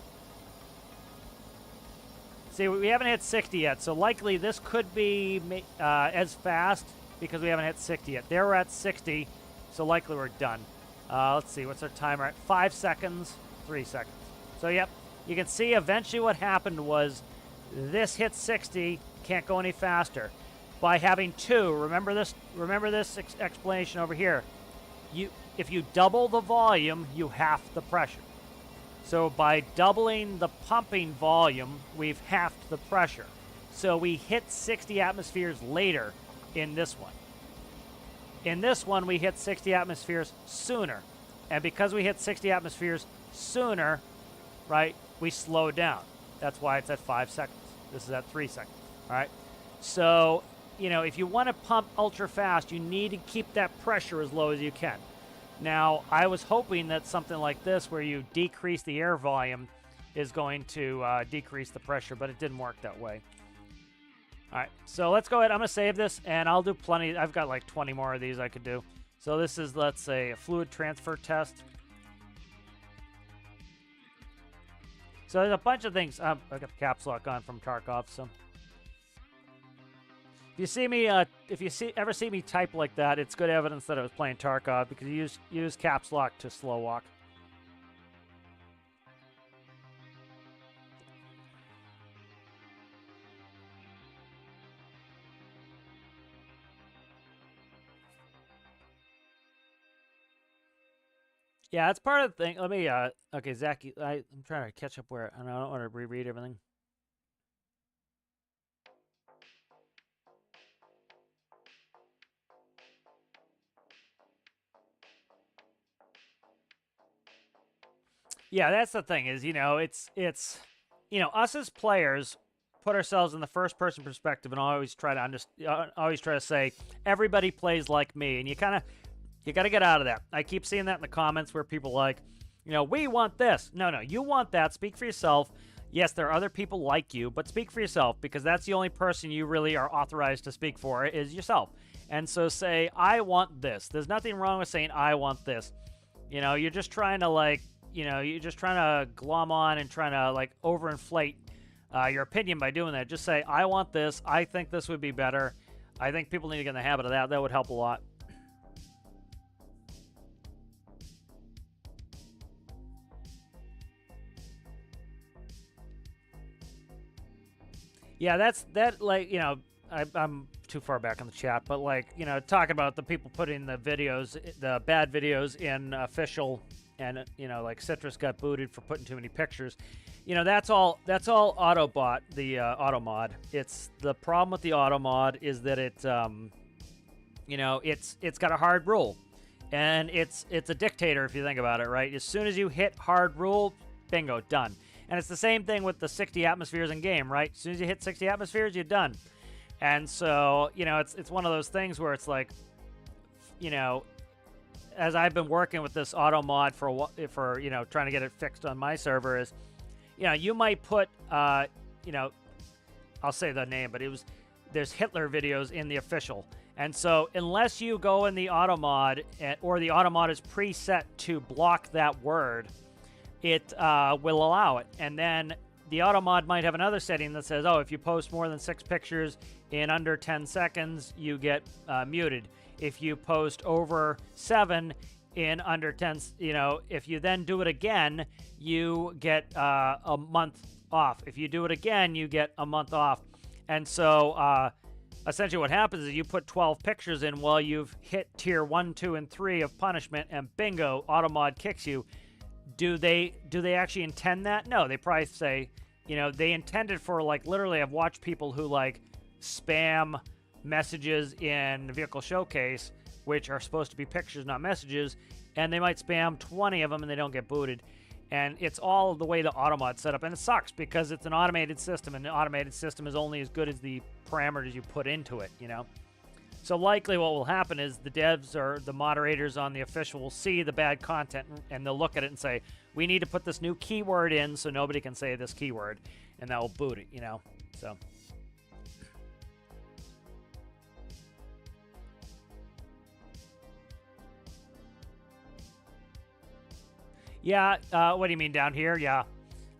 See, we haven't hit 60 yet, so likely this could be as fast because we haven't hit 60 yet. There we're at 60, so likely we're done. Let's see, what's our timer at? 5 seconds, 3 seconds. So, yep, you can see eventually what happened was this hit 60, can't go any faster. By having 2, remember this explanation over here. If you double the volume, you half the pressure. So by doubling the pumping volume, we've halved the pressure. So we hit 60 atmospheres later in this one. In this one, we hit 60 atmospheres sooner. And because we hit 60 atmospheres sooner, right, we slow down. That's why it's at 5 seconds. This is at 3 seconds, all right? So, you know, if you want to pump ultra fast, you need to keep that pressure as low as you can. Now, I was hoping that something like this, where you decrease the air volume, is going to decrease the pressure, but it didn't work that way. All right, so let's go ahead. I'm going to save this, and I'll do plenty. I've got like 20 more of these I could do. So this is, let's say, a fluid transfer test. So there's a bunch of things. I got the caps lock on from Tarkov, so... If you see me, ever see me type like that, it's good evidence that I was playing Tarkov because you use caps lock to slow walk. Yeah, that's part of the thing. Let me, okay, Zach, I'm trying to catch up where, I don't want to reread everything. Yeah, that's the thing is, you know, it's you know, us as players put ourselves in the first person perspective and always try to say everybody plays like me, and you got to get out of that. I keep seeing that in the comments where people like, you know, we want this. No, you want that. Speak for yourself. Yes, there are other people like you, but speak for yourself because that's the only person you really are authorized to speak for is yourself. And so say, I want this. There's nothing wrong with saying I want this. You know, you're just trying to like, you know, you're just trying to glom on and trying to like overinflate your opinion by doing that. Just say, I want this. I think this would be better. I think people need to get in the habit of that. That would help a lot. Yeah, that like, you know, I'm too far back in the chat, but like, you know, talking about the people putting the videos, the bad videos in official, and you know, like Citrus got booted for putting too many pictures. You know, that's all Autobot, the auto mod. It's the problem with the auto mod is that it, you know, it's got a hard rule, and it's a dictator if you think about it, right? As soon as you hit hard rule, bingo, done. And it's the same thing with the 60 atmospheres in game, right? As soon as you hit 60 atmospheres, you're done. And so, you know, it's one of those things where it's like, you know, as I've been working with this auto mod for you know, trying to get it fixed on my server is, you know, you might put, you know, I'll say the name, but there's Hitler videos in the official. And so unless you go in the auto mod or the auto mod is preset to block that word, it will allow it. And then the auto mod might have another setting that says, oh, if you post more than 6 pictures in under 10 seconds, you get muted. If you post over 7 in under 10, you know, if you then do it again, you get a month off. If you do it again, you get a month off. And so essentially what happens is you put 12 pictures in while you've hit tier 1, 2, and 3 of punishment, and bingo, automod kicks you. Do they actually intend that? No, they probably say, you know, they intended for, like, literally I've watched people who, like, spam messages in the vehicle showcase, which are supposed to be pictures, not messages, and they might spam 20 of them and they don't get booted. And it's all the way the automod's set up, and it sucks because it's an automated system, and the automated system is only as good as the parameters you put into it, you know? So likely what will happen is the devs or the moderators on the official will see the bad content, and they'll look at it and say, we need to put this new keyword in so nobody can say this keyword, and that will boot it, you know? So... yeah, what do you mean down here? Yeah.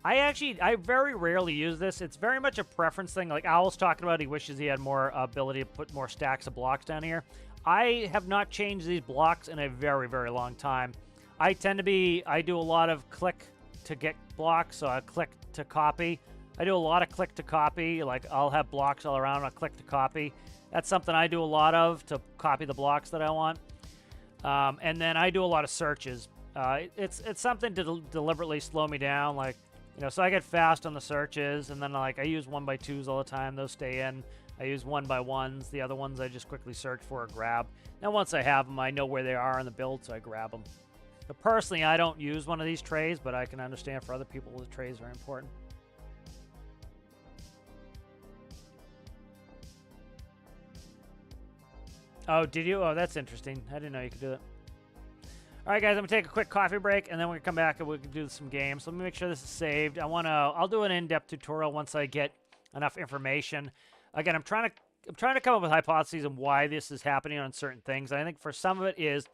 I very rarely use this. It's very much a preference thing. Like Owl's talking about, he wishes he had more ability to put more stacks of blocks down here. I have not changed these blocks in a very, very long time. I do a lot of click to get blocks, so I click to copy. I do a lot of click to copy. Like I'll have blocks all around, I'll click to copy. That's something I do a lot of, to copy the blocks that I want. And then I do a lot of searches. It's something to deliberately slow me down, like, you know, so I get fast on the searches, and then like I use 1x2s all the time. Those stay in. I use 1x1s. The other ones I just quickly search for or grab. Now once I have them, I know where they are in the build, so I grab them. But personally, I don't use one of these trays, but I can understand for other people the trays are important. Oh, did you? Oh, that's interesting. I didn't know you could do that. All right, guys, I'm going to take a quick coffee break, and then we're going to come back and we can do some games. So let me make sure this is saved. I'll do an in-depth tutorial once I get enough information. Again, I'm trying to come up with hypotheses on why this is happening on certain things. And I think for some of it is,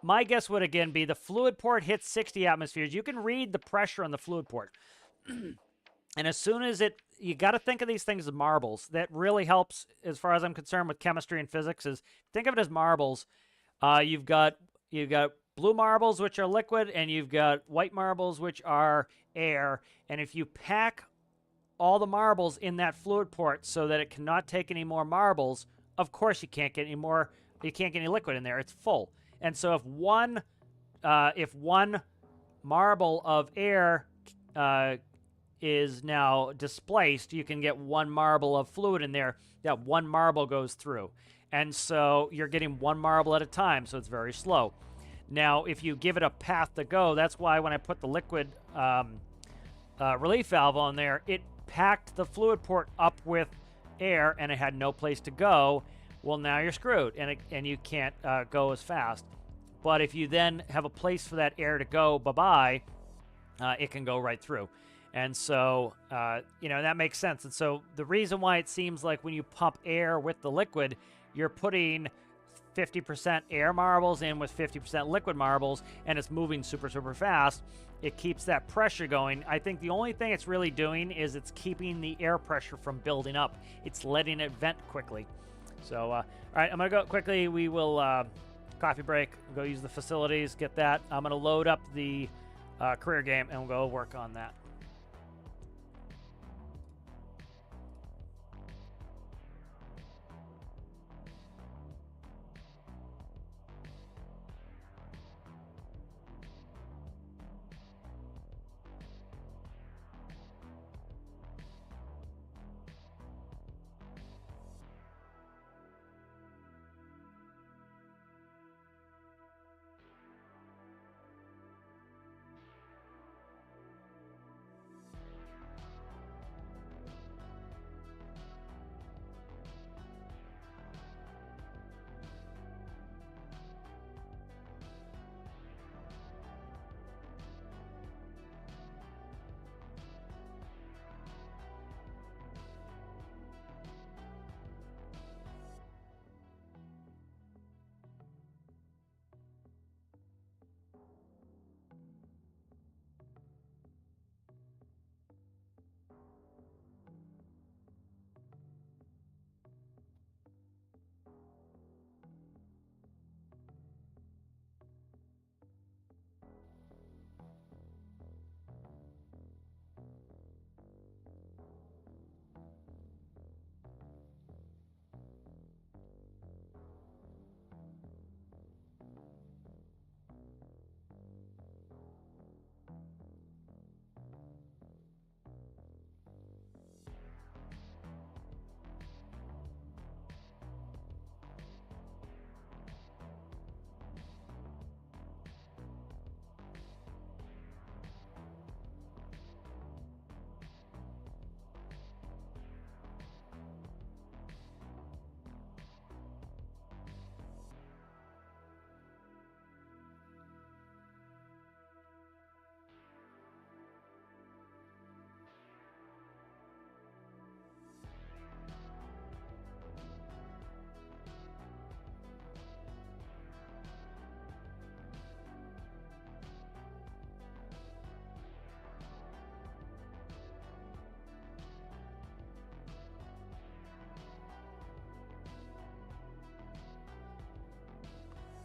my guess would again be the fluid port hits 60 atmospheres. You can read the pressure on the fluid port. And as soon as you got to think of these things as marbles. That really helps as far as I'm concerned with chemistry and physics. Is think of it as marbles. You've got blue marbles, which are liquid, and you've got white marbles, which are air. And if you pack all the marbles in that fluid port so that it cannot take any more marbles, of course you can't get any more. You can't get any liquid in there. It's full. And so if one marble of air is now displaced, you can get one marble of fluid in there. That one marble goes through. And so you're getting one marble at a time, so it's very slow. Now, if you give it a path to go, that's why when I put the liquid relief valve on there, it packed the fluid port up with air, and it had no place to go. Well, now you're screwed, and you can't go as fast. But if you then have a place for that air to go, bye-bye, it can go right through. And so, that makes sense. And so the reason why it seems like when you pump air with the liquid, you're putting 50% air marbles in with 50% liquid marbles, and it's moving super, super fast. It keeps that pressure going. I think the only thing it's really doing is it's keeping the air pressure from building up. It's letting it vent quickly. So, all right, I'm going to go quickly. We will coffee break, go use the facilities, get that. I'm going to load up the career game, and we'll go work on that.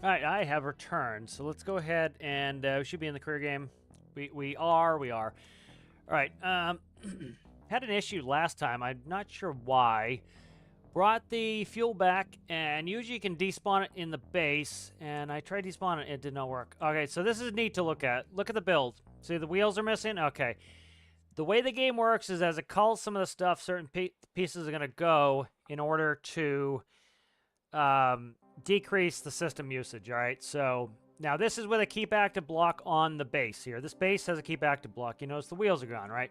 All right, I have returned. So let's go ahead and we should be in the career game. We are. All right. Had an issue last time. I'm not sure why. Brought the fuel back, and usually you can despawn it in the base, and I tried despawning it. It did not work. Okay, so this is neat to look at. Look at the build. See, the wheels are missing? Okay. The way the game works is as it calls some of the stuff, certain pieces are going to go in order to decrease the system usage, all right? So now this is with a keep active block on the base here. This base has a keep active block. You notice the wheels are gone, right?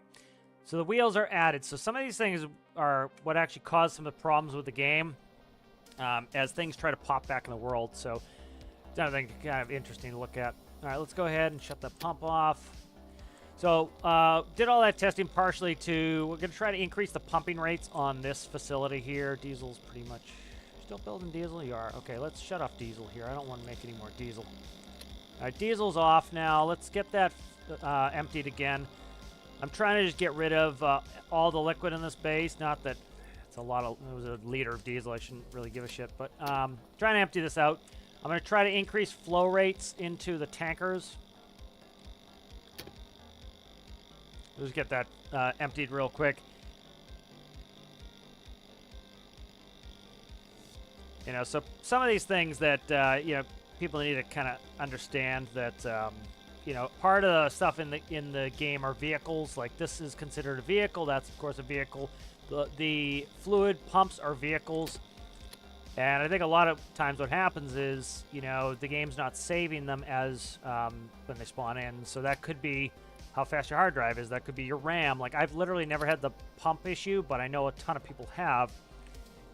So the wheels are added. So some of these things are what actually caused some of the problems with the game as things try to pop back in the world. So it's another thing kind of interesting to look at. All right, let's go ahead and shut that pump off. So did all that testing partially to, we're going to try to increase the pumping rates on this facility here. Diesel's pretty much, still building diesel? You are. Okay, let's shut off diesel here. I don't want to make any more diesel. All right, diesel's off now. Let's get that emptied again. I'm trying to just get rid of all the liquid in this base. Not that it's a lot of, it was a liter of diesel. I shouldn't really give a shit. But trying to empty this out. I'm going to try to increase flow rates into the tankers. Just get that emptied real quick. You know, so some of these things that, you know, people need to kind of understand that, you know, part of the stuff in the game are vehicles. Like this is considered a vehicle. That's of course a vehicle. The fluid pumps are vehicles. And I think a lot of times what happens is, you know, the game's not saving them as when they spawn in. So that could be how fast your hard drive is. That could be your RAM. Like I've literally never had the pump issue, but I know a ton of people have.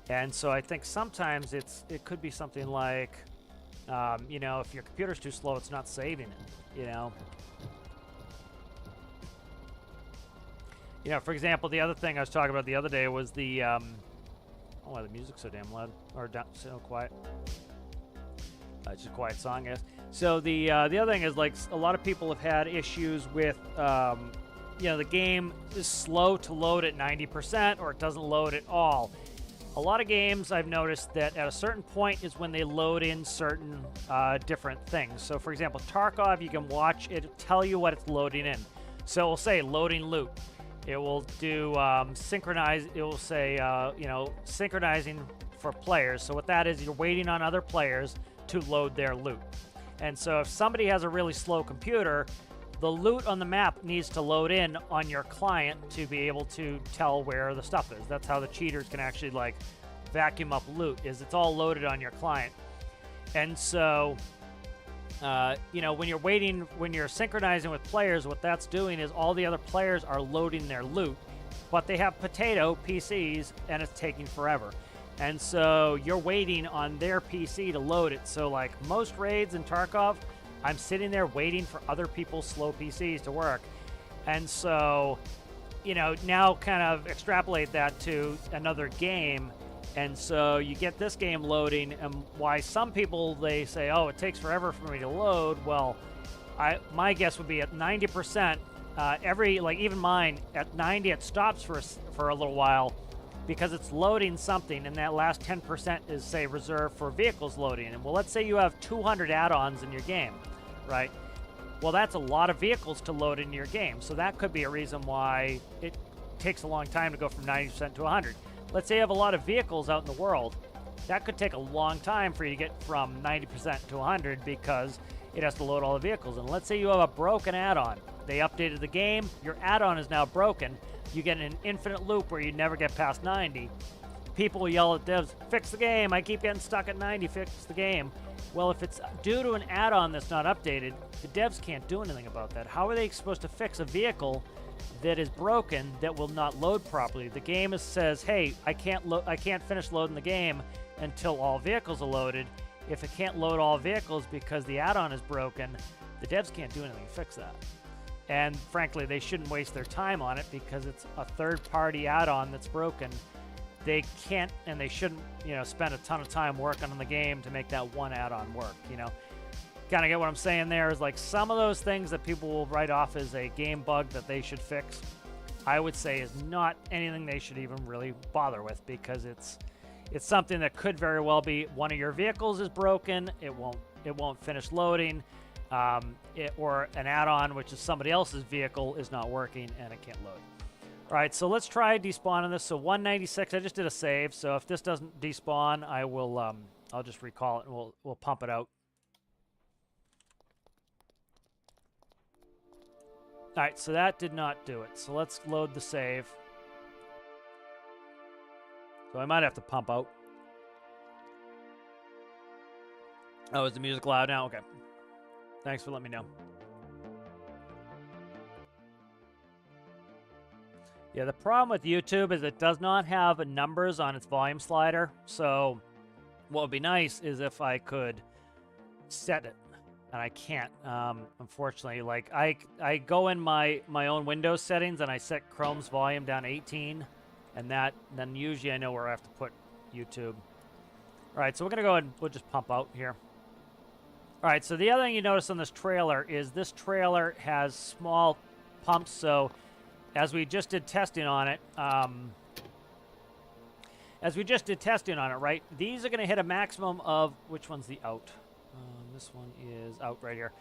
And so I think sometimes it could be something like, you know, if your computer's too slow, it's not saving it, you know. You know, for example, the other thing I was talking about the other day was the, oh, why the music's so damn loud, or so quiet. It's just a quiet song, I guess. So the other thing is, like, a lot of people have had issues with, you know, the game is slow to load at 90% or it doesn't load at all. A lot of games I've noticed that at a certain point is when they load in certain different things. So for example, Tarkov, you can watch it tell you what it's loading in. So it will say loading loot. It will do synchronize. It will say, you know, synchronizing for players. So what that is, you're waiting on other players to load their loot. And so if somebody has a really slow computer, the loot on the map needs to load in on your client to be able to tell where the stuff is. That's how the cheaters can actually, like, vacuum up loot, is it's all loaded on your client. And so, you know, when you're waiting, when you're synchronizing with players, what that's doing is all the other players are loading their loot, but they have potato PCs, and it's taking forever. And so you're waiting on their PC to load it. So, like, most raids in Tarkov, I'm sitting there waiting for other people's slow PCs to work. And so, you know, now kind of extrapolate that to another game. And so you get this game loading, and why some people, they say, oh, it takes forever for me to load. Well, my guess would be at 90%, like even mine, at 90 it stops for a little while because it's loading something, and that last 10% is, say, reserved for vehicles loading. And well, let's say you have 200 add-ons in your game, right? Well, that's a lot of vehicles to load in your game. So that could be a reason why it takes a long time to go from 90% to 100. Let's say you have a lot of vehicles out in the world. That could take a long time for you to get from 90% to 100 because it has to load all the vehicles. And let's say you have a broken add-on. They updated the game. Your add-on is now broken. You get an infinite loop where you never get past 90. People yell at devs, fix the game. I keep getting stuck at 90. Fix the game. Well, if it's due to an add-on that's not updated, the devs can't do anything about that. How are they supposed to fix a vehicle that is broken that will not load properly? The game says, hey, I can't finish loading the game until all vehicles are loaded. If it can't load all vehicles because the add-on is broken, the devs can't do anything to fix that. And frankly, they shouldn't waste their time on it because it's a third-party add-on that's broken. They can't and they shouldn't, you know, spend a ton of time working on the game to make that one add-on work, you know. Kind of get what I'm saying there is, like, some of those things that people will write off as a game bug that they should fix, I would say is not anything they should even really bother with, because it's something that could very well be one of your vehicles is broken. It won't it won't finish loading, or an add-on, which is somebody else's vehicle, is not working and it can't load. All right, so let's try despawning this. So 196, I just did a save. So if this doesn't despawn, I will, I'll just recall it and we'll pump it out. All right, so that did not do it. So let's load the save. So I might have to pump out. Oh, is the music loud now? Okay. Thanks for letting me know. Yeah, the problem with YouTube is it does not have numbers on its volume slider. So what would be nice is if I could set it. And I can't, unfortunately. Like, I go in my own Windows settings and I set Chrome's volume down to 18. And then usually I know where I have to put YouTube. All right, so we're going to go ahead and we'll just pump out here. All right, so the other thing you notice on this trailer is this trailer has small pumps. So as we just did testing on it, right, these are going to hit a maximum of, which one's the out? This one is out right here.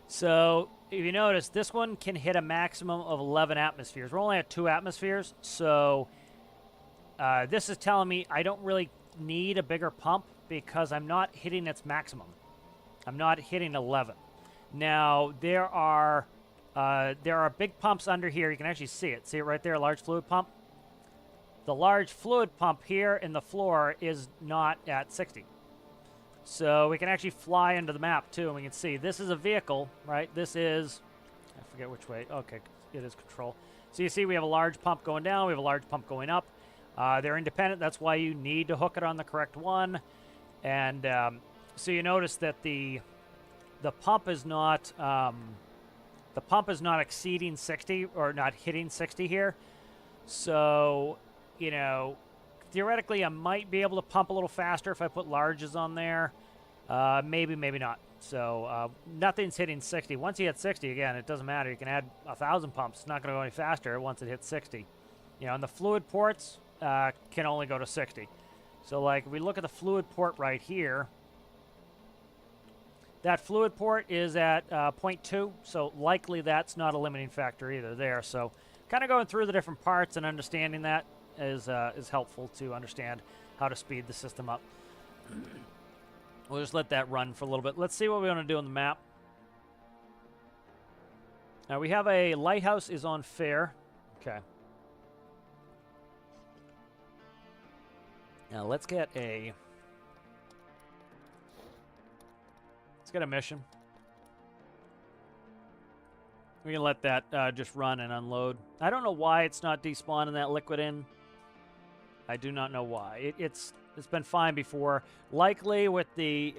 So if you notice, this one can hit a maximum of 11 atmospheres. We're only at 2 atmospheres, so this is telling me I don't really need a bigger pump because I'm not hitting its maximum. I'm not hitting 11. Now, there are big pumps under here. You can actually see it. See it right there, a large fluid pump? The large fluid pump here in the floor is not at 60. So we can actually fly into the map, too, and we can see this is a vehicle, right? This is, I forget which way. Okay, it is control. So you see we have a large pump going down. We have a large pump going up. They're independent. That's why you need to hook it on the correct one. And so you notice that the pump is not exceeding 60 or not hitting 60 here. So, you know, theoretically, I might be able to pump a little faster if I put larges on there. Maybe, maybe not. So nothing's hitting 60. Once you hit 60, again, it doesn't matter. You can add 1,000 pumps. It's not going to go any faster once it hits 60. You know, and the fluid ports can only go to 60. So, like, if we look at the fluid port right here, that fluid port is at 0.2. So likely that's not a limiting factor either there. So kind of going through the different parts and understanding that is helpful to understand how to speed the system up. We'll just let that run for a little bit. Let's see what we want to do on the map. Now we have a lighthouse is on fair. Okay. Now let's get a mission. We can let that just run and unload. I don't know why it's not despawning that liquid in. I do not know why. It's been fine before. Likely with the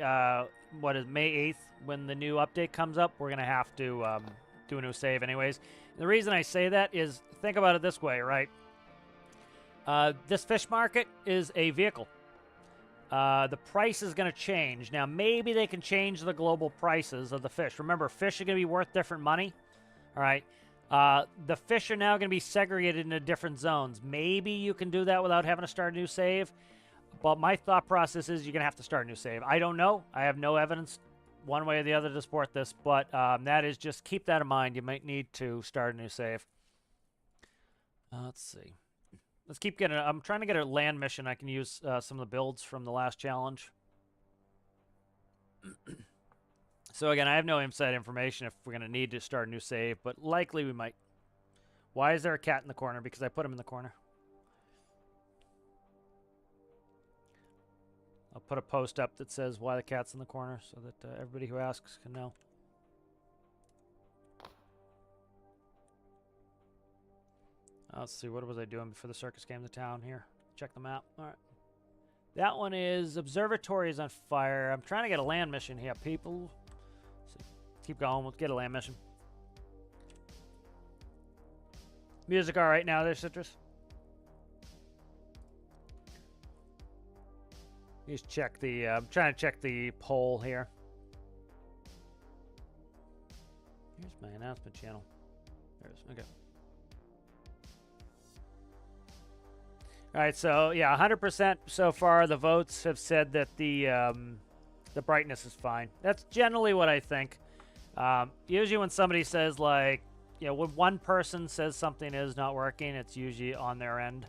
what is May 8th when the new update comes up, we're gonna have to do a new save anyways. And the reason I say that is think about it this way, right? This fish market is a vehicle. The price is going to change. Now, maybe they can change the global prices of the fish. Remember, fish are going to be worth different money. All right. The fish are now going to be segregated into different zones. Maybe you can do that without having to start a new save. But my thought process is you're going to have to start a new save. I don't know. I have no evidence one way or the other to support this. But that is just keep that in mind. You might need to start a new save. Let's see. Let's keep getting. I'm trying to get a land mission. I can use some of the builds from the last challenge. So again, I have no inside information if we're going to need to start a new save, but likely we might. Why is there a cat in the corner? Because I put him in the corner. I'll put a post up that says why the cat's in the corner so that everybody who asks can know. Let's see, what was I doing before the circus came to town here? Check the map. All right. That one is Observatory is on fire. I'm trying to get a land mission here, people. So keep going. We'll get a land mission. Music all right now there, Citrus? Just check the... I'm trying to check the poll here. Here's my announcement channel. There it is. Okay. All right, so yeah, 100% so far. The votes have said that the The brightness is fine. That's generally what I think. Usually when somebody says, like, you know, when one person says something is not working, it's usually on their end.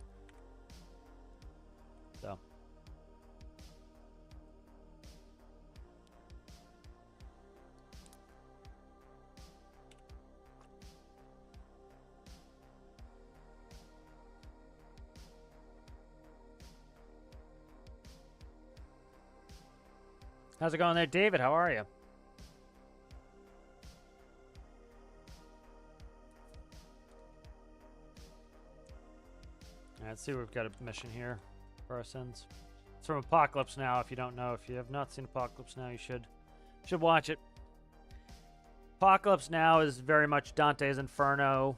So. How's it going there, David? How are you? Let's see, we've got a mission here for our sins. It's from Apocalypse Now. If you don't know, if you have not seen Apocalypse Now, you should watch it. Apocalypse Now is very much Dante's Inferno.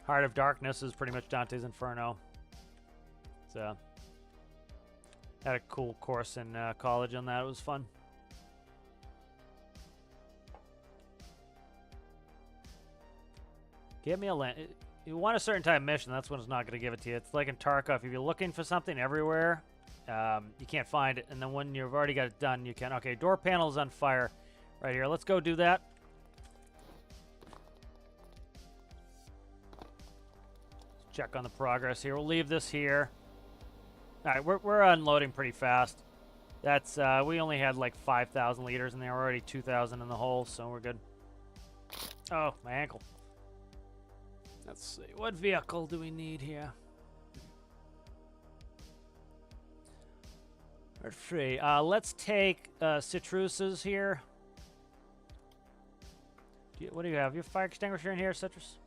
Heart of Darkness is pretty much Dante's Inferno. So, had a cool course in college on that. It was fun. Give me a land. You want a certain type of mission, that's when it's not going to give it to you. It's like in Tarkov. If you're looking for something everywhere, you can't find it. And then when you've already got it done, you can. Okay, door panel is on fire right here. Let's go do that. Let's check on the progress here. We'll leave this here. All right, we're unloading pretty fast. That's we only had like 5,000 liters in there. We're already 2,000 in the hole, so we're good. Oh, my ankle. Let's see. What vehicle do we need here? Let's see. Let's take Citruses here. What do you have? You have fire extinguisher in here, Citrus?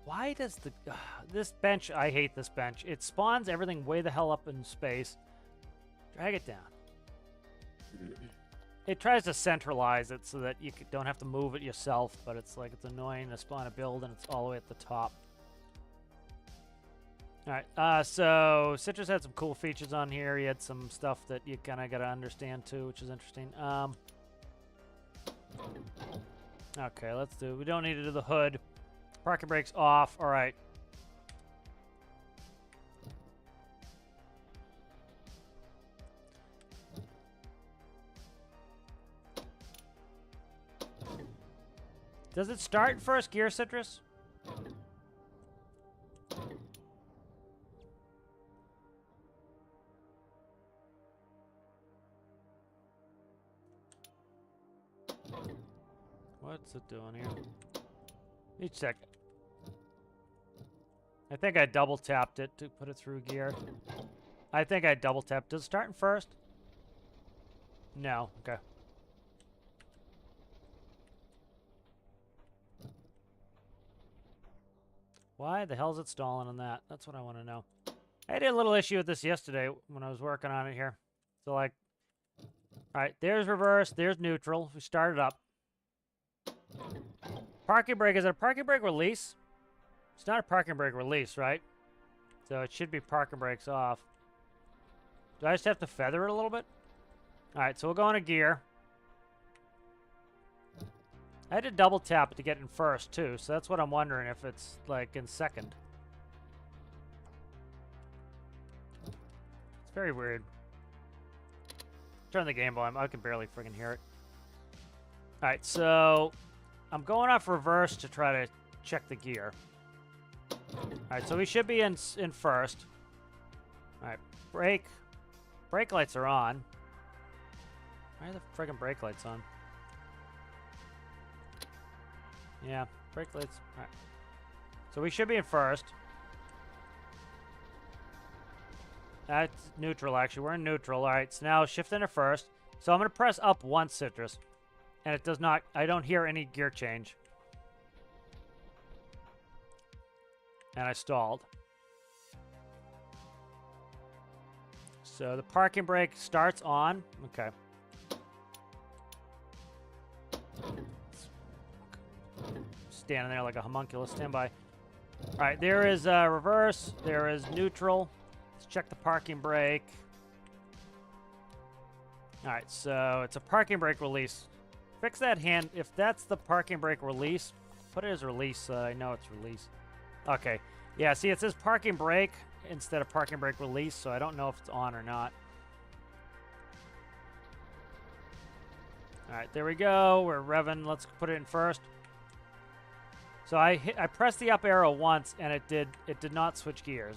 Why does this bench, I hate this bench. It spawns everything way the hell up in space. Drag it down. It tries to centralize it so that you don't have to move it yourself, but it's like, it's annoying to spawn a build and it's all the way at the top. Alright, so Citrus had some cool features on here. He had some stuff that you kind of got to understand too, which is interesting. Okay, let's do, we don't need to do the hood. Parking brakes off. All right. Does it start in first gear, Citrus? What's it doing here? Each second. I think I double tapped it to put it through gear. I think I double tapped. Does it start in first? No. Okay. Why the hell is it stalling on that? That's what I want to know. I had a little issue with this yesterday when I was working on it here. So, like, all right, there's reverse, there's neutral. We started up. Parking brake, is it a parking brake release? It's not a parking brake release, right? So it should be parking brakes off. Do I just have to feather it a little bit? Alright, so we'll go into gear. I had to double tap it to get in first, too. So that's what I'm wondering, if it's, like, in second. It's very weird. Turn the game volume. I can barely freaking hear it. Alright, so I'm going off reverse to try to check the gear. Alright, so we should be in first. Alright, brake. Brake lights are on. Why are the friggin' brake lights on? Yeah, brake lights. Alright. So we should be in first. That's neutral, actually. We're in neutral. Alright, so now shift into first. So I'm going to press up once, Citrus. And it does not... I don't hear any gear change. And I stalled. So the parking brake starts on. Okay. Standing there like a homunculus. Stand by. All right, there is reverse. There is neutral. Let's check the parking brake. All right, so it's a parking brake release. Fix that hand. If that's the parking brake release, put it as release. I know it's release. Okay. Yeah, see, it says parking brake instead of parking brake release, so I don't know if it's on or not. All right, there we go. We're revving. Let's put it in first. So I pressed the up arrow once, and it did not switch gears.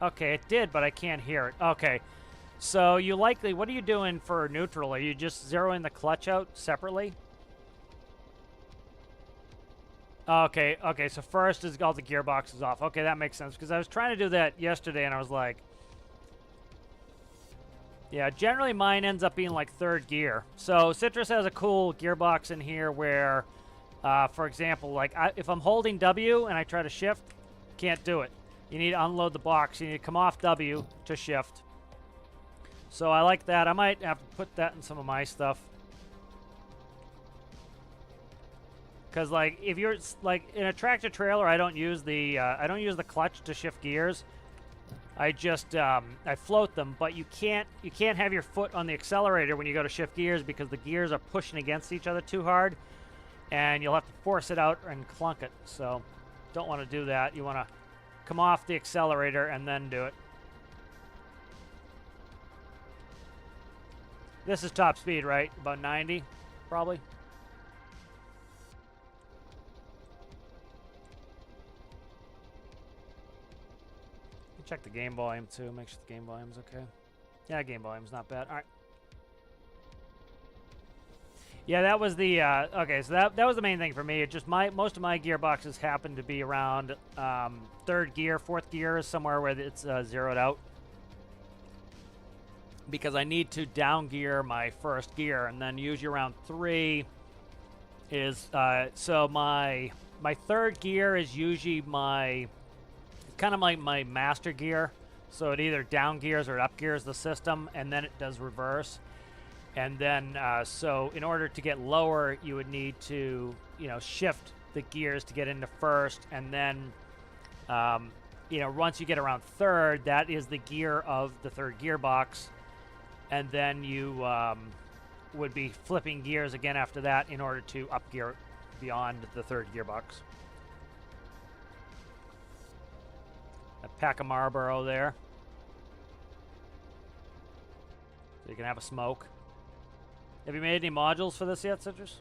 Okay, it did, but I can't hear it. Okay. So you likely, what are you doing for neutral? Are you just zeroing the clutch out separately? Okay, so first is all the gearboxes off. Okay, that makes sense, because I was trying to do that yesterday, and I was like, yeah, generally mine ends up being like third gear. So Citrus has a cool gearbox in here where, for example, like if I'm holding W and I try to shift, can't do it. You need to unload the box. You need to come off W to shift. So I like that. I might have to put that in some of my stuff. Because like if you're like in a tractor trailer, I don't use the clutch to shift gears. I just I float them, but you can't have your foot on the accelerator when you go to shift gears because the gears are pushing against each other too hard, and you'll have to force it out and clunk it. So don't want to do that. You want to come off the accelerator and then do it. This is top speed, right? About 90, probably. Check the game volume too. Make sure the game volume's okay. Yeah, game volume's not bad. All right. Yeah, that was the okay. So that was the main thing for me. It just most of my gearboxes happen to be around third gear, fourth gear is somewhere where it's zeroed out. Because I need to down gear my first gear, and then usually around 3 is so my third gear is usually kind of like my master gear, so it either down gears or up gears the system, and then it does reverse. And then so in order to get lower, you would need to shift the gears to get into first, and then once you get around third, that is the gear of the third gearbox, and then you would be flipping gears again after that in order to up gear beyond the third gearbox. A pack of Marlboro there. So you can have a smoke. Have you made any modules for this yet, Citrus?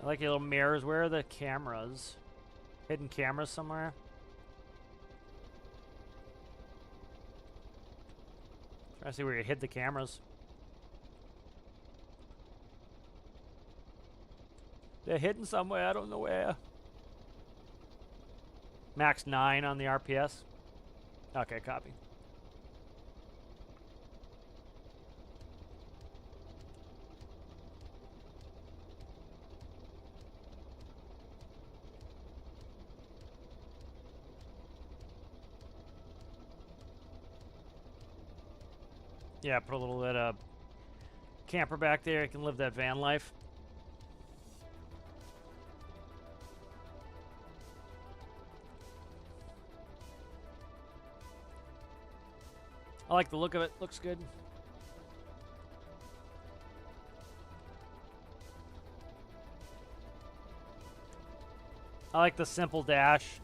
I like your little mirrors. Where are the cameras? Hidden cameras somewhere? Trying to see where you hid the cameras. They're hidden somewhere. I don't know where. Max 9 on the RPS. Okay, copy. Yeah, put a little bit of camper back there. You can live that van life. I like the look of it. Looks good. I like the simple dash.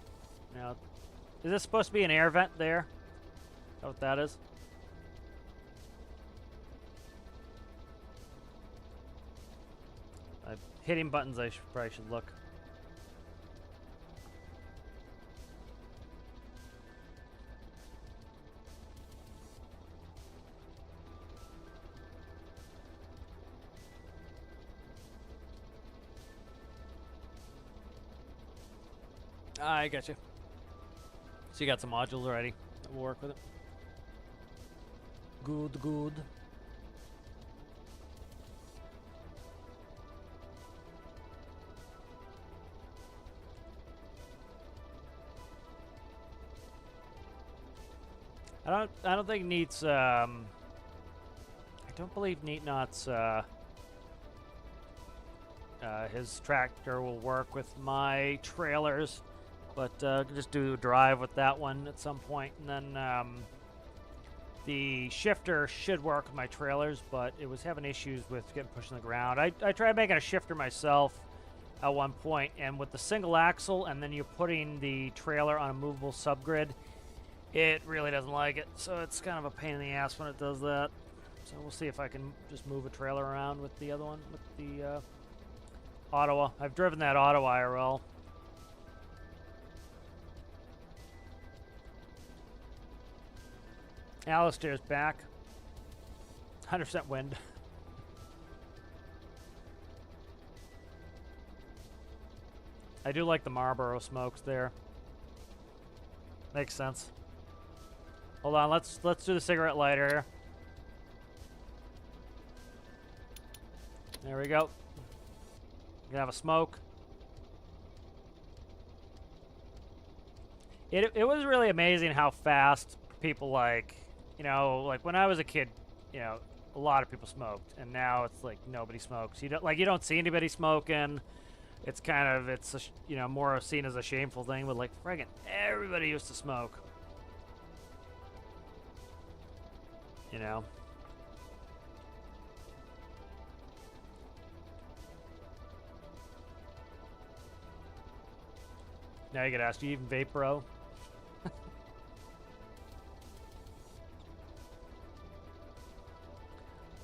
Now, is this supposed to be an air vent there? Is that what that is? Hitting buttons, I probably should look. I got you. So you got some modules already that will work with it. Good, good. I don't think Neat's I don't believe Neat Knot's his tractor will work with my trailers, but just do a drive with that one at some point, and then the shifter should work with my trailers, but it was having issues with getting pushed in the ground. I tried making a shifter myself at one point, and with the single axle and then you're putting the trailer on a movable subgrid, it really doesn't like it, so it's kind of a pain in the ass when it does that. So we'll see if I can just move a trailer around with the other one, with the Ottawa. I've driven that Ottawa IRL. Alistair's back. 100% wind. I do like the Marlboro smokes there. Makes sense. Hold on, let's do the cigarette lighter here. There we go. You can have a smoke. It was really amazing how fast people, like, you know, like when I was a kid, you know, a lot of people smoked, and now it's like nobody smokes. You don't see anybody smoking. It's kind of, it's a, you know, more seen as a shameful thing, but like friggin' everybody used to smoke. You know. Now you get asked, do you even vape, bro?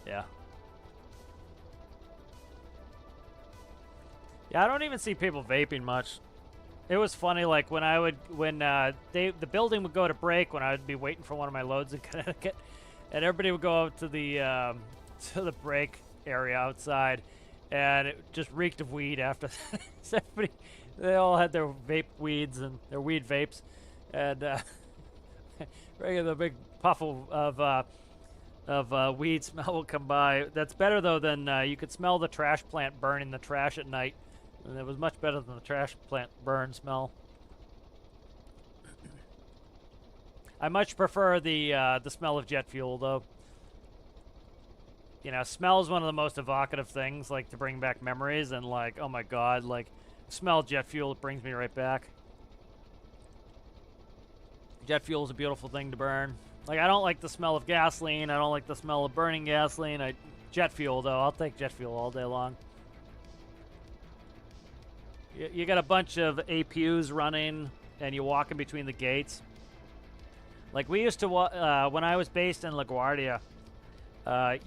Yeah. Yeah, I don't even see people vaping much. It was funny, like when the building would go to break when I would be waiting for one of my loads in Connecticut, and everybody would go up to the break area outside, and it just reeked of weed after that. So they all had their vape weeds and their weed vapes, and the big puff of weed smell will come by. That's better though than you could smell the trash plant burning the trash at night. And it was much better than the trash plant burn smell. I much prefer the smell of jet fuel, though. You know, smell is one of the most evocative things, like to bring back memories, and like, oh my god, like, smell jet fuel, it brings me right back. Jet fuel is a beautiful thing to burn. Like, I don't like the smell of gasoline. I don't like the smell of burning gasoline. Jet fuel, though, I'll take jet fuel all day long. You got a bunch of APUs running, and you're walking between the gates. Like, we used to, when I was based in LaGuardia, I'll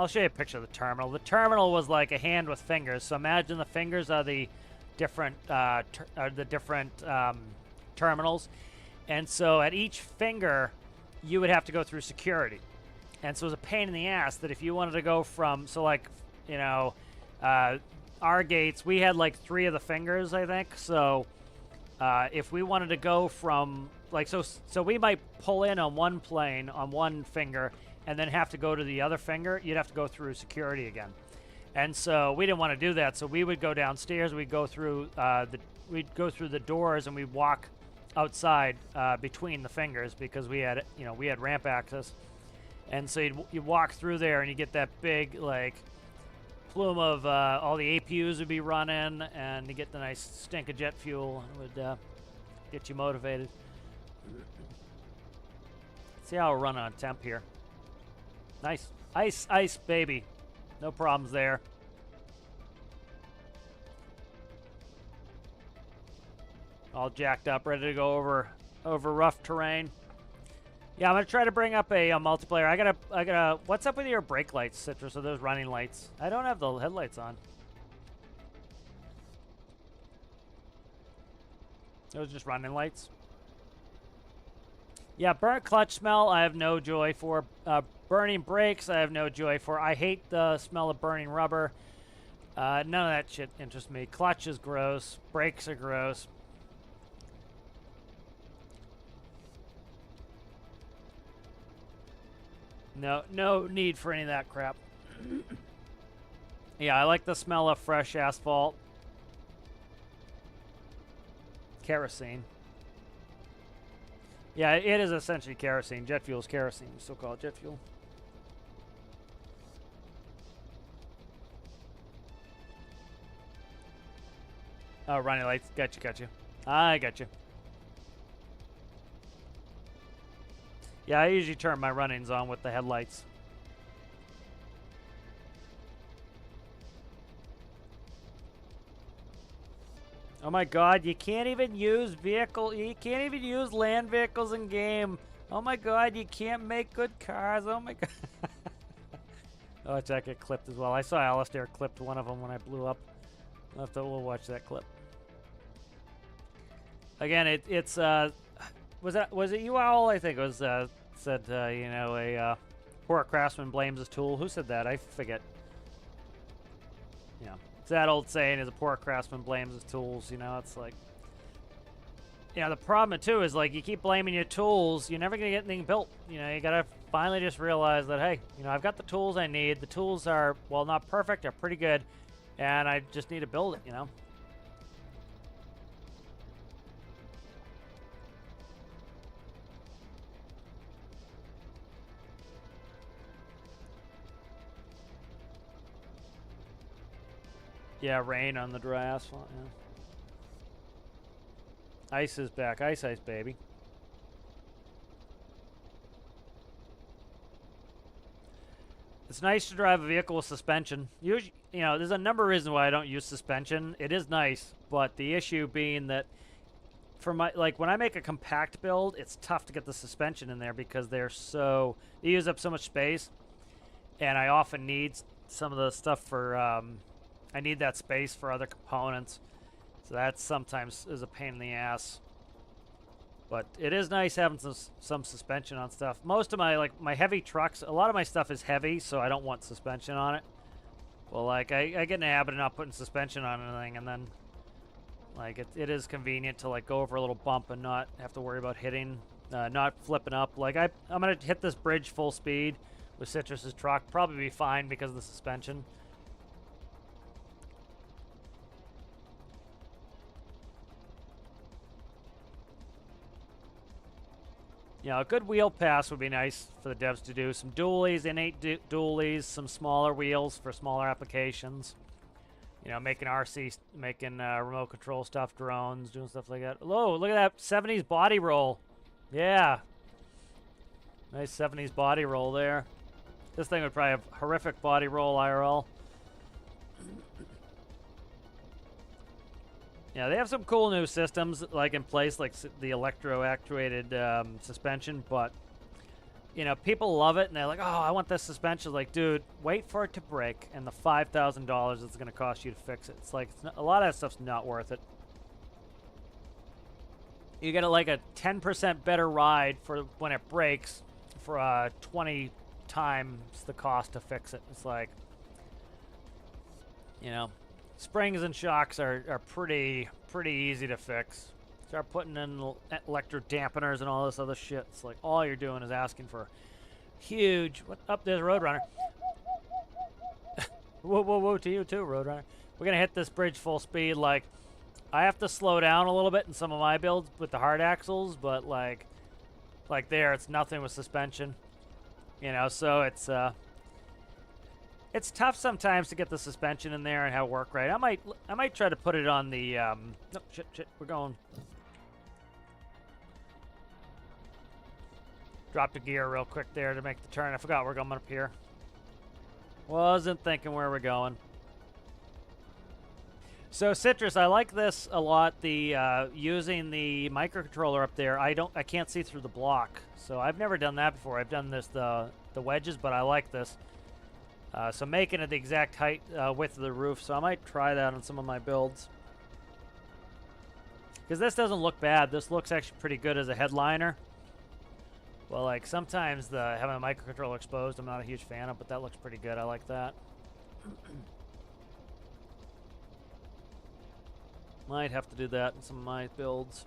show you a picture of the terminal. The terminal was like a hand with fingers, so imagine the fingers are the different, terminals. And so at each finger, you would have to go through security. And so it was a pain in the ass that if you wanted to go from, so like, you know, our gates, we had like 3 of the fingers, I think. So if we wanted to go from, like, so we might pull in on one plane on one finger and then have to go to the other finger, you'd have to go through security again. And so we didn't want to do that. So we would go downstairs, we'd go through the doors, and we'd walk outside between the fingers because we had ramp access. And so you'd walk through there and you get that big, like, plume of all the APUs would be running, and you get the nice stink of jet fuel, and it would get you motivated. See how we're running on temp here. Nice. Ice, baby. No problems there. All jacked up, ready to go over rough terrain. Yeah, I'm gonna try to bring up a multiplayer. I gotta. What's up with your brake lights, Citrus? Are those running lights? I don't have the headlights on. Those just running lights. Yeah, burnt clutch smell, I have no joy for. Burning brakes, I have no joy for. I hate the smell of burning rubber. None of that shit interests me. Clutch is gross. Brakes are gross. No need for any of that crap. Yeah, I like the smell of fresh asphalt. Kerosene. Yeah, it is essentially kerosene. Jet fuel is kerosene. We still call it jet fuel. Oh, running lights. Got you. I got you. Yeah, I usually turn my runnings on with the headlights. Oh my god, you can't even use you can't even use land vehicles in game. Oh my god, you can't make good cars. Oh my god. Oh, it's that get clipped as well. I saw Alistair clipped one of them when I blew up. We'll watch that clip. Again, it's was it you, Owl? I think it was said you know, a poor craftsman blames his tool. Who said that? I forget. Yeah, it's that old saying: "Is a poor craftsman blames his tools." You know, it's like, yeah. The problem too is like you keep blaming your tools, you're never gonna get anything built. You know, you gotta finally just realize that, hey, you know, I've got the tools I need. The tools are, well, not perfect, they're pretty good, and I just need to build it. You know. Yeah, rain on the dry asphalt. Yeah. Ice is back. Ice, baby. It's nice to drive a vehicle with suspension. Usually, you know, there's a number of reasons why I don't use suspension. It is nice, but the issue being that for my, like, when I make a compact build, it's tough to get the suspension in there because they use up so much space, and I often need some of the stuff for, I need that space for other components, so that sometimes is a pain in the ass. But it is nice having some suspension on stuff. Most of my heavy trucks, a lot of my stuff is heavy, so I don't want suspension on it. Well, like, I get in the habit of not putting suspension on anything, and then, like, it is convenient to, like, go over a little bump and not have to worry about hitting, not flipping up. Like, I'm going to hit this bridge full speed with Citrus's truck. Probably be fine because of the suspension. You know, a good wheel pass would be nice for the devs to do. Some dualies, innate dualies, some smaller wheels for smaller applications. You know, making RC, making remote control stuff, drones, doing stuff like that. Oh, look at that 70s body roll. Yeah. Nice 70s body roll there. This thing would probably have horrific body roll IRL. Yeah, they have some cool new systems like in place, like the electro-actuated suspension, but, you know, people love it, and they're like, oh, I want this suspension. Like, dude, wait for it to break, and the $5,000 it's going to cost you to fix it. It's like, a lot of that stuff's not worth it. You get like a 10% better ride for when it breaks for 20 times the cost to fix it. It's like, you know, springs and shocks are pretty easy to fix. Start putting in electro dampeners and all this other shit. It's like all you're doing is asking for huge. What up? There's a Roadrunner. whoa to you too, Roadrunner. We're gonna hit this bridge full speed. Like, I have to slow down a little bit in some of my builds with the hard axles, but like there, it's nothing with suspension. You know, so it's tough sometimes to get the suspension in there and have it work right. I might try to put it on the no, shit, we're going. Dropped a gear real quick there to make the turn. I forgot we're going up here. Wasn't thinking where we're going. So Citrus, I like this a lot. The using the microcontroller up there. I can't see through the block, so I've never done that before. I've done this the wedges, but I like this. So making it the exact height, width of the roof. So I might try that on some of my builds. Because this doesn't look bad. This looks actually pretty good as a headliner. Well, like sometimes having a microcontroller exposed, I'm not a huge fan of, but that looks pretty good. I like that. Might have to do that in some of my builds.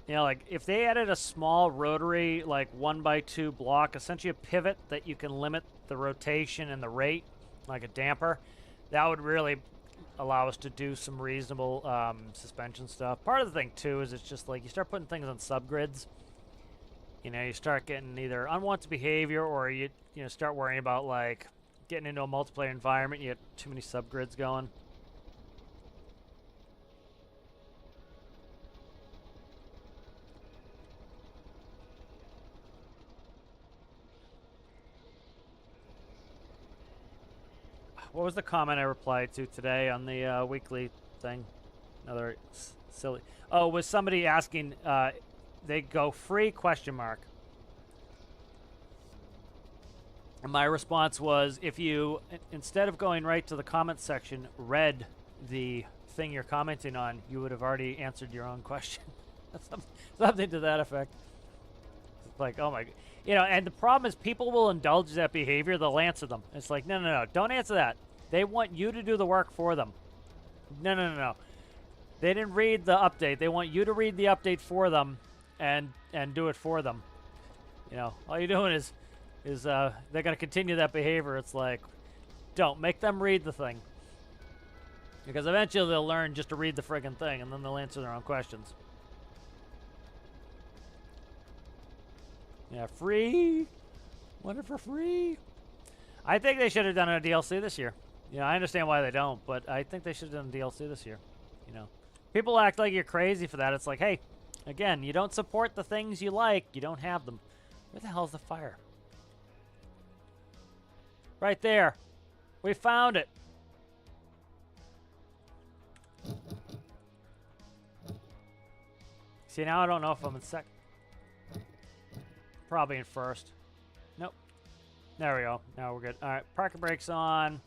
You know, like, if they added a small rotary, like, 1x2 block, essentially a pivot that you can limit the rotation and the rate, like a damper, that would really, allow us to do some reasonable suspension stuff. Part of the thing too is it's just like you start putting things on subgrids. You know, you start getting either unwanted behavior or you start worrying about like getting into a multiplayer environment. You get too many subgrids going. What was the comment I replied to today on the weekly thing? Another silly. Oh, was somebody asking? They go free question mark. And my response was, if you instead of going right to the comment section, read the thing you're commenting on, you would have already answered your own question. Something to that effect. It's like, oh my, and the problem is people will indulge that behavior. They'll answer them. It's like, no, don't answer that. They want you to do the work for them. No. They didn't read the update. They want you to read the update for them and do it for them. All you're doing is they're going to continue that behavior. It's like, don't make them read the thing. Because eventually they'll learn just to read the friggin' thing, and then they'll answer their own questions. Yeah, free. Want it for free. I think they should have done a DLC this year. I understand why they don't, but I think they should have done a DLC this year. People act like you're crazy for that. It's like, hey, again, you don't support the things you like, you don't have them. Where the hell's the fire? Right there. We found it. See, now I don't know if I'm in second. Probably in first. Nope. There we go. Now we're good. All right, parking brakes on.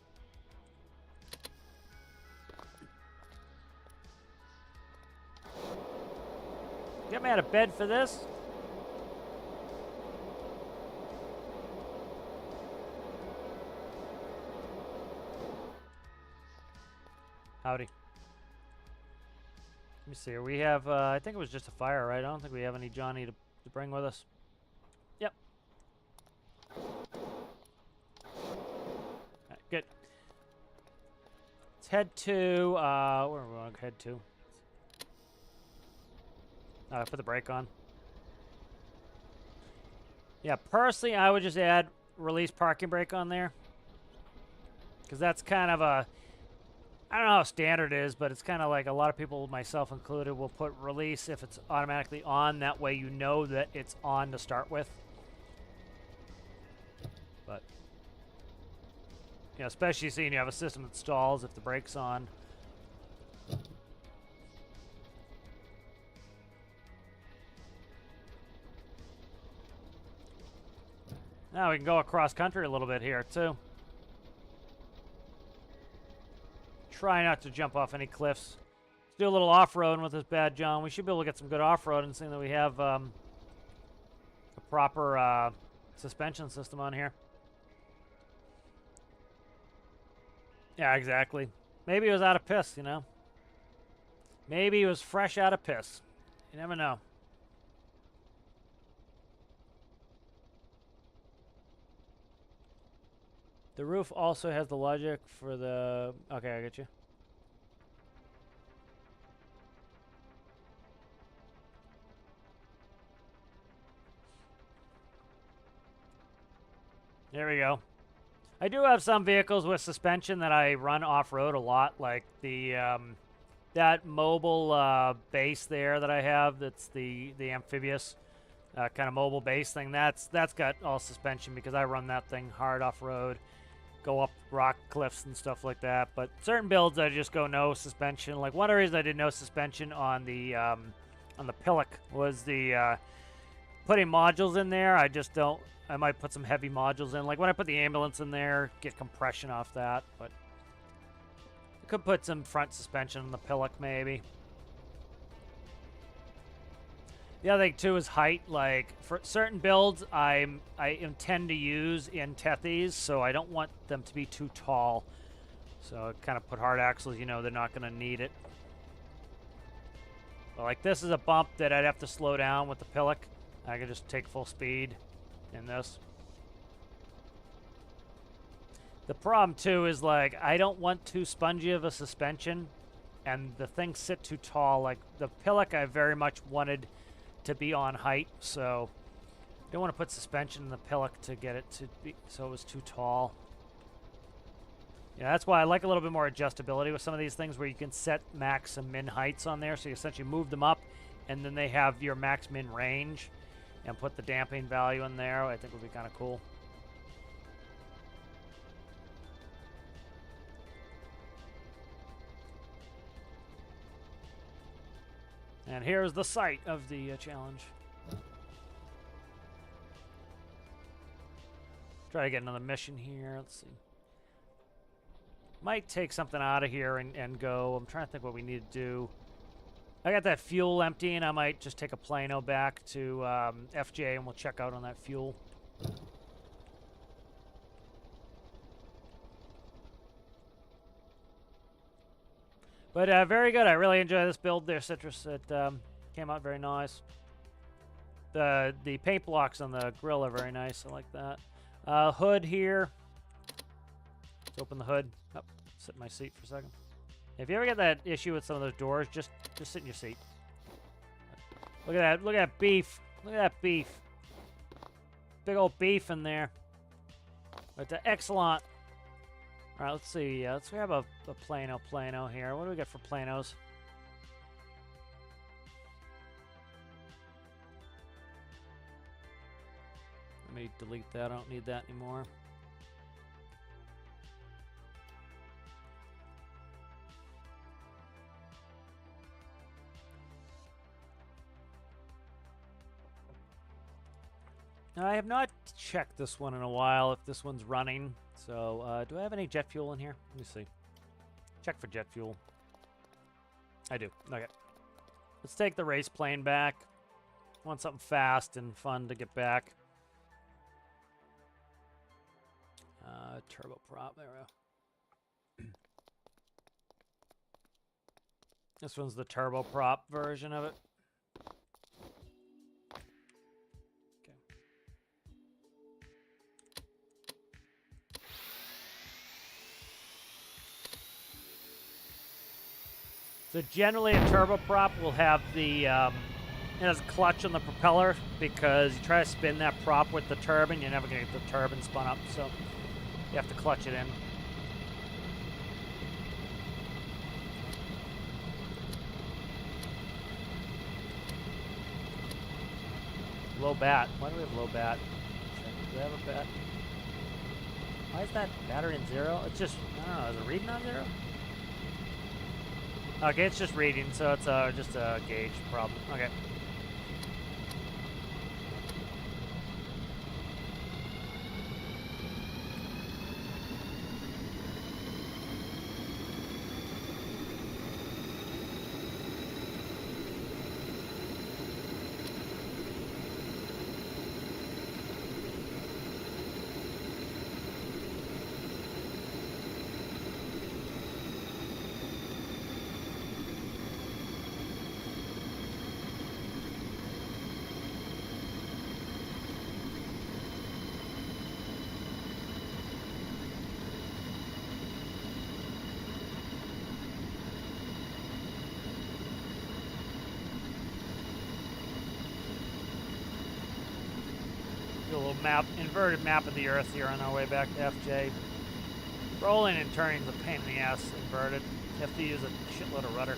Get me out of bed for this. Howdy. Let me see. We have, I think it was just a fire, right? I don't think we have any Johnny to bring with us. Yep. Right, good. Let's head to, where are we going to head to? Put the brake on. Yeah, personally, I would just add release parking brake on there. Because that's kind of a, I don't know how standard it is, but it's kind of like a lot of people, myself included, will put release if it's automatically on. That way you know that it's on to start with. But, especially seeing you have a system that stalls if the brake's on. Now we can go across country a little bit here, too. Try not to jump off any cliffs. Let's do a little off-roading with this bad John. We should be able to get some good off-roading, seeing that we have a proper suspension system on here. Yeah, exactly. Maybe it was out of piss, Maybe it was fresh out of piss. You never know. The roof also has the logic for the... Okay, I get you. There we go. I do have some vehicles with suspension that I run off-road a lot, like the that mobile base there that I have. That's the amphibious kind of mobile base thing. That's got all suspension because I run that thing hard off-road. Go up rock cliffs and stuff like that. But certain builds I just go no suspension. Like one of the reasons I did no suspension on the Pillock was the putting modules in there. I just don't. I might put some heavy modules in. Like when I put the ambulance in there, get compression off that. But I could put some front suspension on the Pillock maybe. The other thing too is height. Like for certain builds, I intend to use in Tethys, so I don't want them to be too tall. So I kind of put hard axles. They're not going to need it. But like this is a bump that I'd have to slow down with the Pillock. I can just take full speed in this. The problem too is like I don't want too spongy of a suspension, and the things sit too tall. Like the pillock, I very much wanted to be on height, so I don't want to put suspension in the pillock to get it to be so it was too tall. Yeah, that's why I like a little bit more adjustability with some of these things where you can set max and min heights on there, so you essentially move them up, and then they have your max min range, and put the damping value in there. I think would be kind of cool. And here's the site of the challenge. Try to get another mission here. Let's see. Might take something out of here and go. I'm trying to think what we need to do. I got that fuel empty, and I might just take a Plano back to FJ, and we'll check out on that fuel. But very good. I really enjoy this build there, Citrus. It came out very nice. The paint blocks on the grill are very nice. I like that. Hood here. Let's open the hood. Oh, sit in my seat for a second. If you ever get that issue with some of those doors, just sit in your seat. Look at that. Look at that beef. Look at that beef. Big old beef in there. But excellent. All right, let's see. Let's grab a Plano here. What do we got for Planos? Let me delete that. I don't need that anymore. I have not checked this one in a while, if this one's running. So, do I have any jet fuel in here? Let me see. Check for jet fuel. I do. Okay. Let's take the race plane back. Want something fast and fun to get back. Turboprop. There we go. This one's the turboprop version of it. So generally a turboprop will have the, it has a clutch on the propeller because you try to spin that prop with the turbine, you're never going to get the turbine spun up, so you have to clutch it in. Low bat. Why do we have low bat? Do we have a bat? Why is that battery in zero? It's just, I don't know, is it reading on zero? Okay, it's just reading, so it's just a gauge problem. Okay. A little map, inverted map of the Earth here on our way back to FJ. Rolling and turning is a pain in the ass inverted. You have to use a shitload of rudder.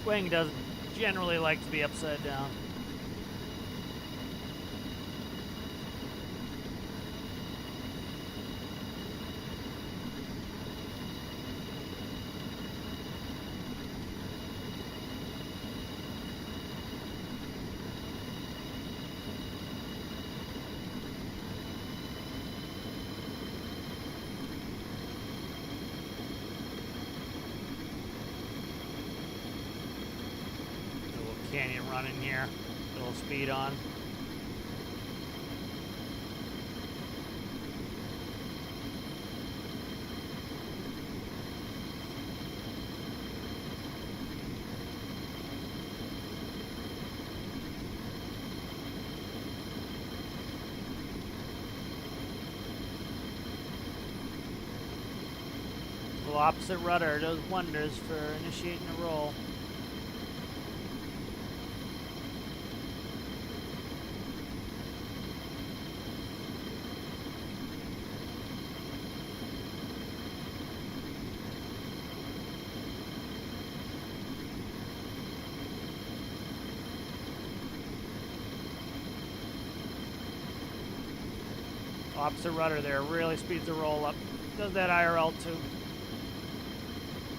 Wing doesn't generally like to be upside down. Canyon running here, a little speed on. little opposite rudder does wonders for initiating a roll. Opposite rudder there really speeds the roll up. Does that IRL too.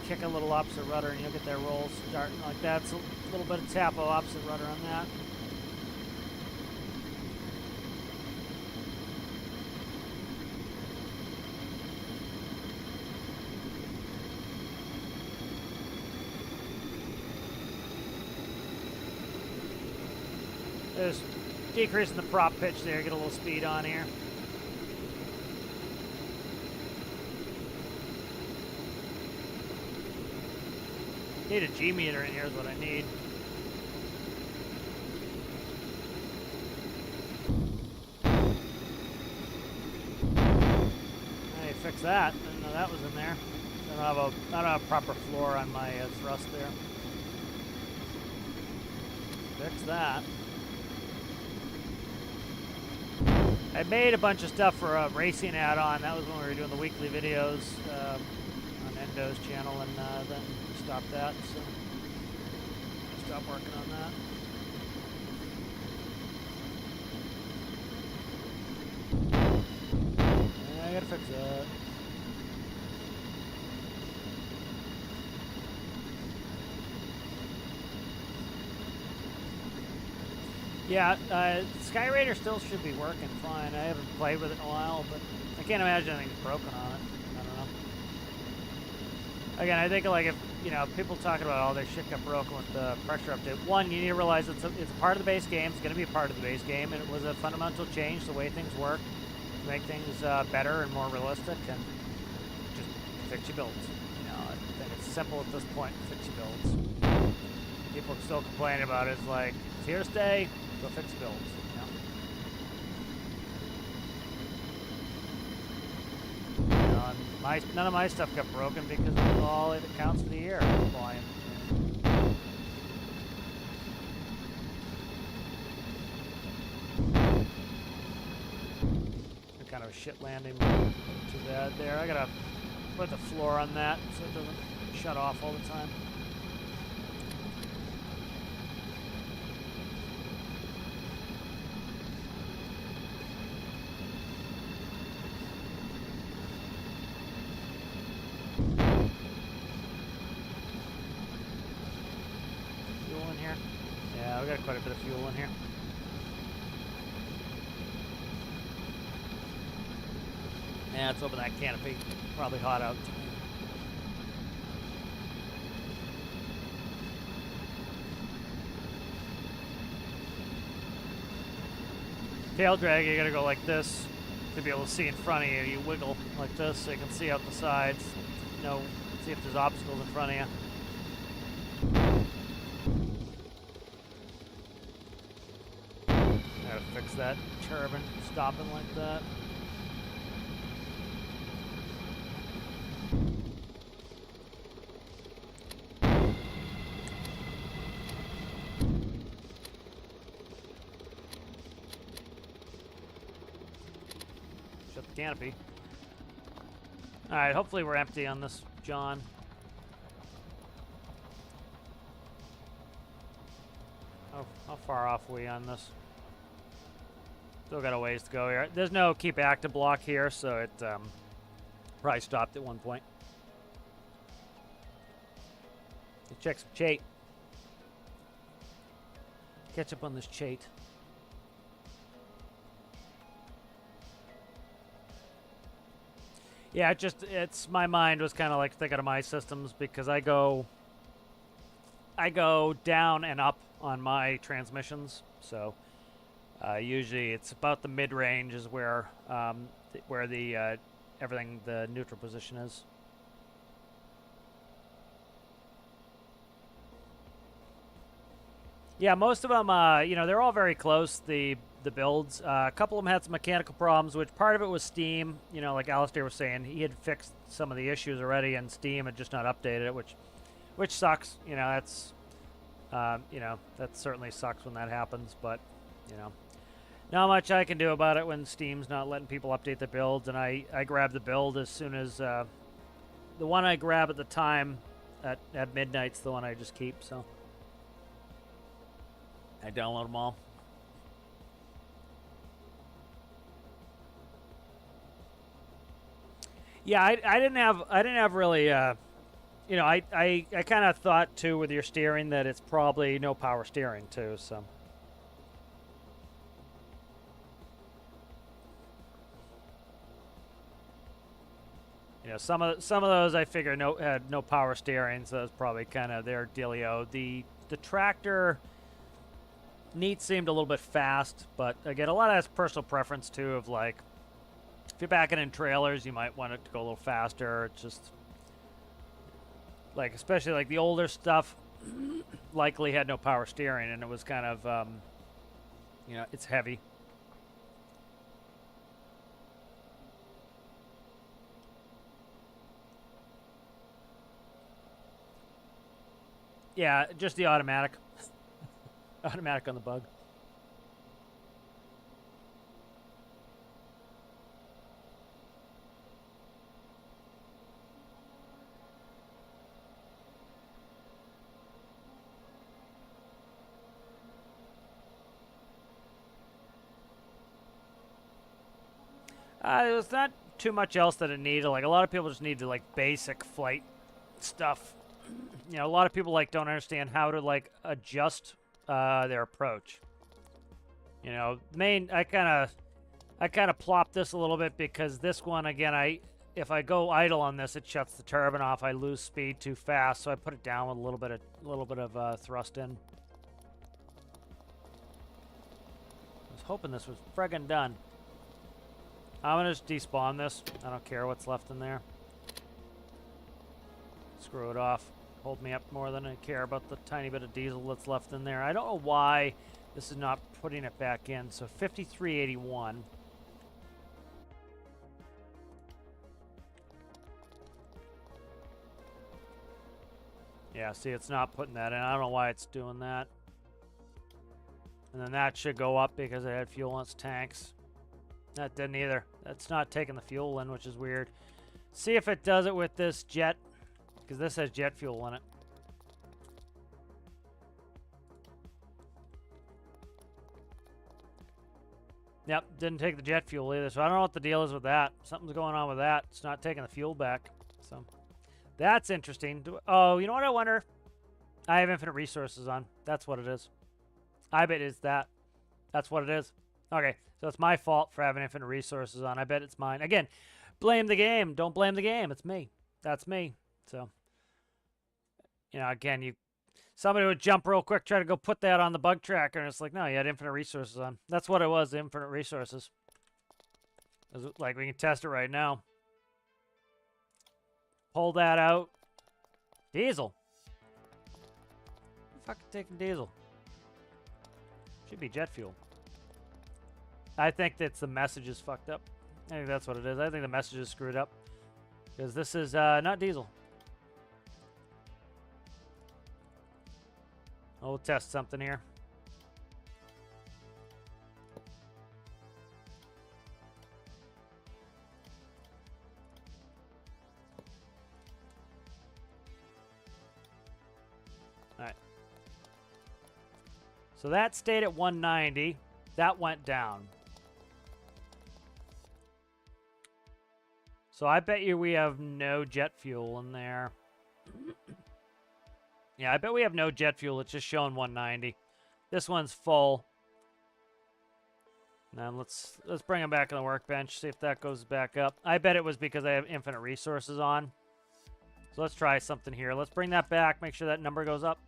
Kick a little opposite rudder and you'll get that roll starting like that. It's a little bit of tapo opposite rudder on that. There's decreasing the prop pitch there, get a little speed on here. Need a G meter in here is what I need. Hey, fix that. Didn't know that was in there. I don't have a proper floor on my thrust there. Fix that. I made a bunch of stuff for a racing add-on. That was when we were doing the weekly videos on Endo's channel, and then stopped that, so I stopped working on that. Yeah, I gotta fix that. Yeah, Sky Raider still should be working fine. I haven't played with it in a while, but I can't imagine anything's broken on it. I don't know. Again, I think like if people talking about all their shit got broken with the pressure update. One, you need to realize it's a part of the base game. It's going to be a part of the base game, and it was a fundamental change the way things work to make things better and more realistic, and just fix your builds. I think it's simple at this point. Fix your builds. People are still complaining about it. It's like it's here to stay. Go fix builds. None of my stuff got broken because it was all it accounts for the air volume. Kind of a shit landing. Too bad there. I gotta put the floor on that so it doesn't shut off all the time. We got quite a bit of fuel in here. Yeah, let's open that canopy. Probably hot out. Tail drag, you gotta go like this to be able to see in front of you. You wiggle like this so you can see out the sides. See if there's obstacles in front of you. Fix that turbine stopping like that. Shut the canopy. Alright, hopefully we're empty on this, John. How far off are we on this? Still got a ways to go here. There's no keep active block here, so it probably stopped at one point. Let's check some chate. Catch up on this chate. Yeah, it's my mind was kind of like thinking of my systems because I go down and up on my transmissions, so. Usually it's about the mid-range is where the everything, the neutral position is. Yeah, most of them, they're all very close. The the builds. A couple of them had some mechanical problems, which part of it was Steam. You know, like Alistair was saying, he had fixed some of the issues already, and Steam had just not updated it, which sucks. You know, that's you know, that certainly sucks when that happens. But you know, not much I can do about it when Steam's not letting people update their builds. And I grabbed the build as soon as the one I grab at the time at midnight's the one I just keep. So I download them all. Yeah, I didn't have really, you know, I kind of thought too with your steering that it's probably no power steering too. So you know, some of those I figure had no power steering, so it's probably kind of their dealio. The tractor neat seemed a little bit fast, but again, a lot of that's personal preference too. Of like, if you're backing in trailers, you might want it to go a little faster. It's just like, especially like the older stuff, likely had no power steering, and it was kind of, you know, it's heavy. Yeah, just the automatic, automatic on the bug. There's not too much else that it needed. Like, a lot of people just need to, like, basic flight stuff. You know, a lot of people, like, don't understand how to, like, adjust their approach. You know, I kind of plopped this a little bit because this one, again, if I go idle on this, it shuts the turbine off. I lose speed too fast, so I put it down with a little bit of thrust in. I was hoping this was friggin' done. I'm gonna just despawn this. I don't care what's left in there. Screw it off. Hold me up more than I care about the tiny bit of diesel that's left in there. I don't know why this is not putting it back in. So 5381. Yeah, see, it's not putting that in. I don't know why it's doing that. And then that should go up because it had fuel in its tanks. That didn't either. That's not taking the fuel in, which is weird. See if it does it with this jet, because this has jet fuel in it. Yep, didn't take the jet fuel either, so I don't know what the deal is with that. Something's going on with that. It's not taking the fuel back. So that's interesting. Oh, you know what I wonder? I have infinite resources on. That's what it is. I bet it's that. That's what it is. Okay, so it's my fault for having infinite resources on. I bet it's mine. Again, blame the game. Don't blame the game. It's me. That's me. So, you know, again, somebody would jump real quick, try to go put that on the bug tracker, and it's like, no, you had infinite resources on. That's what it was, infinite resources. Like, we can test it right now. Pull that out. Diesel. Fucking taking diesel. Should be jet fuel. I think that's the message is fucked up. I think that's what it is. I think the message is screwed up. Because this is not diesel. We'll test something here. Alright. So that stayed at 190. That went down. So I bet you we have no jet fuel in there. Yeah, I bet we have no jet fuel. It's just showing 190. This one's full. Now let's bring him back on the workbench, see if that goes back up. I bet it was because I have infinite resources on. So let's try something here. Let's bring that back, make sure that number goes up.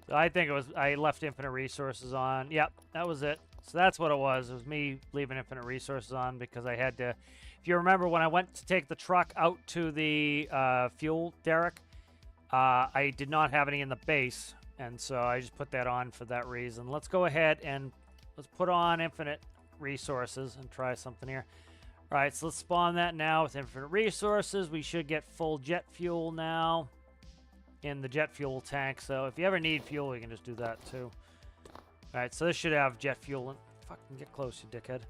So I think it was, I left infinite resources on. Yep, that was it. So that's what it was. It was me leaving infinite resources on because I had to. If you remember, when I went to take the truck out to the fuel derrick, I did not have any in the base, And so I just put that on for that reason. Let's go ahead and let's put on infinite resources and try something here. All right, so let's spawn that now with infinite resources. We should get full jet fuel now in the jet fuel tank. So if you ever need fuel, you can just do that too. All right, so this should have jet fuel in. Fucking get close, you dickhead.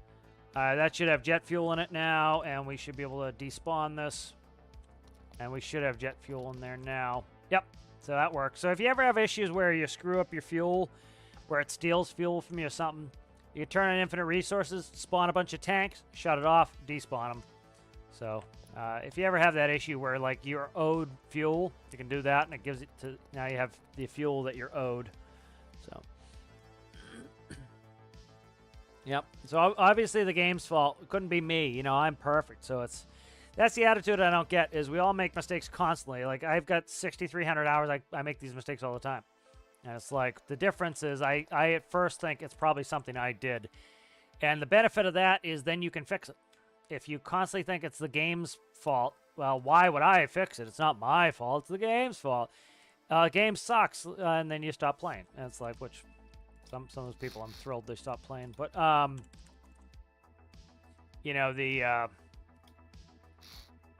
That should have jet fuel in it now, and we should be able to despawn this. And we should have jet fuel in there now. Yep, so that works. So if you ever have issues where you screw up your fuel, where it steals fuel from you or something, you can turn on infinite resources, spawn a bunch of tanks, shut it off, despawn them. So if you ever have that issue where like you're owed fuel, you can do that, and it gives it to, now you have the fuel that you're owed. So, yep. So obviously the game's fault. It couldn't be me. You know, I'm perfect. So that's the attitude I don't get, is we all make mistakes constantly. Like I've got 6,300 hours. I make these mistakes all the time. And it's like, the difference is I at first think it's probably something I did. And the benefit of that is then you can fix it. If you constantly think it's the game's fault, well, why would I fix it? It's not my fault. It's the game's fault. Game sucks, and then you stop playing. And it's like, which some of those people, I'm thrilled they stopped playing. But, you know,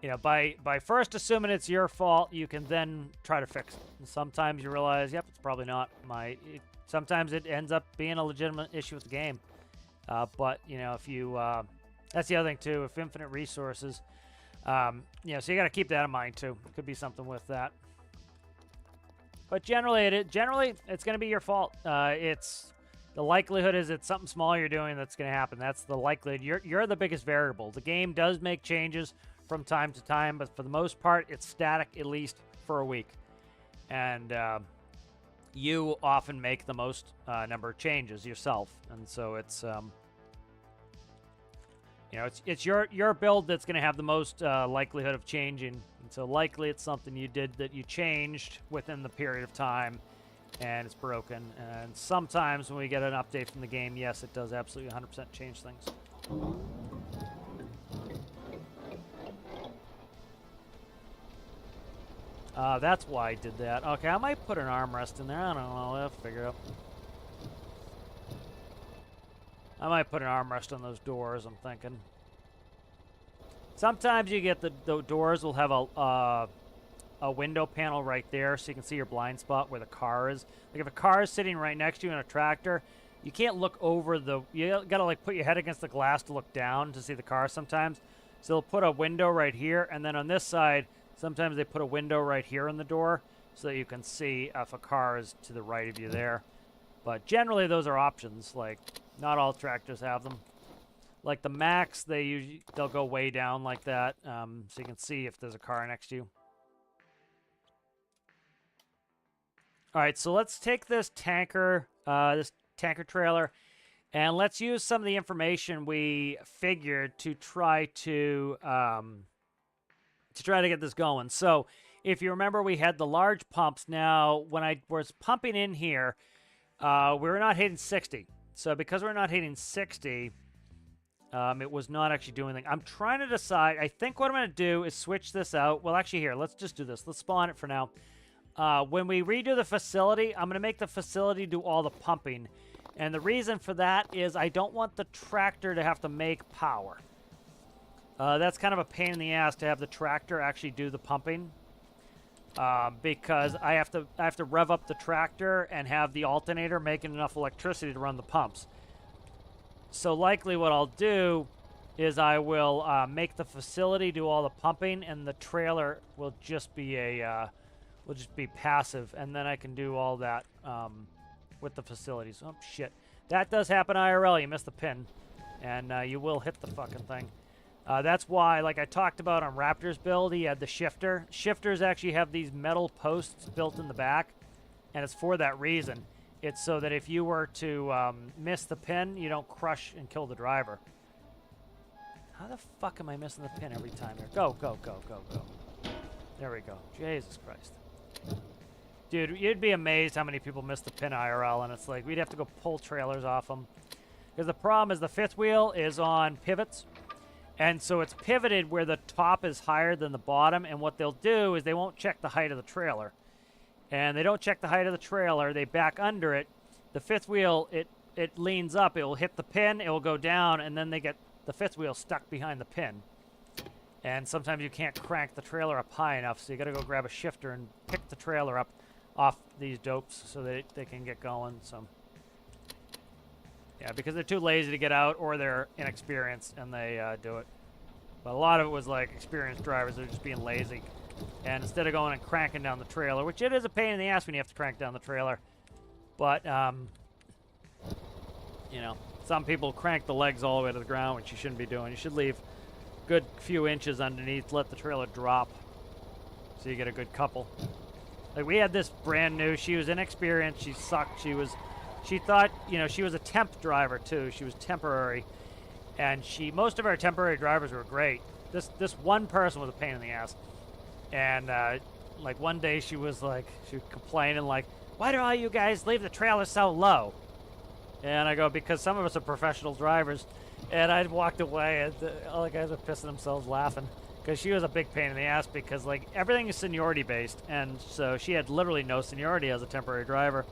you know, by first assuming it's your fault, you can then try to fix it. And sometimes you realize, yep, it's probably not sometimes it ends up being a legitimate issue with the game. But, you know, if you, that's the other thing too, if infinite resources, you know, so you got to keep that in mind too. It could be something with that. But generally, it's going to be your fault. The likelihood is it's something small you're doing that's going to happen. That's the likelihood. You're the biggest variable. The game does make changes from time to time, but for the most part, it's static, at least for a week. And you often make the most number of changes yourself. And so it's, you know, it's your build that's going to have the most likelihood of changing. And so likely it's something you did that you changed within the period of time, and it's broken. And sometimes when we get an update from the game, yes, it does absolutely 100% change things. That's why I did that. Okay, I might put an armrest in there. I don't know. I'll figure it out. I might put an armrest on those doors, I'm thinking. Sometimes you get the doors will have a window panel right there, so you can see your blind spot where the car is. Like if a car is sitting right next to you in a tractor, you can't look over you gotta like put your head against the glass to look down to see the car sometimes. So they'll put a window right here, and then on this side, sometimes they put a window right here in the door so that you can see if a car is to the right of you there. But generally, those are options. Like, not all tractors have them. Like the Max, they'll go way down like that, so you can see if there's a car next to you. All right, so let's take this tanker trailer, and let's use some of the information we figured to try to get this going. So if you remember, we had the large pumps. Now, when I was pumping in here, we were not hitting 60. So because we're not hitting 60, it was not actually doing anything. I'm trying to decide. I think what I'm going to do is switch this out. Well, actually, here, let's just do this. Let's spawn it for now. When we redo the facility, I'm going to make the facility do all the pumping. And the reason for that is I don't want the tractor to have to make power. That's kind of a pain in the ass to have the tractor actually do the pumping, because I have to rev up the tractor and have the alternator making enough electricity to run the pumps. So likely what I'll do is I will make the facility do all the pumping, and the trailer will just be passive, and then I can do all that with the facilities. Oh shit, that does happen IRL. You missed the pin, and you will hit the fucking thing. That's why, like I talked about on Raptor's build, he had the shifter. Shifters actually have these metal posts built in the back, and it's for that reason. It's so that if you were to miss the pin, you don't crush and kill the driver. How the fuck am I missing the pin every time here? Go, go, go, go, go. There we go. Jesus Christ. Dude, you'd be amazed how many people miss the pin IRL, and it's like we'd have to go pull trailers off them. Because the problem is the fifth wheel is on pivots. And so it's pivoted where the top is higher than the bottom, and what they'll do is they won't check the height of the trailer. and they don't check the height of the trailer. They back under it. The fifth wheel, it leans up. It will hit the pin. It will go down, and then they get the fifth wheel stuck behind the pin. And sometimes you can't crank the trailer up high enough, so you got to go grab a shifter and pick the trailer up off these dopes so that they can get going. So yeah, because they're too lazy to get out, or they're inexperienced and they do it. But a lot of it was like experienced drivers that are just being lazy. And instead of going and cranking down the trailer, which it is a pain in the ass when you have to crank down the trailer, but you know, some people crank the legs all the way to the ground, which you shouldn't be doing. You should leave a good few inches underneath, let the trailer drop, so you get a good couple. Like, we had this brand new, she was inexperienced, she sucked, she thought, you know, she was a temp driver too, she was temporary, and most of our temporary drivers were great. This one person was a pain in the ass, and like one day she was complaining like, why do all you guys leave the trailer so low? And I go, because some of us are professional drivers. And I walked away, and all the guys were pissing themselves laughing, because she was a big pain in the ass, because like everything is seniority based, and so she had literally no seniority as a temporary driver,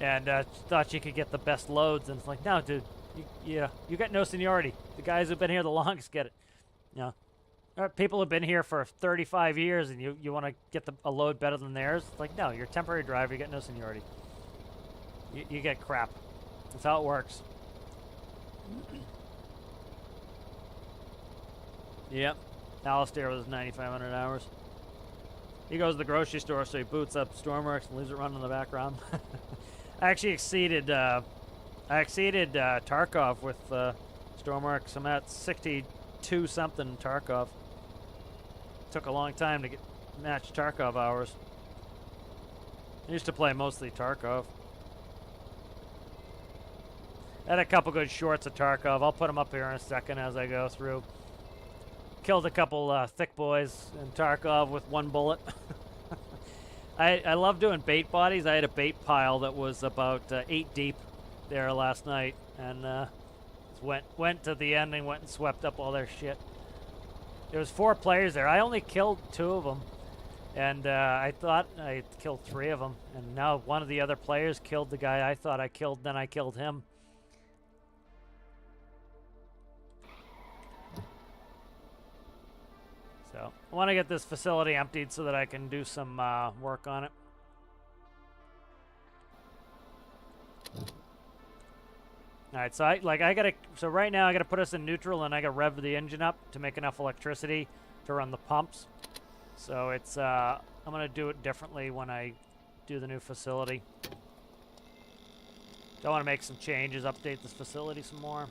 and thought she could get the best loads. And it's like, no, dude, you got no seniority. The guys who've been here the longest get it. You know, people have been here for 35 years, and you want to get a load better than theirs. It's like, no, you're a temporary driver. You get no seniority. You get crap. That's how it works. Yep. Alistair was 9,500 hours. He goes to the grocery store, so he boots up stormworks and leaves it running in the background. I actually exceeded Tarkov with stormworks. I'm at 62 something Tarkov. Took a long time to match Tarkov hours. I used to play mostly Tarkov. I had a couple good shorts of Tarkov. I'll put them up here in a second as I go through. Killed a couple thick boys in Tarkov with one bullet. I love doing bait bodies. I had a bait pile that was about 8 deep there last night, and went to the end and went and swept up all their shit. There was 4 players there. I only killed 2 of them, and I thought I killed 3 of them, and now one of the other players killed the guy I thought I killed, then I killed him. So I want to get this facility emptied so that I can do some work on it. All right, so right now I gotta put us in neutral, and I gotta rev the engine up to make enough electricity to run the pumps. So it's I'm gonna do it differently when I do the new facility. So I want to make some changes, update this facility some more.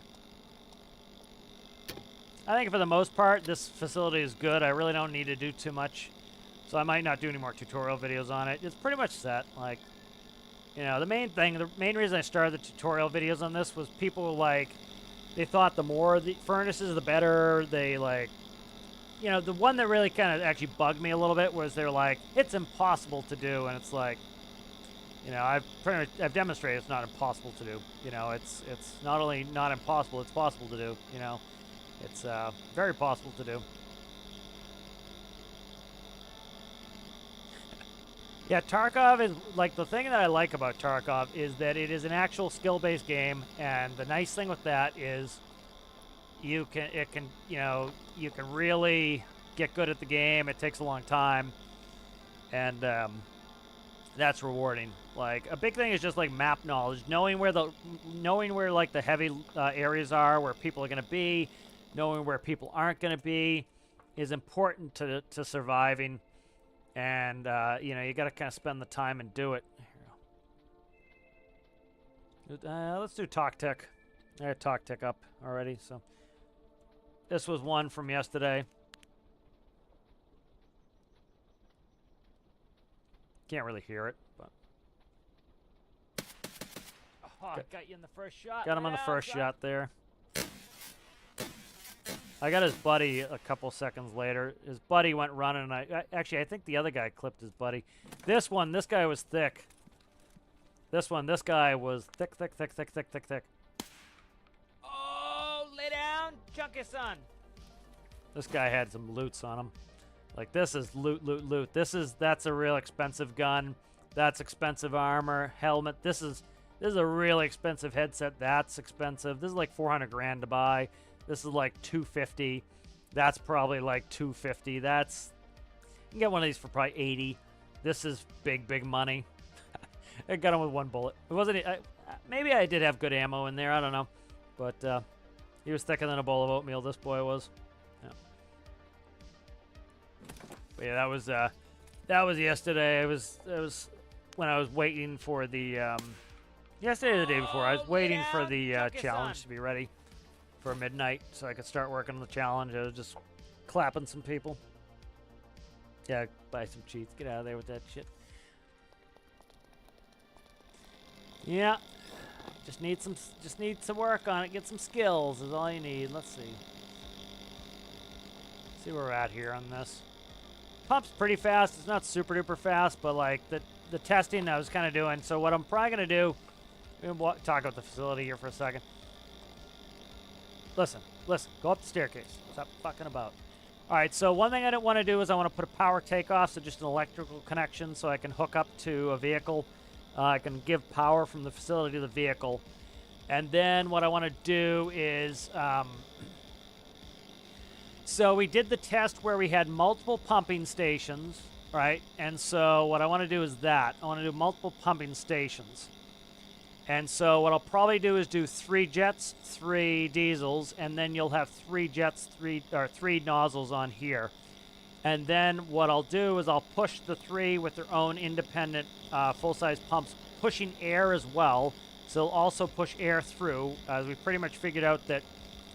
I think for the most part, this facility is good. I really don't need to do too much, so I might not do any more tutorial videos on it. It's pretty much set. Like, you know, the main reason I started the tutorial videos on this was people they thought the more the furnaces, the better. They you know, the one that really kind of actually bugged me a little bit was they're like, it's impossible to do, and it's like, you know, I've demonstrated it's not impossible to do. You know, it's not only not impossible, it's possible to do. You know. It's very possible to do. Yeah, Tarkov is, like, the thing that I like about Tarkov is that it is an actual skill-based game, and the nice thing with that is you can really get good at the game. It takes a long time, and that's rewarding. Like, a big thing is just like map knowledge, knowing where like the heavy areas are, where people are going to be. Knowing where people aren't going to be is important to surviving, and you know, you got to kind of spend the time and do it. Let's do talk tick. I had talk tick up already, so this was one from yesterday. Can't really hear it, but got you in the first shot. Got him on the first shot there. I got his buddy a couple seconds later. His buddy went running, and I think the other guy clipped his buddy. This guy was thick. This guy was thick. Oh, lay down, chunky son. This guy had some loots on him. Like, this is loot. That's a real expensive gun. That's expensive armor, helmet. This is a really expensive headset. That's expensive. This is like 400 grand to buy. This is like 250. That's probably like 250. That's, you can get one of these for probably 80. This is big money. I got him with one bullet. It wasn't. Maybe I did have good ammo in there. I don't know, but he was thicker than a bowl of oatmeal. This boy was. Yeah. But yeah, that was yesterday. It was when I was waiting for the yesterday or the day before. I was waiting for the challenge to be ready for midnight so I could start working on the challenge. I was just clapping some people. Yeah, buy some cheats. Get out of there with that shit. Yeah. Just need some work on it. Get some skills is all you need. Let's see. See where we're at here on this. Pump's pretty fast. It's not super duper fast, but like the testing I was kind of doing. So what I'm probably gonna do, we'll talk about the facility here for a second. Listen. Go up the staircase. Stop fucking about. All right. So one thing I don't want to do is I want to put a power takeoff, so just an electrical connection, so I can hook up to a vehicle. I can give power from the facility to the vehicle. And then what I want to do is, so we did the test where we had multiple pumping stations, right? And so what I want to do is that. I want to do multiple pumping stations. And so what I'll probably do is do 3 jets, 3 diesels, and then you'll have 3 jets, 3 nozzles on here. And then what I'll do is I'll push the 3 with their own independent full-size pumps, pushing air as well. So they'll also push air through, as we pretty much figured out that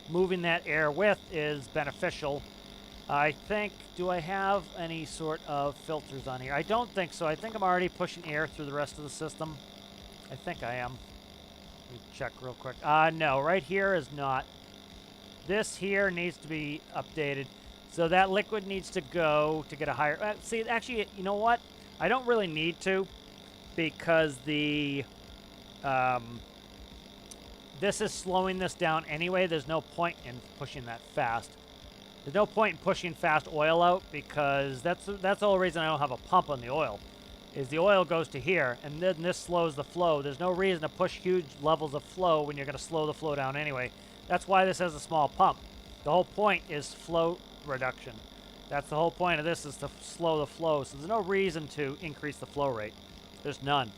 moving that air with is beneficial. I think, do I have any sort of filters on here? I don't think so. I think I'm already pushing air through the rest of the system. I think I am. Let me check real quick. No, right here is not. This here needs to be updated. So that liquid needs to go to get a higher... see, actually, you know what? I don't really need to, because the... this is slowing this down anyway. There's no point in pushing that fast. There's no point in pushing fast oil out, because that's the whole reason I don't have a pump on the oil, is the oil goes to here, and then this slows the flow. There's no reason to push huge levels of flow when you're going to slow the flow down anyway. That's why this has a small pump. The whole point is flow reduction. That's the whole point of this, is to slow the flow. So there's no reason to increase the flow rate. There's none.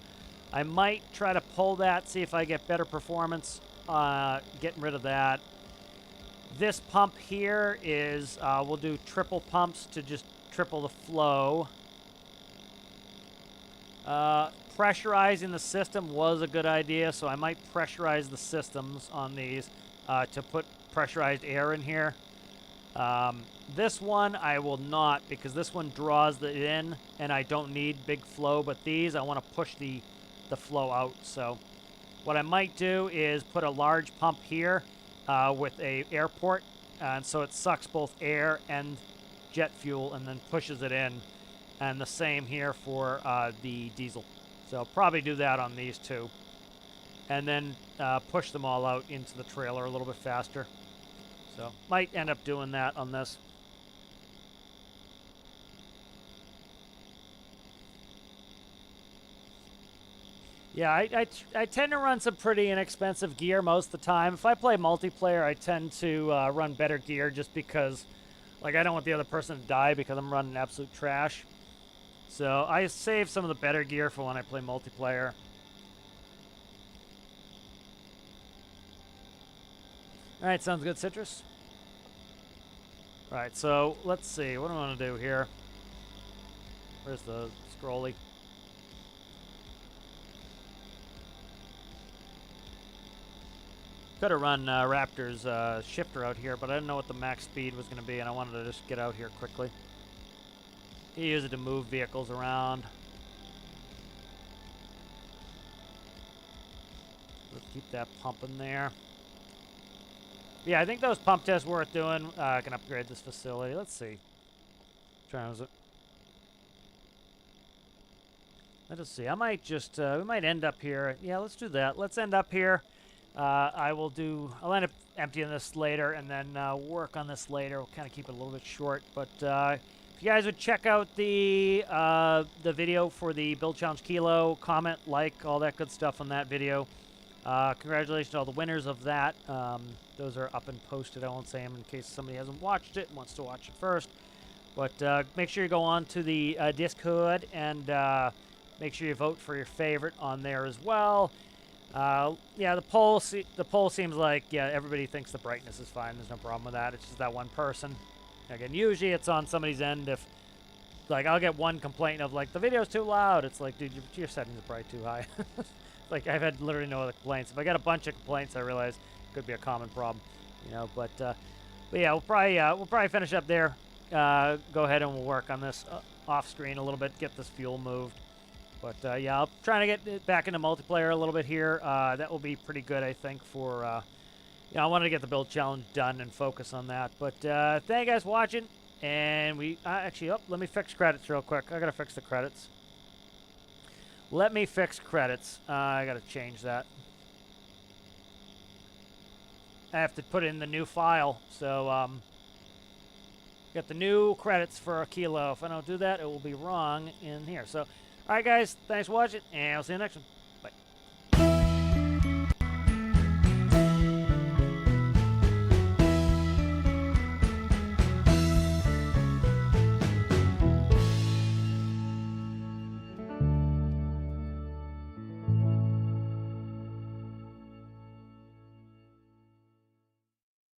I might try to pull that, see if I get better performance getting rid of that. This pump here is, we'll do triple pumps to just triple the flow. Pressurizing the system was a good idea, so I might pressurize the systems on these to put pressurized air in here. This one I will not, because this one draws it in, and I don't need big flow, but these I want to push the flow out. So what I might do is put a large pump here with a air port, and so it sucks both air and jet fuel and then pushes it in. And the same here for the diesel. So I'll probably do that on these two. And then push them all out into the trailer a little bit faster. So might end up doing that on this. Yeah, I tend to run some pretty inexpensive gear most of the time. If I play multiplayer, I tend to run better gear just because, like, I don't want the other person to die because I'm running absolute trash. So I save some of the better gear for when I play multiplayer. Alright, sounds good, Citrus. Alright, so let's see. What do I want to do here? Where's the scrolly? Could have run Raptor's shifter out here, but I didn't know what the max speed was going to be, and I wanted to just get out here quickly. You use it to move vehicles around. Let's keep that pumping there. Yeah, I think those pump tests worth doing. I can upgrade this facility. Let's see. Let's see. I might just, we might end up here. Yeah, let's do that. Let's end up here. I'll end up emptying this later and then work on this later. We'll kind of keep it a little bit short. But if If you guys would check out the video for the build challenge kilo, comment, like, all that good stuff on that video. Congratulations to all the winners of that. Those are up and posted. I won't say them in case somebody hasn't watched it and wants to watch it first. But make sure you go on to the Discord and make sure you vote for your favorite on there as well. Yeah, the poll seems like, yeah, everybody thinks the brightness is fine. There's no problem with that. It's just that one person. Again, usually it's on somebody's end. If, like, I'll get one complaint of, like, the video's too loud. It's like, dude, your settings are probably too high. Like, I've had literally no other complaints. If I got a bunch of complaints, I realize it could be a common problem, you know. But yeah, we'll probably finish up there. Go ahead and we'll work on this off screen a little bit, get this fuel moved. But yeah, I'm trying to get it back into multiplayer a little bit here. That will be pretty good, I think, for I wanted to get the build challenge done and focus on that. But thank you guys for watching. And we actually, let me fix credits real quick. I gotta fix the credits. Let me fix credits. I gotta change that. I have to put in the new file. So got the new credits for a kilo. If I don't do that, it will be wrong in here. So, all right, guys, thanks for watching, and I'll see you next one.